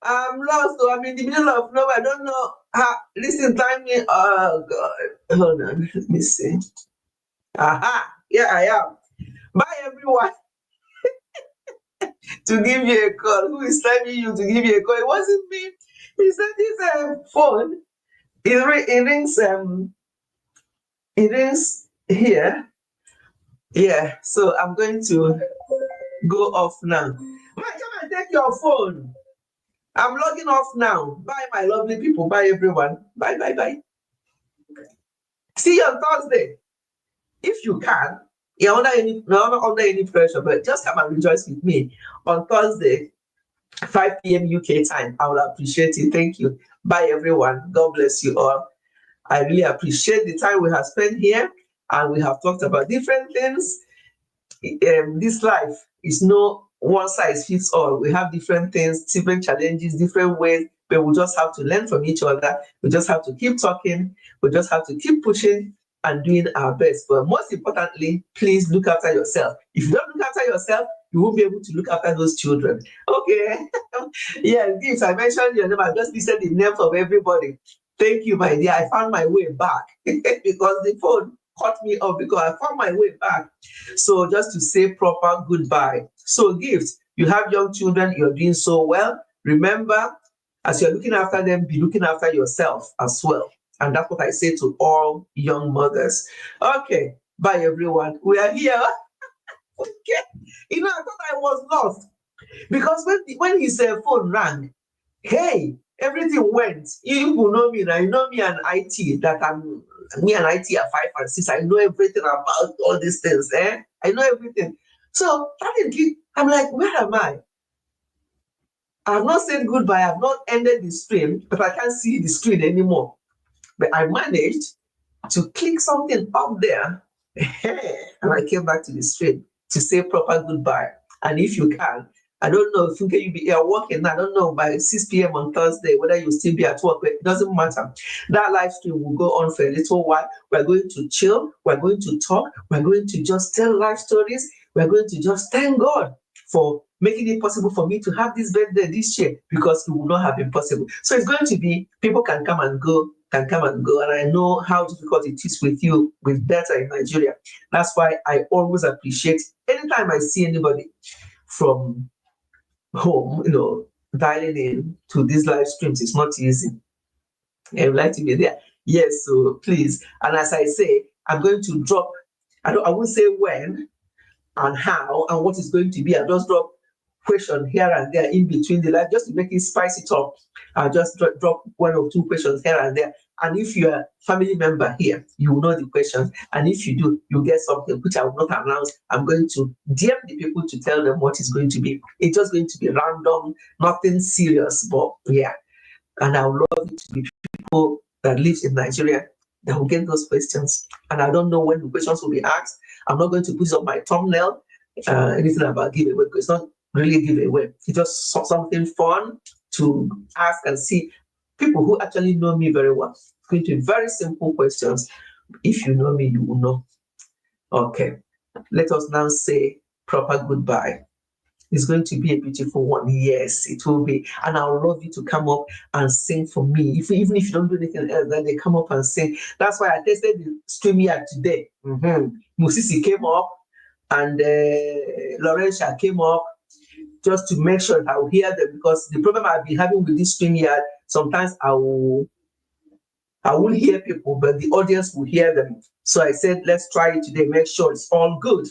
I'm lost. I'm in the middle of nowhere. I don't know how. Listen, time me. Oh, God. Hold on. Let me see. Aha. Yeah, I am. Bye, everyone. To give you a call. Who is telling you to give you a call? It wasn't me. He said his phone. It rings here. Yeah, so I'm going to go off now. Come and take your phone. I'm logging off now. Bye, my lovely people. Bye, everyone. Bye, bye, bye. See you on Thursday. If you can, you're not under any pressure, but just come and rejoice with me on Thursday, 5 p.m. UK time. I will appreciate it. Thank you. Bye, everyone. God bless you all. I really appreciate the time we have spent here, and we have talked about different things. This life is no one size fits all. We have different things, different challenges, different ways, but we just have to learn from each other. We just have to keep talking. We just have to keep pushing and doing our best. But most importantly, please look after yourself. If you don't look after yourself, you won't be able to look after those children. Okay. Yeah, Gift, I mentioned your name. I just listed the names of everybody. Thank you, my dear. I found my way back because the phone cut me off, because I found my way back. So just to say proper goodbye. So Gift, you have young children, you're doing so well. Remember, as you're looking after them, be looking after yourself as well. And that's what I say to all young mothers. Okay, bye everyone. We are here. Okay. You know, I thought I was lost because when his phone rang, hey, everything went. You will know me now. You know me and IT, that me and IT are 5 and 6. I know everything about all these things. I know everything. So I'm like, where am I? I have not said goodbye. I have not ended the stream, but I can't see the screen anymore. But I managed to click something up there, and I came back to the stream to say proper goodbye. And if you can, I don't know if you'll be here working, I don't know, by 6 p.m. on Thursday, whether you'll still be at work, but it doesn't matter. That live stream will go on for a little while. We're going to chill, we're going to talk, we're going to just tell life stories, we're going to just thank God for making it possible for me to have this birthday this year, because it would not have been possible. So it's going to be, people can come and go, and I know how difficult it is with you with data in Nigeria. That's why I always appreciate anytime I see anybody from home, dialing in to these live streams. It's not easy. I would like to be there. Yes, so please. And as I say, I'm going to drop, I won't say when and how and what is going to be. I'll just drop question here and there in between the live, just to make it spice it up. I'll just drop 1 or 2 questions here and there. And if you're a family member here, you will know the questions. And if you do, you get something which I will not announce. I'm going to DM the people to tell them what it's going to be. It's just going to be random, nothing serious, but yeah. And I would love it to be people that live in Nigeria that will get those questions. And I don't know when the questions will be asked. I'm not going to put up my thumbnail, anything about giveaway, because it's not really giveaway. It's just something fun to ask and see people who actually know me very well. It's going to be very simple questions. If you know me, you will know. Okay, let us now say proper goodbye. It's going to be a beautiful one. Yes, it will be. And I would love you to come up and sing for me. Even if you don't do anything else, then they come up and sing. That's why I tested the StreamYard today. Musisi came up and Laurentia came up, just to make sure that I will hear them, because the problem I've been having with this StreamYard, sometimes I won't hear people, but the audience will hear them. So I said, let's try it today, make sure it's all good.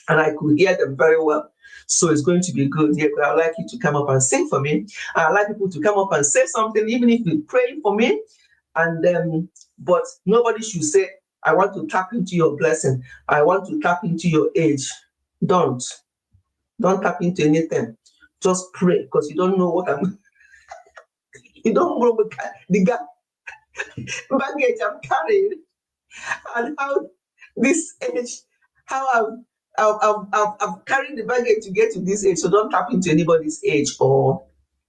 And I could hear them very well. So it's going to be good. Yeah, I'd like you to come up and sing for me. I'd like people to come up and say something, even if you pray for me. And but nobody should say, I want to tap into your blessing. I want to tap into your age. Don't tap into anything. Just pray, because you don't know what you don't know what the baggage I'm carrying, and how this age, how I've carried the baggage to get to this age. So don't tap into anybody's age or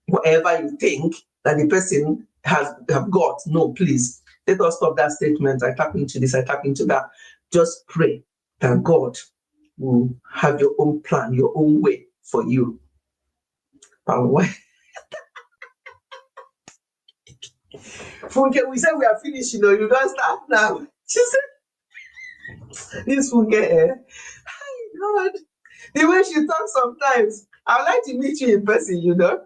whatever you think that the person have got. No, please. Let us stop that statement. I tap into this, I tap into that. Just pray that God will have your own plan, your own way for you. Funke, we said we are finished, you don't start now. She said, this Funke, hi God, the way she talks sometimes, I would like to meet you in person, Oh God,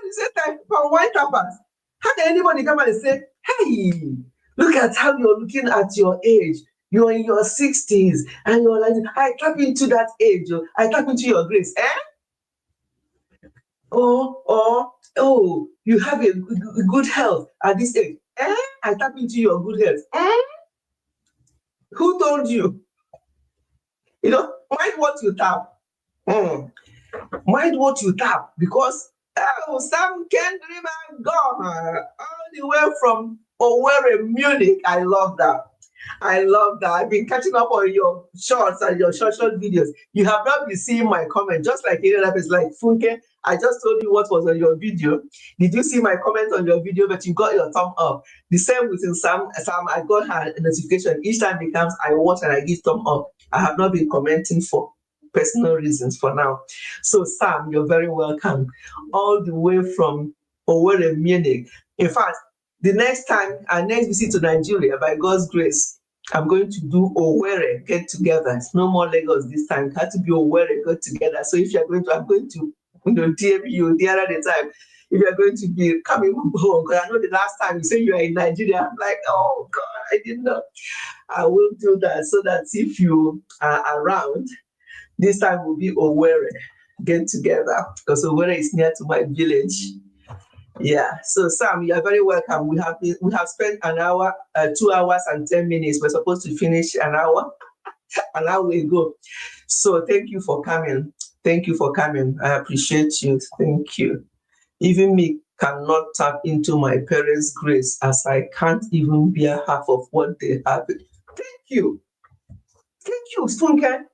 you said time for white tappers. How can anybody come and say, hey, look at how you're looking at your age. You're in your 60s, and you're like, I tap into that age. I tap into your grace. Oh, you have a good health at this age. I tap into your good health. Who told you? Mind what you tap. Mind what you tap, because Sam Kendriman gone all the way from Owerri, Munich. I love that. I've been catching up on your shorts and your short videos. You have not been seeing my comment, just like any other person. Like Funke, I just told you what was on your video. Did you see my comment on your video? But you got your thumb up. The same with Sam. I got her notification each time it comes. I watch and I give thumb up. I have not been commenting for personal reasons for now. So Sam, you're very welcome, all the way from Owerri, Munich. In fact, the next time, our next visit to Nigeria, by God's grace, I'm going to do Owerri get together. It's no more Lagos this time. It has to be Owerri get together. So if you're going to, I'm going to, DM you the other time. If you're going to be coming home, because I know the last time you say you are in Nigeria, I'm like, oh God, I didn't know. I will do that so that if you are around, this time will be Owerri get together, because Owerri is near to my village. Yeah, so Sam, you are very welcome. We have spent an hour, 2 hours and 10 minutes. We're supposed to finish an hour ago. So thank you for coming. Thank you for coming. I appreciate you. Thank you. Even me cannot tap into my parents' grace, as I can't even bear half of what they have. Thank you. Thank you, Funke.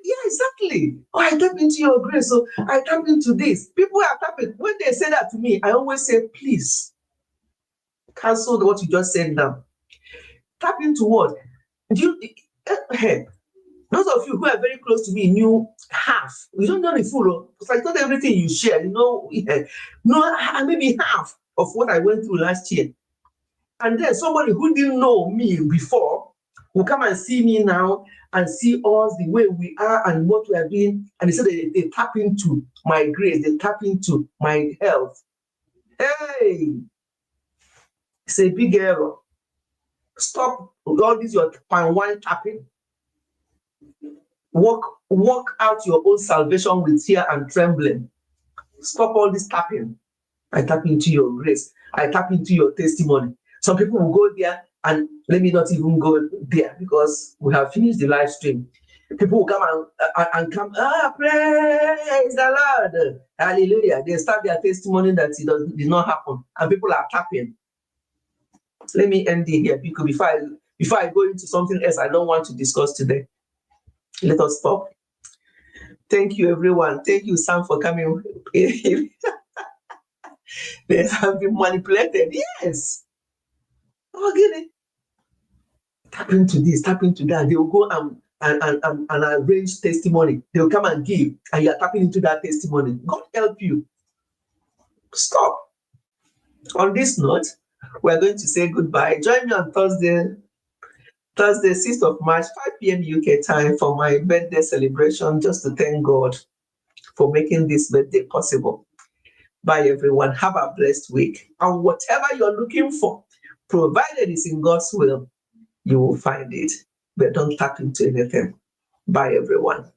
Yeah, exactly. Oh, I tap into your grace, so I tap into this. People are tapping. When they say that to me, I always say, please, cancel what you just said now. Tap into what? Those of you who are very close to me knew half. You don't know the full, because I thought everything you share, maybe half of what I went through last year. And then somebody who didn't know me before will come and see me now and see us the way we are and what we are doing. And they say they tap into my grace, they tap into my health. Hey, it's a big error. Stop all this your pan one tapping. Walk out your own salvation with fear and trembling. Stop all this tapping. I tap into your grace. I tap into your testimony. Some people will go there, and let me not even go there because we have finished the live stream. People will come and come, praise the Lord, hallelujah. They start their testimony that it did not happen, and people are tapping. Let me end it here because before I go into something else I don't want to discuss today. Let us stop. Thank you, everyone. Thank you, Sam, for coming. They have been manipulated. Yes. Oh, get it. Tap into this, tap into that. They will go and arrange testimony. They will come and give, and you're tapping into that testimony. God help you. Stop. On this note, we're going to say goodbye. Join me on Thursday, 6th of March, 5 p.m. UK time for my birthday celebration, just to thank God for making this birthday possible. Bye, everyone. Have a blessed week. And whatever you're looking for, provided it's in God's will, you will find it. But don't tap into anything. Bye, everyone.